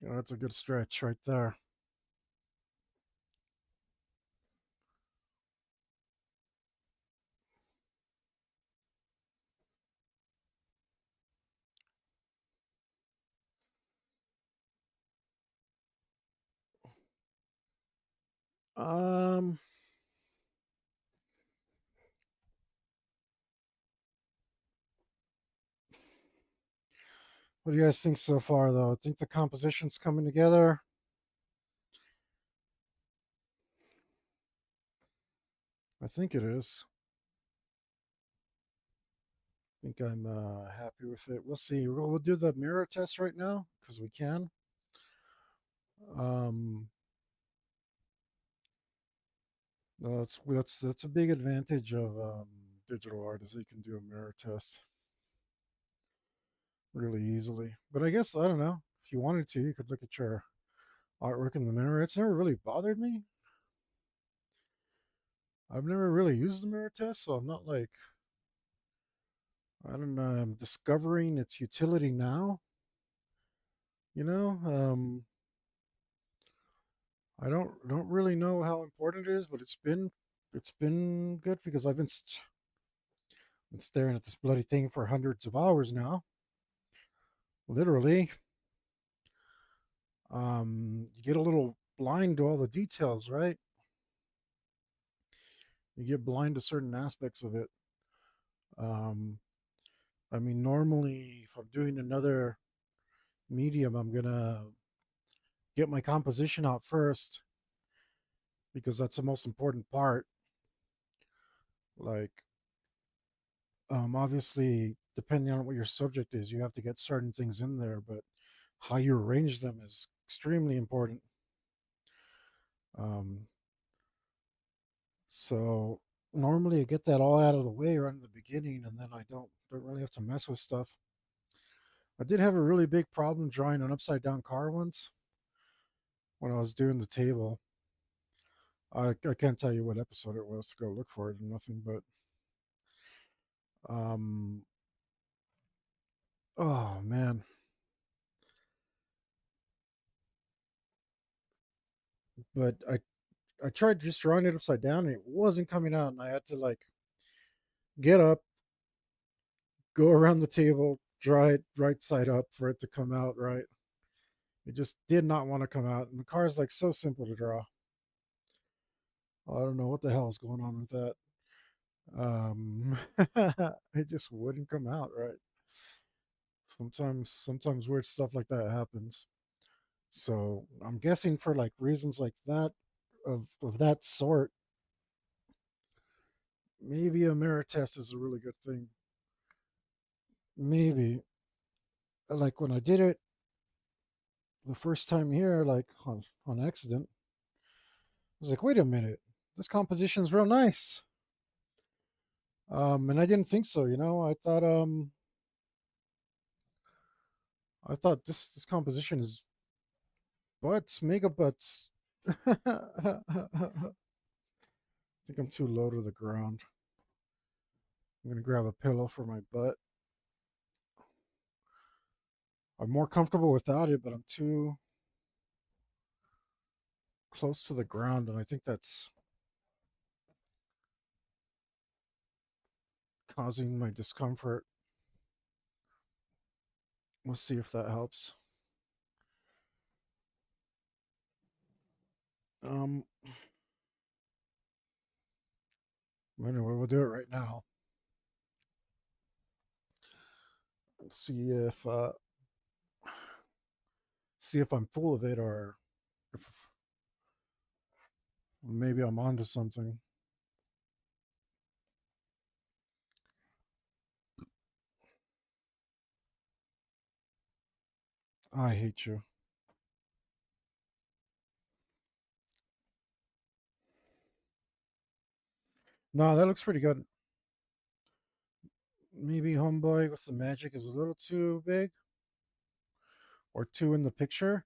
Yeah, that's a good stretch right there. Um, what do you guys think so far, though? I think the composition's coming together. I think it is. I think I'm happy with it. We'll see. We'll do the mirror test right now because we can. Um, no, that's a big advantage of digital art is that you can do a mirror test really easily. But I guess I don't know if you wanted to, you could look at your artwork in the mirror. It's never really bothered me. I've never really used the mirror test, so I'm not like I don't know. I'm discovering its utility now. You know, I don't really know how important it is, but it's been good because been staring at this bloody thing for hundreds of hours now. Literally, you get a little blind to all the details, right? You get blind to certain aspects of it. Um, I mean, normally, if I'm doing another medium, I'm gonna get my composition out first because that's the most important part. Like, obviously, depending on what your subject is, you have to get certain things in there, but how you arrange them is extremely important. Um, so normally I get that all out of the way right in the beginning, and then I don't really have to mess with stuff. I did have a really big problem drawing an upside down car once when I was doing the table. I can't tell you what episode it was to go look for it or nothing, but um, oh man, but I tried just drawing it upside down and it wasn't coming out, and I had to like get up, go around the table, draw it right side up for it to come out right. It just did not want to come out. And the car is like so simple to draw. I don't know what the hell is going on with that. It just wouldn't come out right. Sometimes weird stuff like that happens. So I'm guessing for like reasons like that, of that sort, maybe a mirror test is a really good thing. Maybe like when I did it the first time here, like on accident, I was like, wait a minute, this composition's real nice. And I didn't think so, you know. I thought this composition is butts, mega butts. I think I'm too low to the ground. I'm gonna grab a pillow for my butt. I'm more comfortable without it, but I'm too close to the ground, and I think that's causing my discomfort. We'll see if that helps. Um, anyway, we'll do it right now. Let's see if I'm full of it or if maybe I'm onto something. I hate you. No, that looks pretty good. Maybe Homeboy with the magic is a little too big or too in the picture,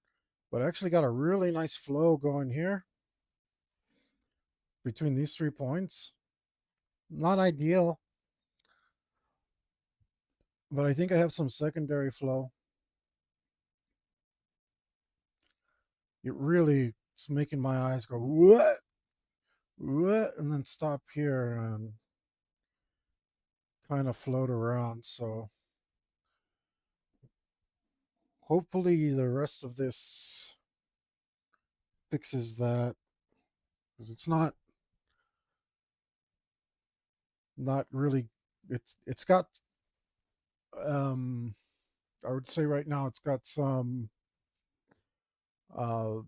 but I actually got a really nice flow going here between these 3 points. Not ideal, but I think I have some secondary flow. It really is making my eyes go, what, and then stop here and kind of float around. So hopefully the rest of this fixes that, because it's not really. It's got um I would say right now it's got some uh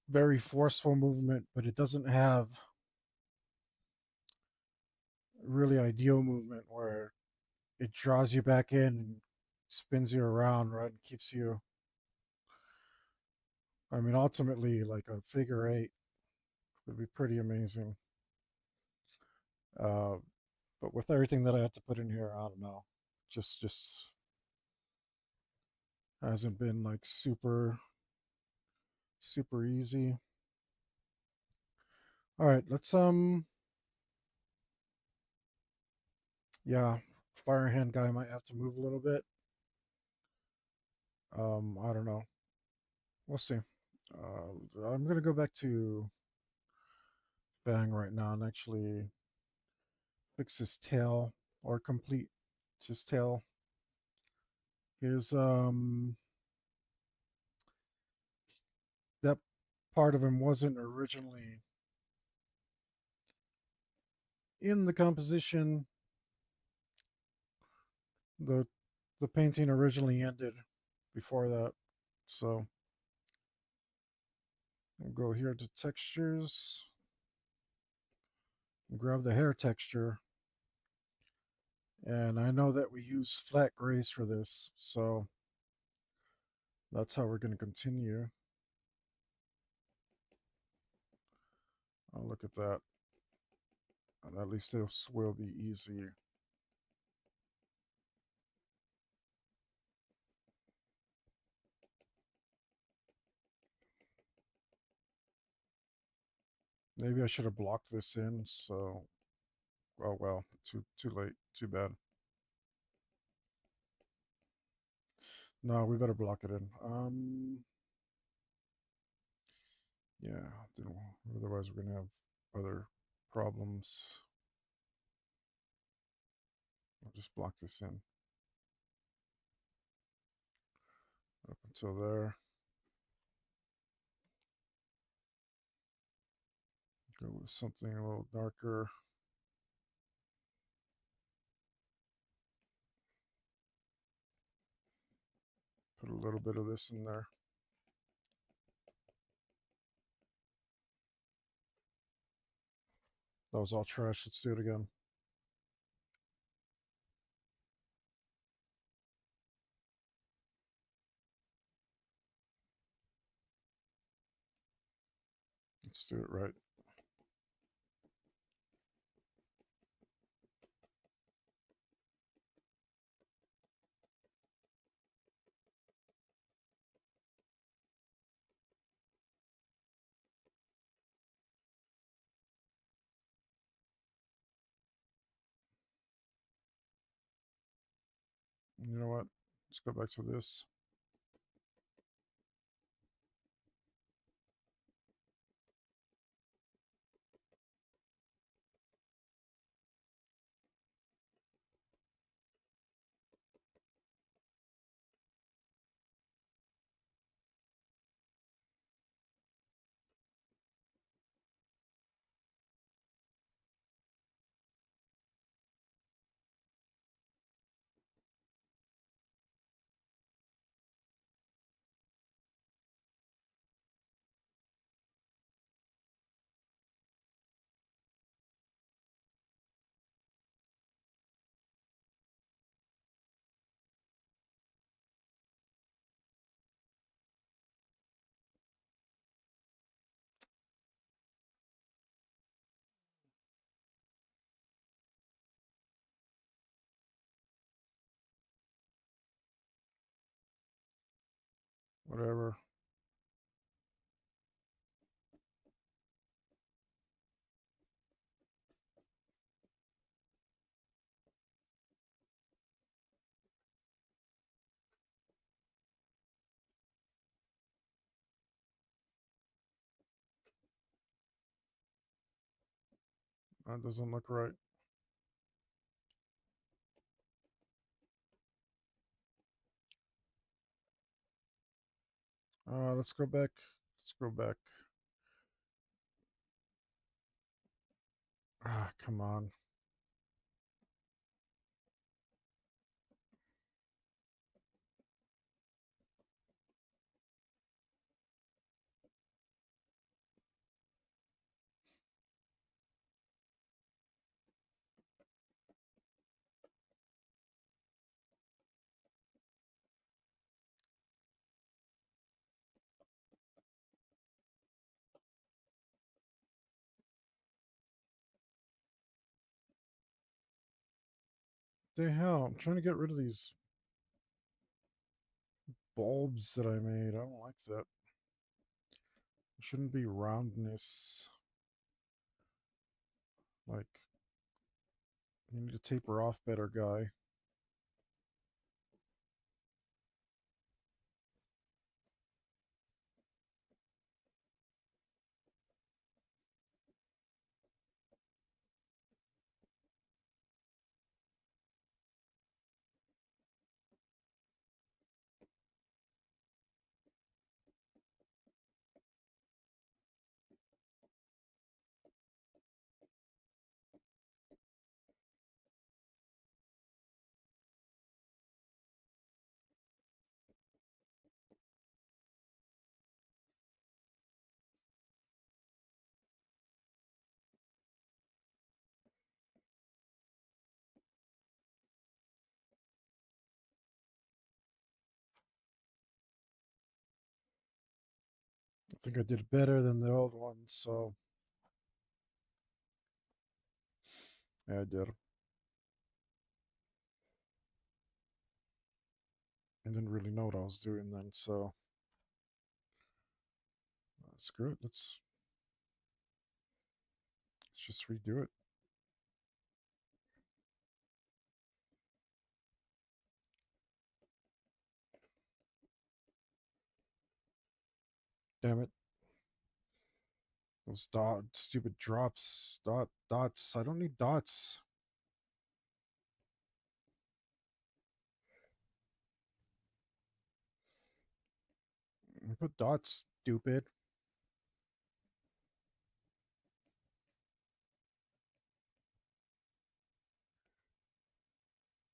very forceful movement, but it doesn't have really ideal movement where it draws you back in and spins you around, right, and keeps you. I mean, ultimately, like a figure eight would be pretty amazing. Uh, but with everything that I have to put in here, I don't know. Just hasn't been like super easy. All right, let's yeah, fire hand guy might have to move a little bit. I don't know. We'll see. I'm gonna go back to Fang right now and actually fix his tail or complete his tail. His that part of him wasn't originally in the composition. The the painting originally ended before that. So I'll go here to textures and grab the hair texture. And I know that we use flat grays for this, so that's how we're going to continue. Oh, look at that. And at least this will be easy. Maybe I should have blocked this in, so oh well, too late, too bad. No, we better block it in. Yeah, otherwise we're gonna have other problems. I'll just block this in up until there. Go with something a little darker. Put a little bit of this in there. That was all trash. Let's do it again. Let's do it right. You know what? Let's go back to this. Whatever. That doesn't look right. Let's go back. Let's go back. Come on. The hell? I'm trying to get rid of these bulbs that I made. I don't like that. It shouldn't be roundness. Like, you need to taper off better, guy. I think I did better than the old one, so yeah, I did. I didn't really know what I was doing then, so screw it. Let's just redo it. Damn it. Those stupid drops. Dots. I don't need dots. Put dots, stupid.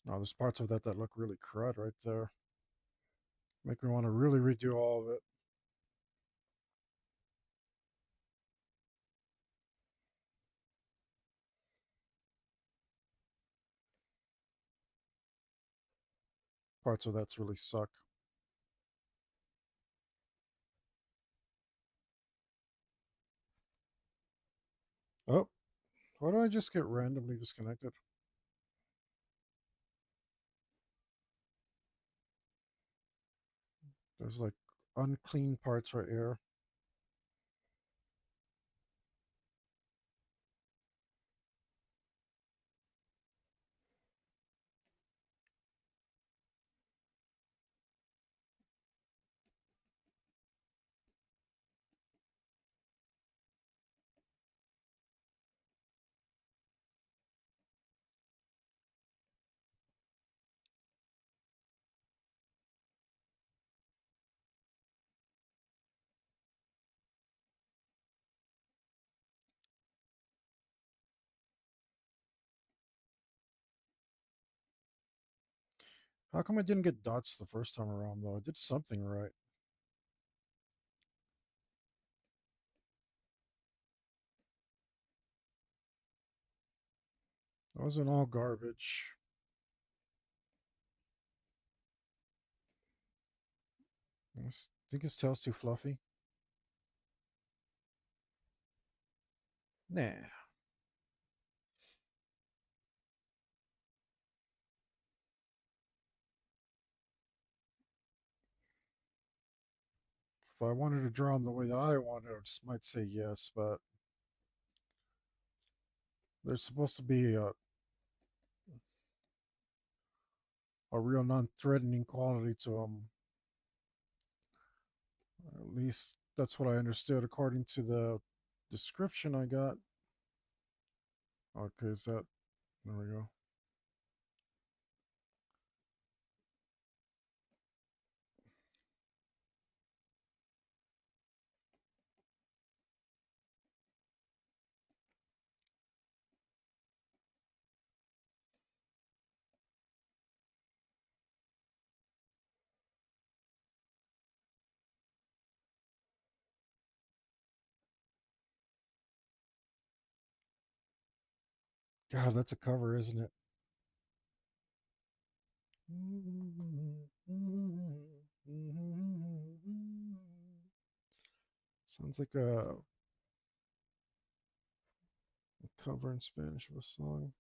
Now, there's parts of that that look really crud right there. Make me want to really redo all of it. Parts of that's really suck. Oh, why do I just get randomly disconnected? There's like unclean parts right here. How come I didn't get dots the first time around though? I did something right. That wasn't all garbage. I think his tail's too fluffy. Nah. If I wanted to draw him the way that I wanted, I just might say yes, but there's supposed to be a real non-threatening quality to him. At least that's what I understood according to the description I got. Okay, is that... There we go. God, that's a cover, isn't it? Sounds like a cover in Spanish of a song.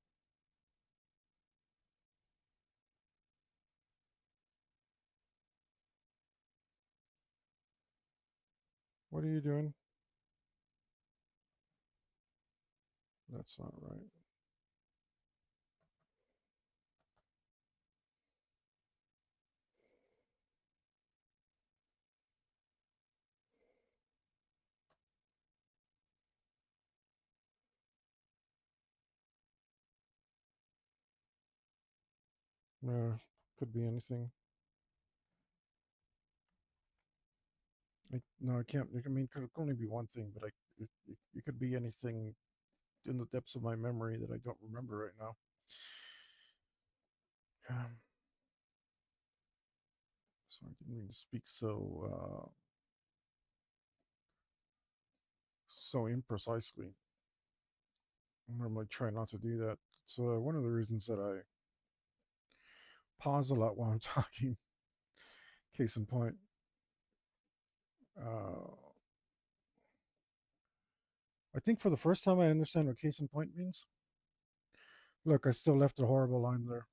What are you doing? That's not right. No, could be anything. No, I can't. I mean, it could only be one thing, but it could be anything in the depths of my memory that I don't remember right now. So I didn't mean to speak so imprecisely. I normally try not to do that. It's one of the reasons that I pause a lot while I'm talking. Case in point. Uh, I think for the first time I understand what case in point means. Look, I still left a horrible line there.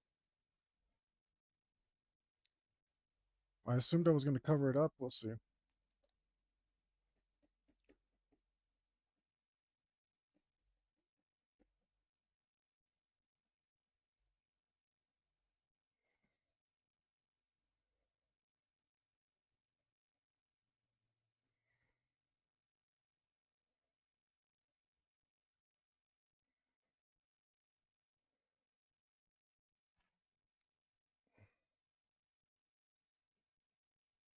I assumed I was going to cover it up. We'll see.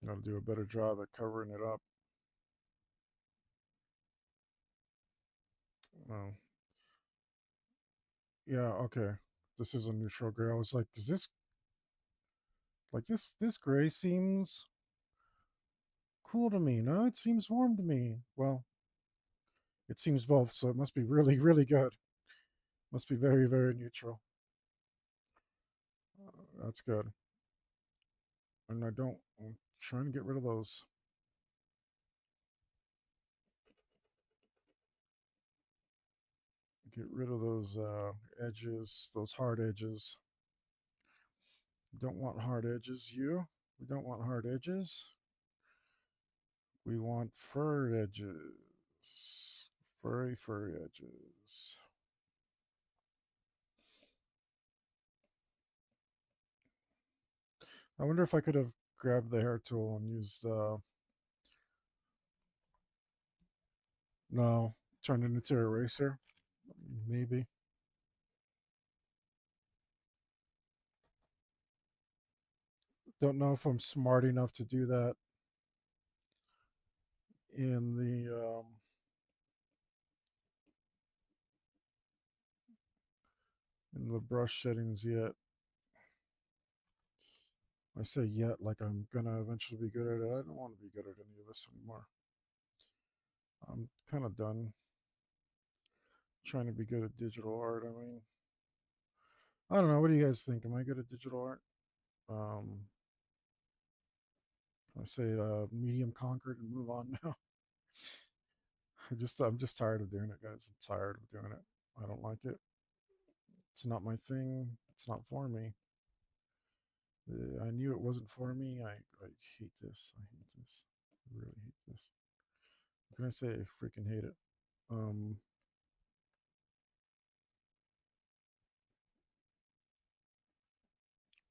Got to do a better job at covering it up. Oh, yeah, okay. this is a neutral gray. I was like, is this like this gray seems cool to me? No, it seems warm to me. Well, it seems both, so it must be really, really good. Must be very, very neutral. That's good. And I don't. I'm trying to get rid of those. Get rid of those edges, those hard edges. Don't want hard edges, you. We don't want hard edges. We want fur edges. Furry, furry edges. I wonder if I could have grabbed the hair tool and used, no, turned it into an eraser. Maybe. Don't know if I'm smart enough to do that in the brush settings yet. I say yet like I'm gonna eventually be good at it. I don't want to be good at any of this anymore. I'm kind of done trying to be good at digital art. I mean, I don't know. What do you guys think? Am I good at digital art? Um, I say medium conquered and move on now. I'm just tired of doing it, guys. I'm tired of doing it. I don't like it. It's not my thing. It's not for me. I knew it wasn't for me. I hate this. I hate this. I really hate this. What can I say? I freaking hate it. Um,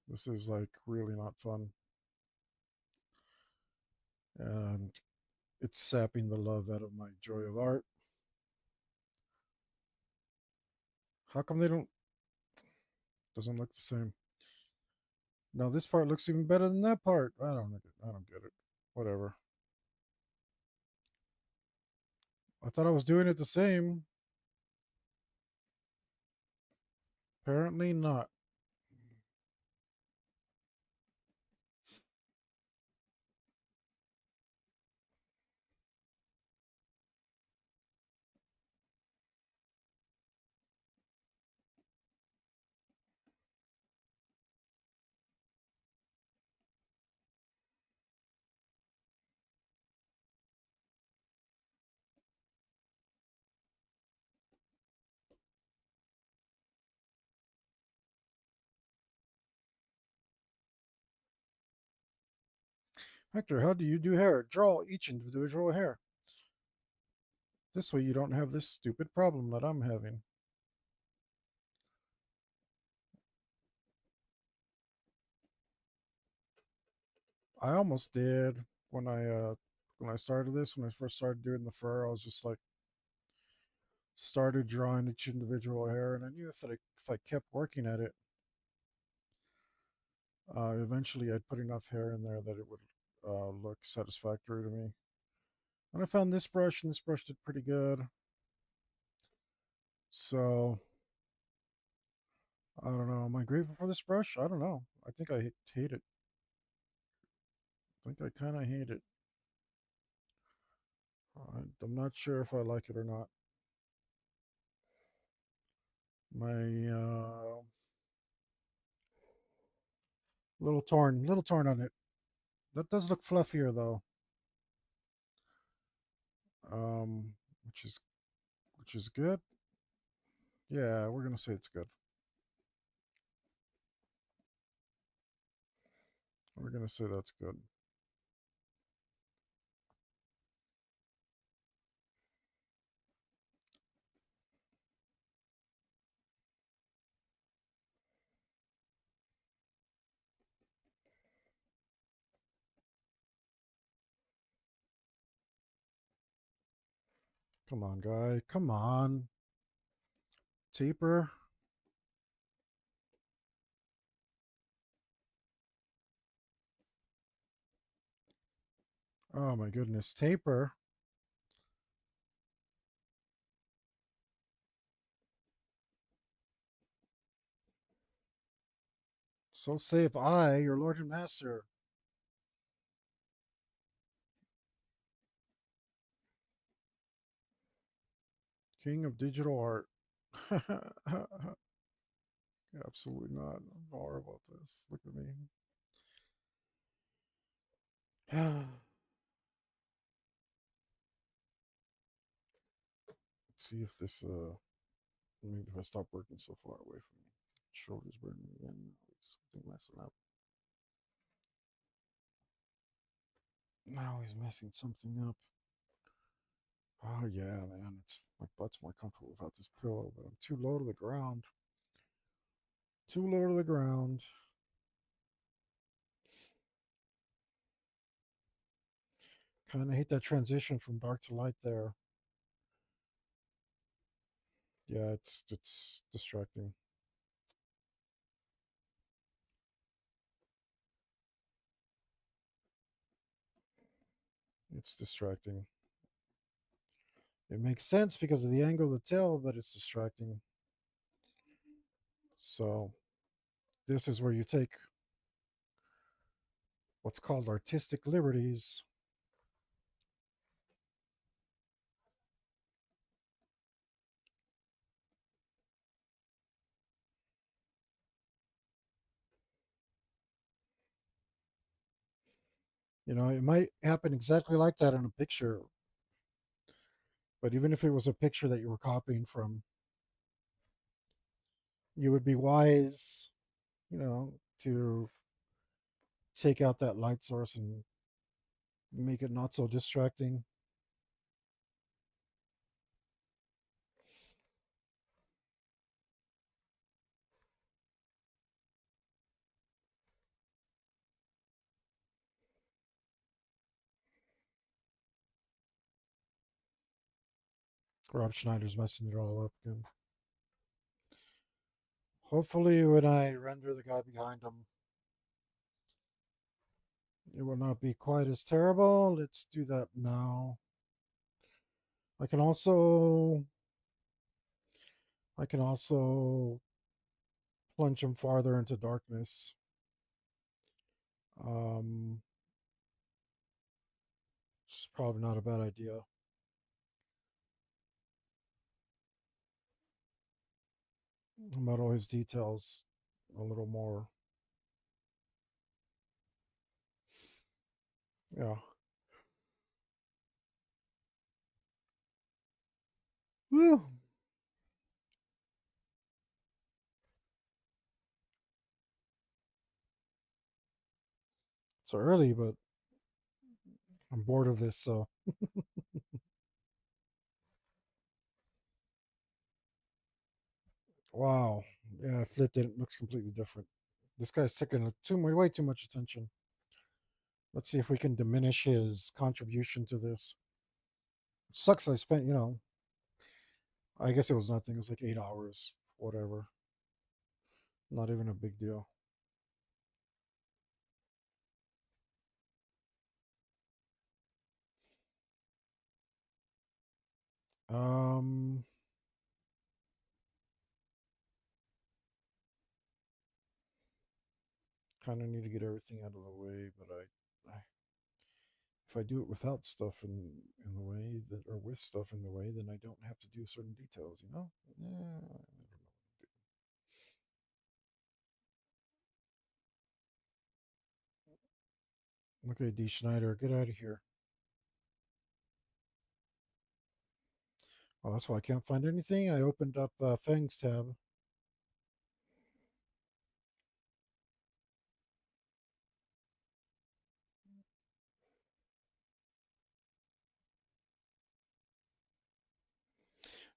this is like really not fun. And it's sapping the love out of my joy of art. How come they don't, doesn't look the same? Now this part looks even better than that part. I don't get it. Whatever. I thought I was doing it the same. Apparently not. Hector, how do you do hair? Draw each individual hair. This way you don't have this stupid problem that I'm having. I almost did when I started this, when I first started doing the fur, I was just like started drawing each individual hair, and I knew if I kept working at it, eventually I'd put enough hair in there that it would look satisfactory to me. And I found this brush, and this brush did pretty good. So I don't know. Am I grateful for this brush? I don't know. I think I hate it. I think I kind of hate it. I'm not sure if I like it or not. My little torn on it. That does look fluffier though. Um, which is which is good. Yeah, we're gonna say it's good. We're gonna say that's good. Come on, guy. Come on. Taper. Oh my goodness, taper. So saith I, your lord and master, king of digital art. Absolutely not. I'm horrible at this. Look at me. Let's see if this maybe if I stop working so far away from me. Shoulders burning again. Something messing up. Now he's messing something up. Oh yeah, man. It's my butt's more comfortable without this pillow, but I'm too low to the ground. Too low to the ground. Kind of hate that transition from dark to light there. Yeah, it's distracting. It's distracting. It makes sense because of the angle of the tail, but it's distracting. So this is where you take what's called artistic liberties. You know, it might happen exactly like that in a picture, but even if it was a picture that you were copying from, you would be wise, you know, to take out that light source and make it not so distracting. Rob Schneider's messing it all up again. Hopefully, when I render the guy behind him, it will not be quite as terrible. Let's do that now. I can also I can also plunge him farther into darkness. Um, it's probably not a bad idea. Muddle his details a little more. Yeah. Well, it's early, but I'm bored of this. So wow, yeah, I flipped it. It looks completely different. This guy's taking way too much attention. Let's see if we can diminish his contribution to this. It sucks. I spent, I guess it was nothing. It was like 8 hours, whatever. Not even a big deal. Um, Kind of need to get everything out of the way, but if I do it without stuff in the way that, or with stuff in the way, then I don't have to do certain details. Yeah, I don't know. Okay, D. Schneider, get out of here. Oh, that's why I can't find anything. I opened up Fang's tab.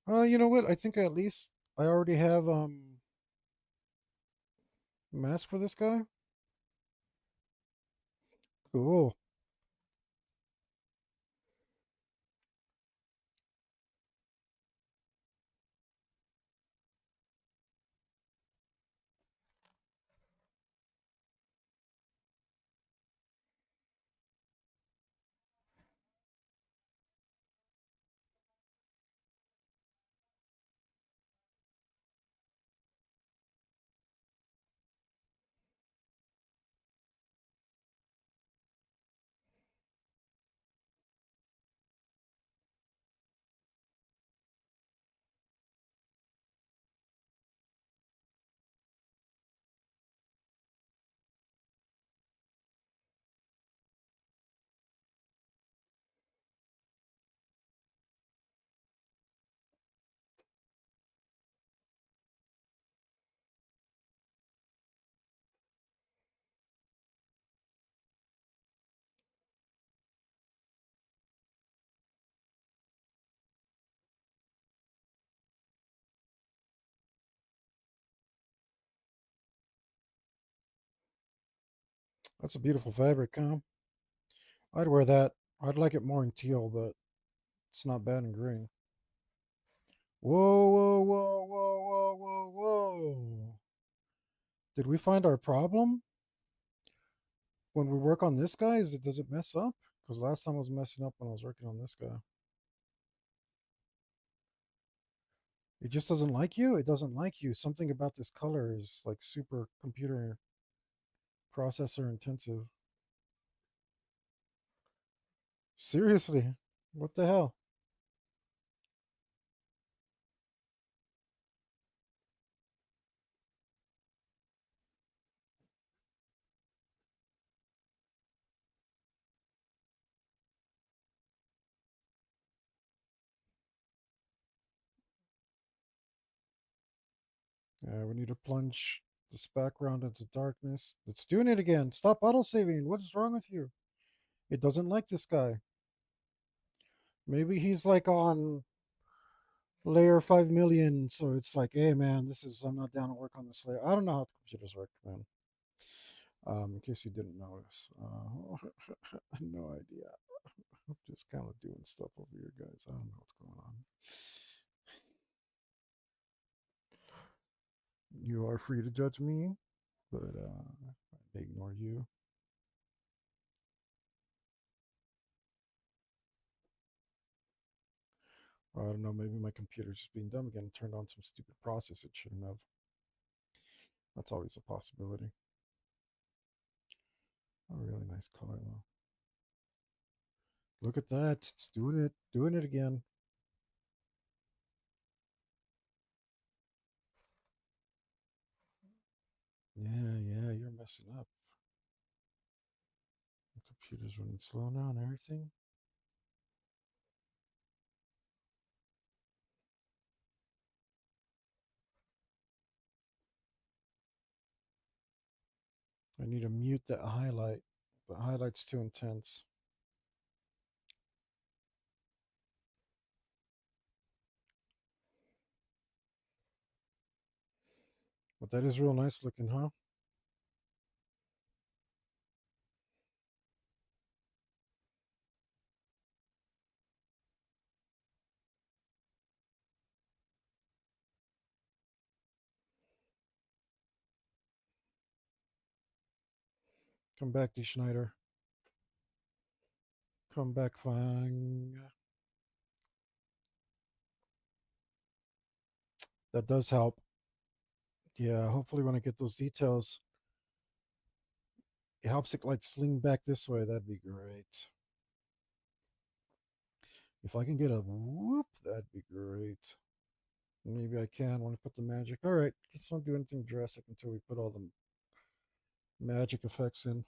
You know what? I think at least I already have mask for this guy. Cool. That's a beautiful fabric, huh? I'd wear that. I'd like it more in teal, but it's not bad in green. Whoa, whoa, whoa, whoa, whoa, whoa, whoa. Did we find our problem? When we work on this guy, does it mess up? Because last time I was messing up when I was working on this guy. It just doesn't like you? It doesn't like you. Something about this color is like super computer processor intensive. Seriously. What the hell? We need to plunge this background into darkness. It's doing it again. Stop auto saving. What is wrong with you? It doesn't like this guy. Maybe he's like on layer 5 million. So it's like, hey, man, I'm not down to work on this layer. I don't know how computers work, man. In case you didn't notice. No idea. I'm just kind of doing stuff over here, guys. I don't know what's going on. You are free to judge me, but I ignore you. Or I don't know, maybe my computer's just being dumb again and turned on some stupid process it shouldn't have. That's always a possibility. A really nice color though. Look at that. It's doing it again. Yeah, yeah, you're messing up. The computer's running slow now and everything. I need to mute that highlight. The highlight's too intense. But that is real nice looking, huh? Come back, D. Schneider. Come back, Fang. That does help. Yeah, hopefully when I get those details, it helps it like sling back this way. That'd be great. If I can get a whoop, that'd be great. Maybe I can when I put the magic. All right, let's not do anything drastic until we put all the magic effects in.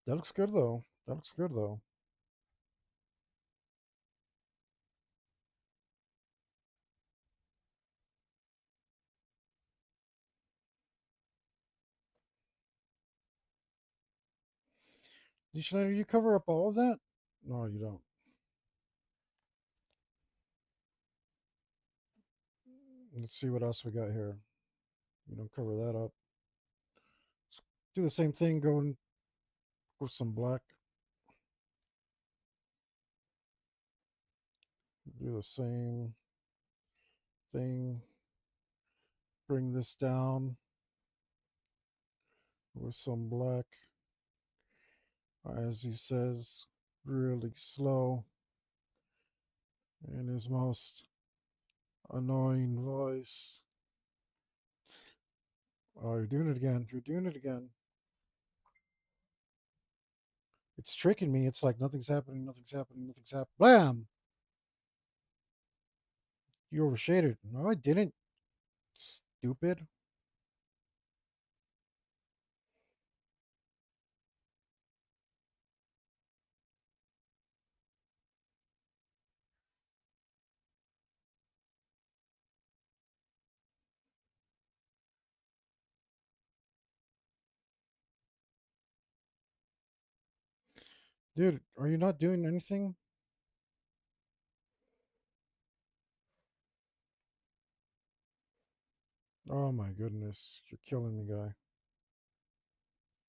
That looks good though. That looks good though. Schneider, you cover up all of that? No, you don't. Let's see what else we got here. You don't cover that up. Let's do the same thing going with some black. Do the same thing. Bring this down with some black. As he says, really slow in his most annoying voice. Oh, you're doing it again. You're doing it again. It's tricking me. It's like nothing's happening, nothing's happening, nothing's happening. Blam! You overshaded. No, I didn't. Stupid. Dude, are you not doing anything? Oh my goodness. You're killing me, guy.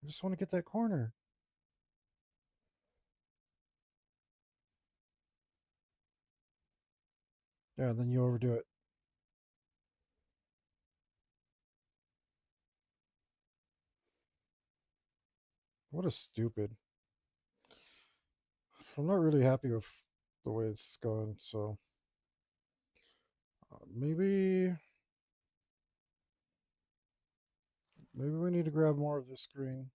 I just want to get that corner. Yeah, then you overdo it. What a stupid. I'm not really happy with the way it's going, so maybe we need to grab more of this screen.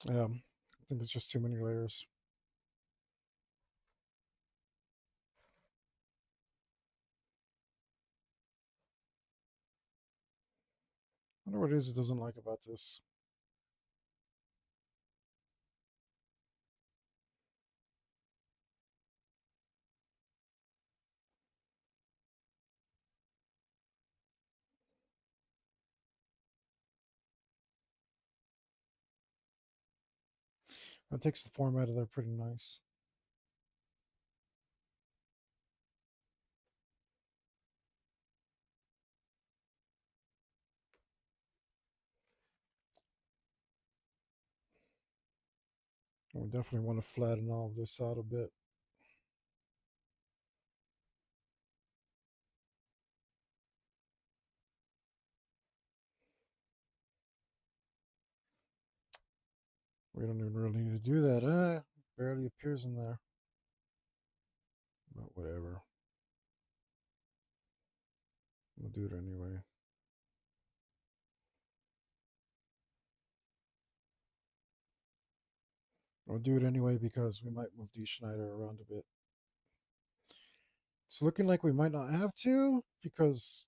Yeah, I think it's just too many layers. I wonder what it is it doesn't like about this. It takes the form out of there pretty nice. We definitely want to flatten all of this out a bit. We don't even really need to do that. Barely appears in there. But whatever. We'll do it anyway. We'll do it anyway because we might move D. Schneider around a bit. It's looking like we might not have to because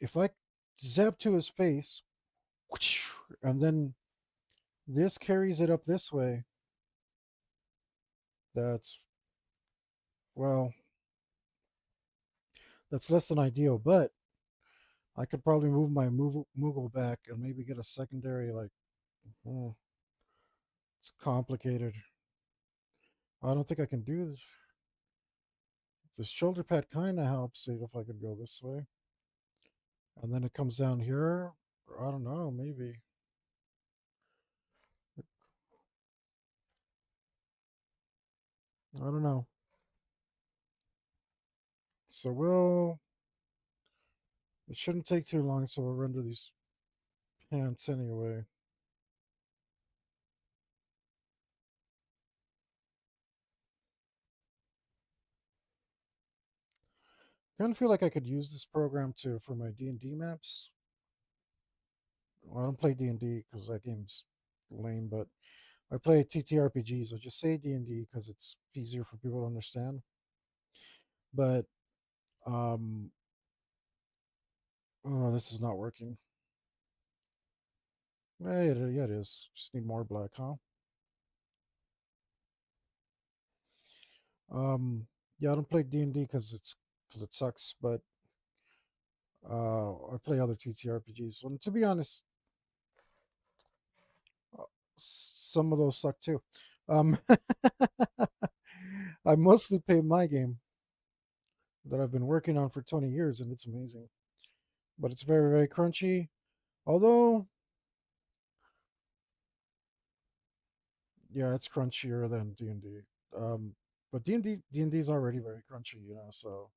if I zap to his face and then this carries it up this way, that's, well, that's less than ideal, but I could probably move my Moogle back and maybe get a secondary, like, oh, it's complicated. I don't think I can do this. The shoulder pad kind of helps it if I could go this way. And then it comes down here. I don't know, maybe. I don't know. So it shouldn't take too long, so we'll render these pants anyway. Kind of feel like I could use this program to for my D&D maps. Well, I don't play D&D because that game's lame, but I play TTRPGs. I just say D&D because it's easier for people to understand. But oh, this is not working. Yeah, it is. Just need more black, huh? Um, yeah, I don't play D&D because it sucks, but I play other TTRPGs. And to be honest, some of those suck too. Um, I mostly play my game that I've been working on for 20 years, and it's amazing. But it's very, very crunchy. Although, yeah, it's crunchier than D&D. But D&D is already very crunchy, so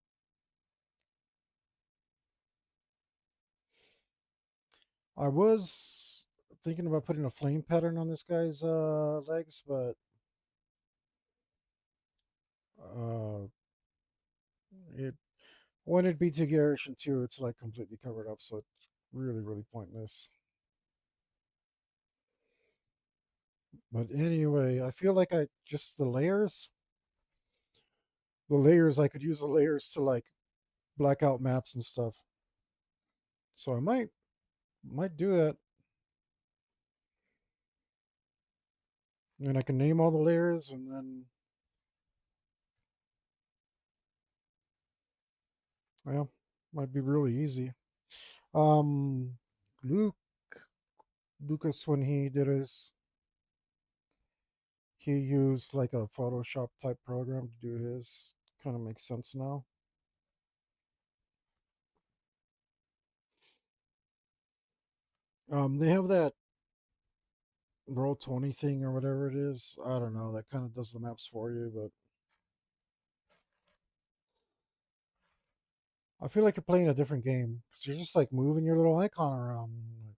I was thinking about putting a flame pattern on this guy's legs, but uh, it When it'd be too garish, and two, it's like completely covered up, so it's really, really pointless. But anyway, I feel like I just the layers, I could use the layers to like black out maps and stuff. So I might do that. And I can name all the layers, and then yeah, might be really easy. Um, Luke Lucas, when he did his, he used like a Photoshop type program to do his. Kind of makes sense now. They have that Roll20 thing or whatever it is. I don't know. That kind of does the maps for you, but I feel like you're playing a different game because you're just like moving your little icon around. Like,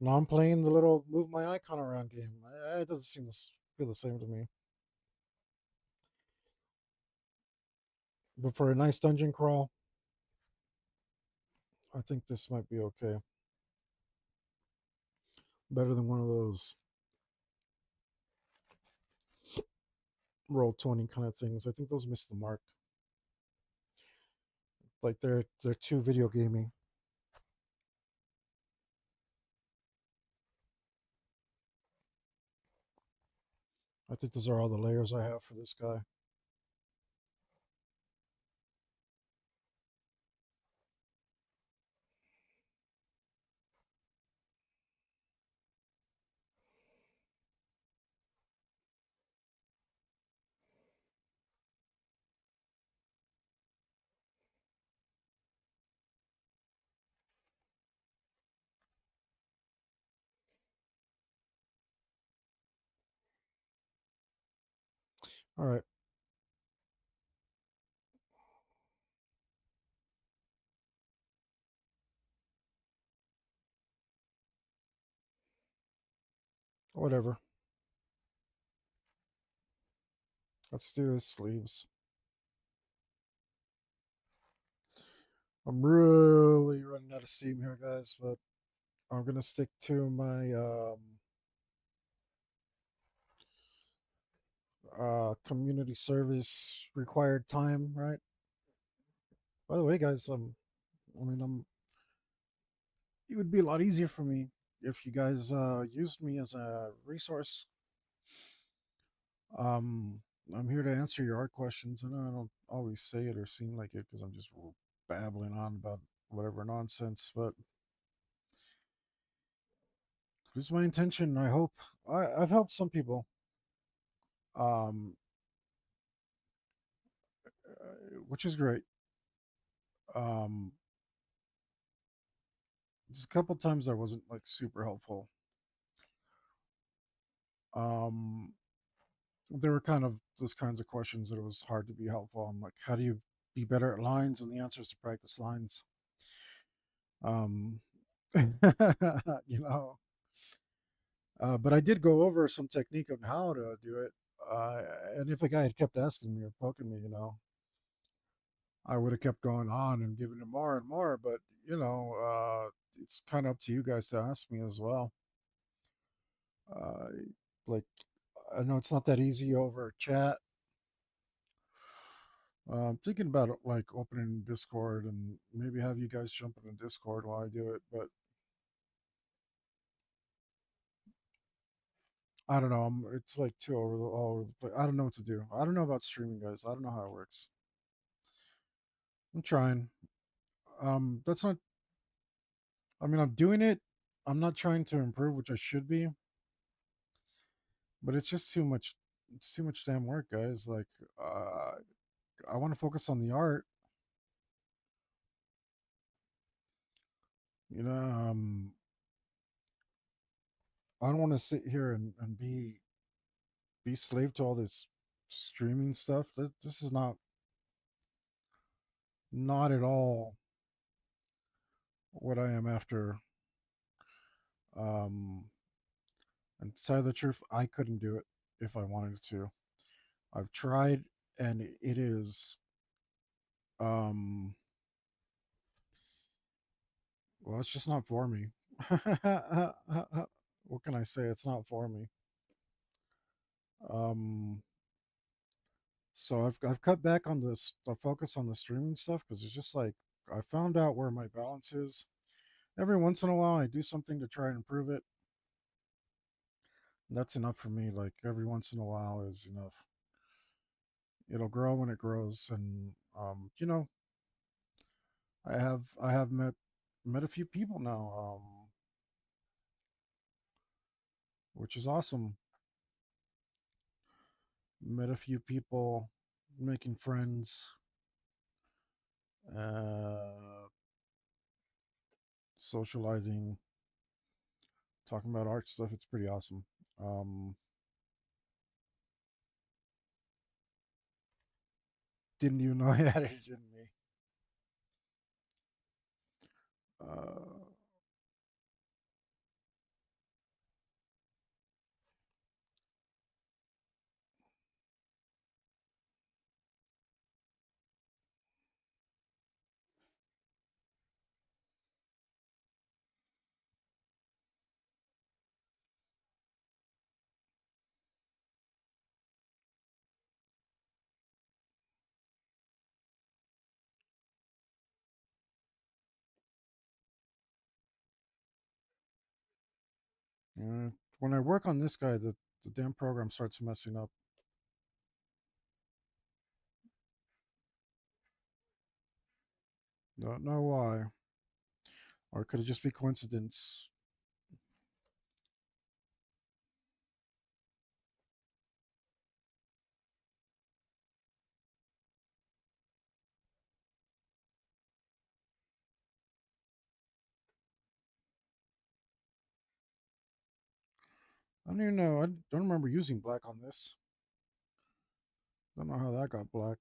now I'm playing the little move my icon around game. It doesn't seem to feel the same to me. But for a nice dungeon crawl, I think this might be okay. Better than one of those Roll20 kind of things. I think those miss the mark. Like they're too video gaming. I think those are all the layers I have for this guy. All right, whatever. Let's do his sleeves. I'm really running out of steam here, guys, but I'm gonna stick to my community service required time, right? By the way, guys, I mean, it would be a lot easier for me if you guys used me as a resource. Um, I'm here to answer your art questions, and I don't always say it or seem like it because I'm just babbling on about whatever nonsense. But this is my intention. I hope I've helped some people, um, which is great. Um, just a couple times I wasn't like super helpful. Um, there were kind of those kinds of questions that it was hard to be helpful. I'm like, how do you be better at lines? And the answer is to practice lines. Um, you know, but I did go over some technique of how to do it. Uh, and if the guy had kept asking me or poking me, I would have kept going on and giving him more and more. But it's kind of up to you guys to ask me as well. Uh, like, I know it's not that easy over chat. I'm thinking about like opening Discord and maybe have you guys jump in Discord while I do it. But I don't know. It's like too all over the place. I don't know what to do. I don't know about streaming, guys. I don't know how it works. I'm trying. That's not. I mean, I'm doing it. I'm not trying to improve, which I should be, but it's just too much. It's too much damn work, guys. Like, I want to focus on the art. You know, I don't want to sit here and be slave to all this streaming stuff. This is not at all what I am after. Um, and to tell you the truth, I couldn't do it if I wanted to. I've tried, and it is Um, well, it's just not for me. What can I say? It's not for me. Um, so I've cut back on this the focus on the streaming stuff because it's just like I found out where my balance is. Every once in a while, I do something to try and improve it. And that's enough for me. Like every once in a while is enough. It'll grow when it grows, and I have met a few people now, which is awesome. Met a few people, making friends, uh, socializing, talking about art stuff. It's pretty awesome. Um, didn't even know I had it in me. Uh, when I work on this guy, the damn program starts messing up. Don't know why, or could it just be coincidence? I don't even know. I don't remember using black on this. Don't know how that got black.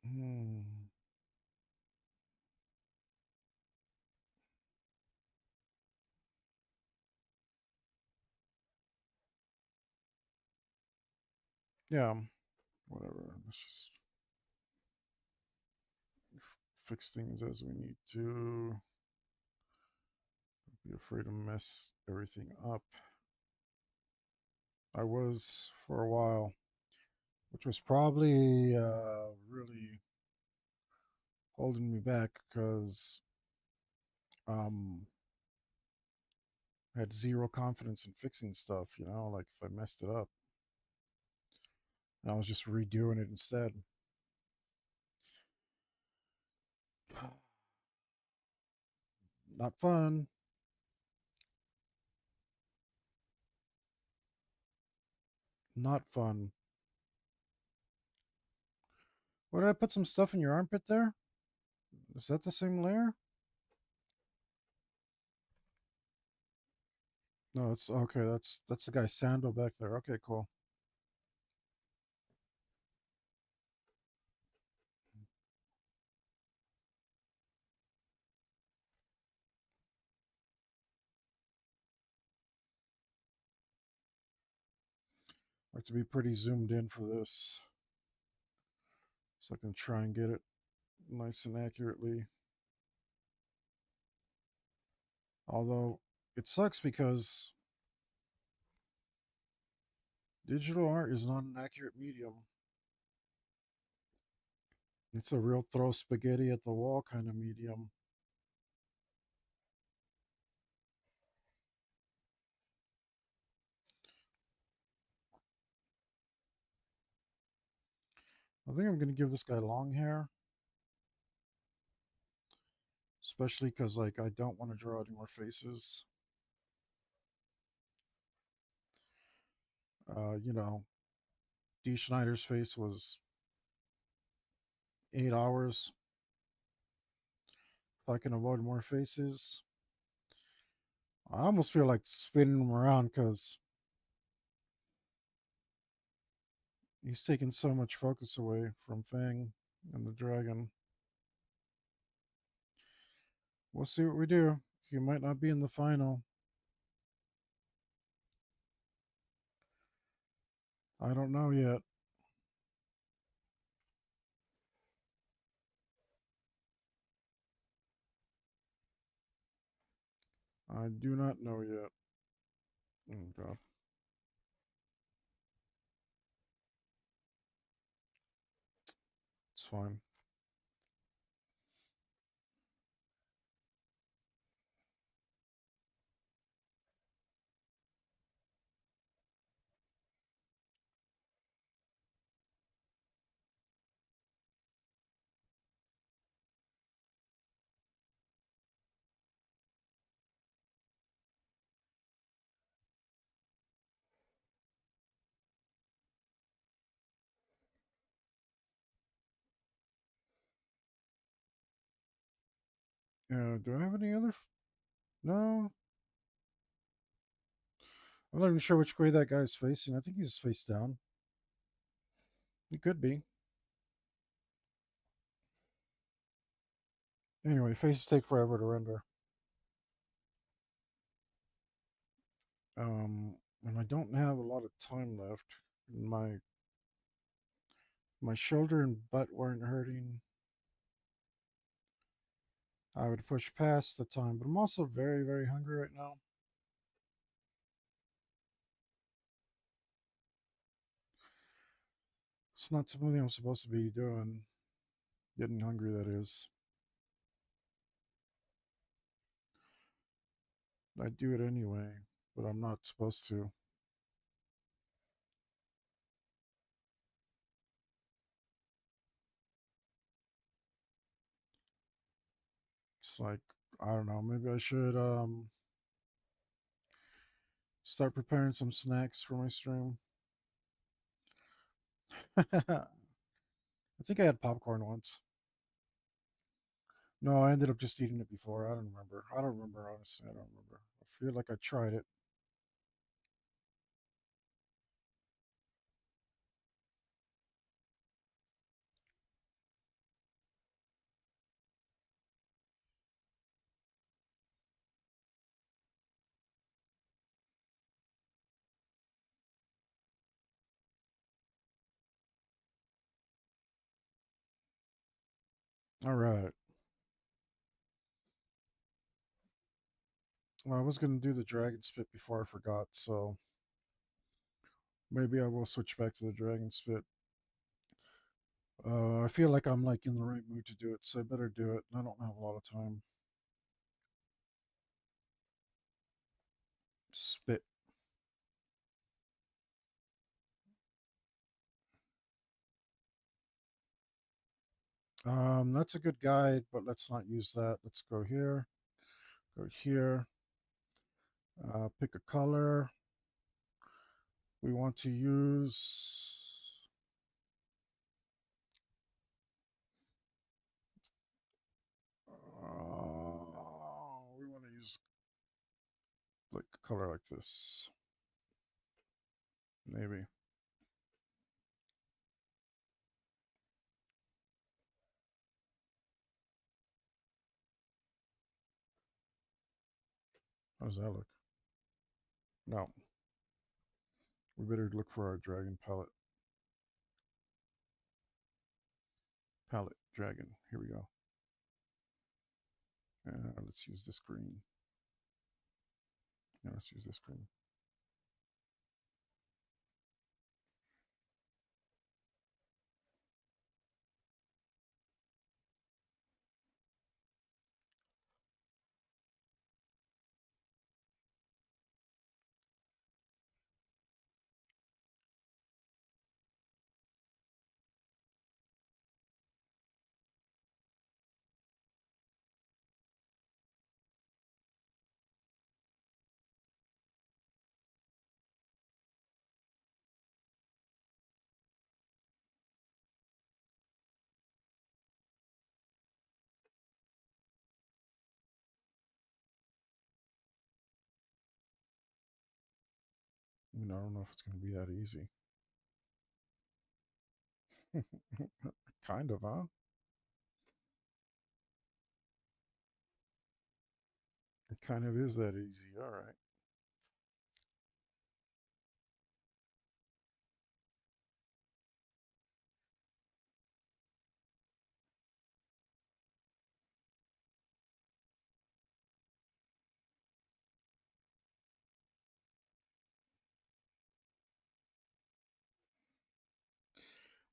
Hmm. Yeah, whatever. Let's just fix things as we need to. Be afraid to mess everything up. I was for a while, which was probably really holding me back because um, I had zero confidence in fixing stuff. Like if I messed it up, and I was just redoing it instead. Not fun. Not fun. What did I put some stuff in your armpit there? Is that the same layer? No, it's okay. That's the guy's sandal back there. Okay, cool. I like to be pretty zoomed in for this, so I can try and get it nice and accurately. Although it sucks because digital art is not an accurate medium. It's a real throw spaghetti at the wall kind of medium. I think I'm going to give this guy long hair, especially because like I don't want to draw any more faces. You know, D. Schneider's face was 8 hours. If I can avoid more faces, I almost feel like spinning him around because he's taking so much focus away from Fang and the dragon. We'll see what we do. He might not be in the final. I don't know yet. I do not know yet. Oh god, it's fine. Do I have any other? No, I'm not even sure which way that guy's facing. I think he's face down. He could be. Anyway, faces take forever to render. And I don't have a lot of time left. My shoulder and butt weren't hurting. I would push past the time, but I'm also very, very hungry right now. It's not something I'm supposed to be doing. Getting hungry, that is. I do it anyway, but I'm not supposed to. It's like, I don't know, maybe I should start preparing some snacks for my stream. I think I had popcorn once. No, I ended up just eating it before. I don't remember. I don't remember, honestly. I don't remember. I feel like I tried it. All right. Well, I was going to do the dragon spit before I forgot, so maybe I will switch back to the dragon spit. I feel like I'm like in the right mood to do it, so I better do it. I don't have a lot of time. Spit. That's a good guide, but let's not use that. Let's go here. Go here. Pick a color. We want to use. We want to use like a color like this. Maybe. How does that look? No. We better look for our dragon palette. Palette dragon. Here we go. Let's use this green. Yeah, let's use this green. I mean, I don't know if it's going to be that easy. Kind of, huh? It kind of is that easy. All right.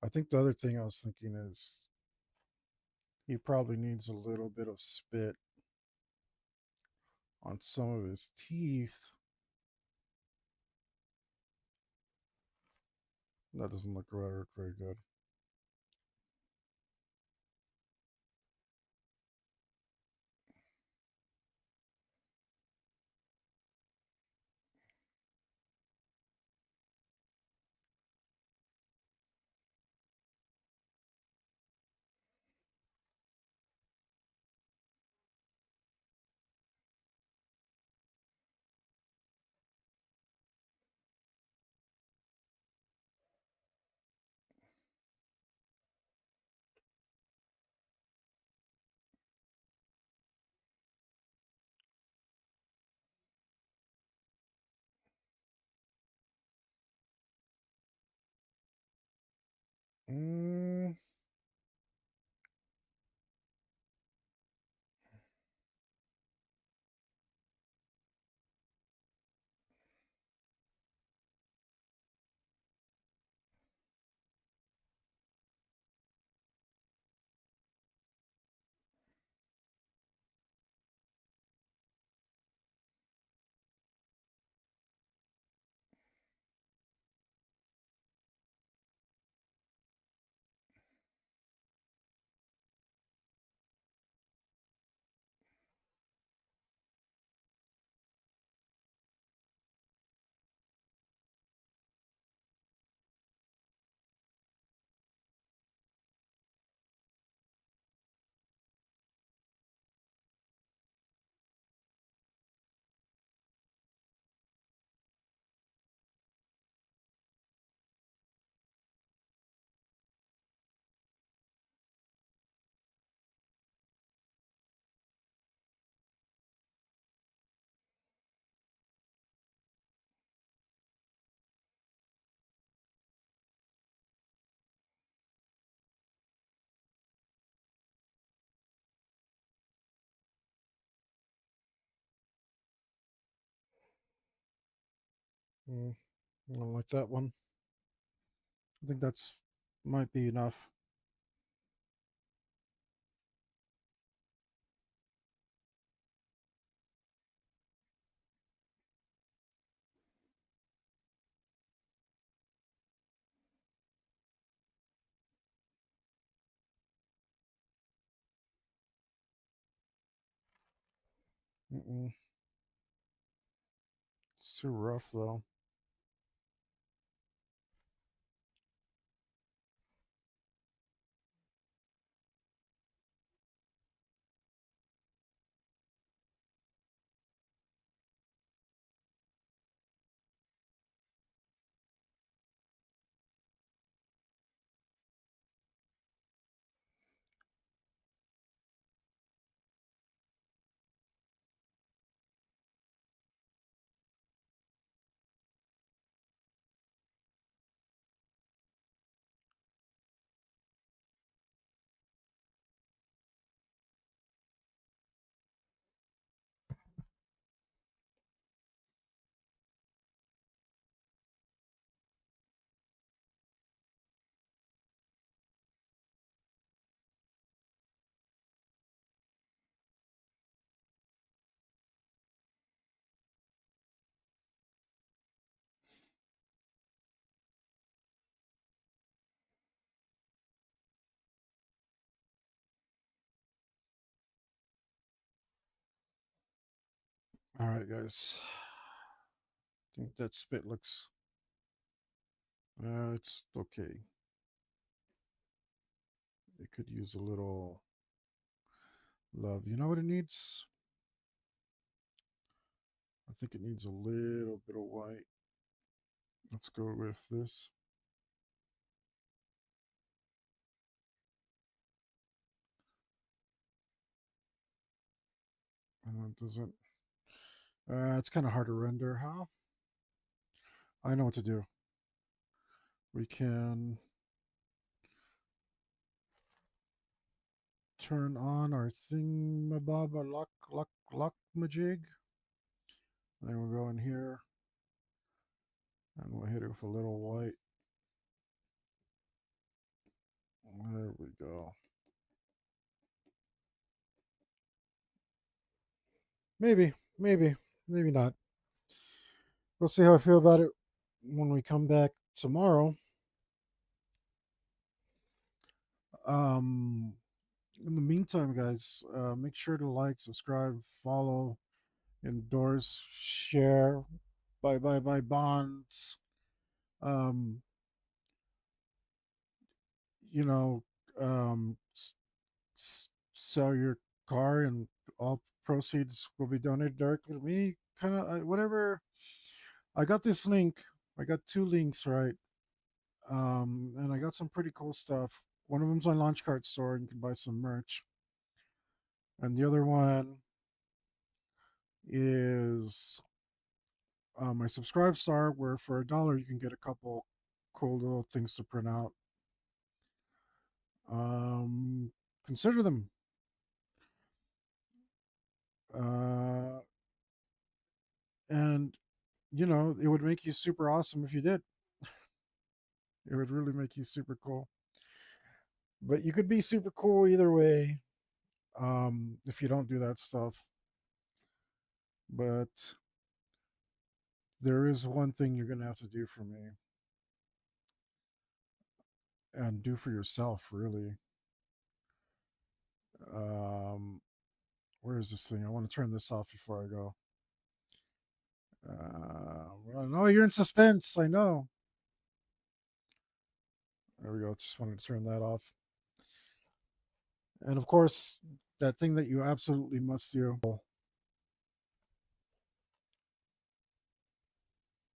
I think the other thing I was thinking is he probably needs a little bit of spit on some of his teeth. That doesn't look very good. Mm, mm, I don't like that one. I think that's might be enough. Mm-mm. It's too rough though. All right, guys. I think that spit looks. It's okay. It could use a little love. You know what it needs? I think it needs a little bit of white. Let's go with this. And it doesn't. It's kind of hard to render. How? I know what to do. We can turn on our thingamabob, our lock majig. Then we'll go in here and we'll hit it with a little white. There we go. Maybe, maybe not. We'll see how I feel about it when we come back tomorrow. Um, in the meantime, guys, make sure to like, subscribe, follow, endorse, share, buy bonds. Um, you know, sell your car, and all proceeds will be donated directly to me. Kind of whatever. I got this link. I got two links, right? And I got some pretty cool stuff. One of them's my launch card store, and you can buy some merch. And the other one is my subscribe star, where for $1 you can get a couple cool little things to print out. Um, Consider them. Uh, and it would make you super awesome if you did. It would really make you super cool. But you could be super cool either way, if you don't do that stuff. But there is one thing you're going to have to do for me, and do for yourself, really. Um, where is this thing? I want to turn this off before I go. Well, no, you're in suspense. I know. There we go. Just wanted to turn that off. And of course, that thing that you absolutely must do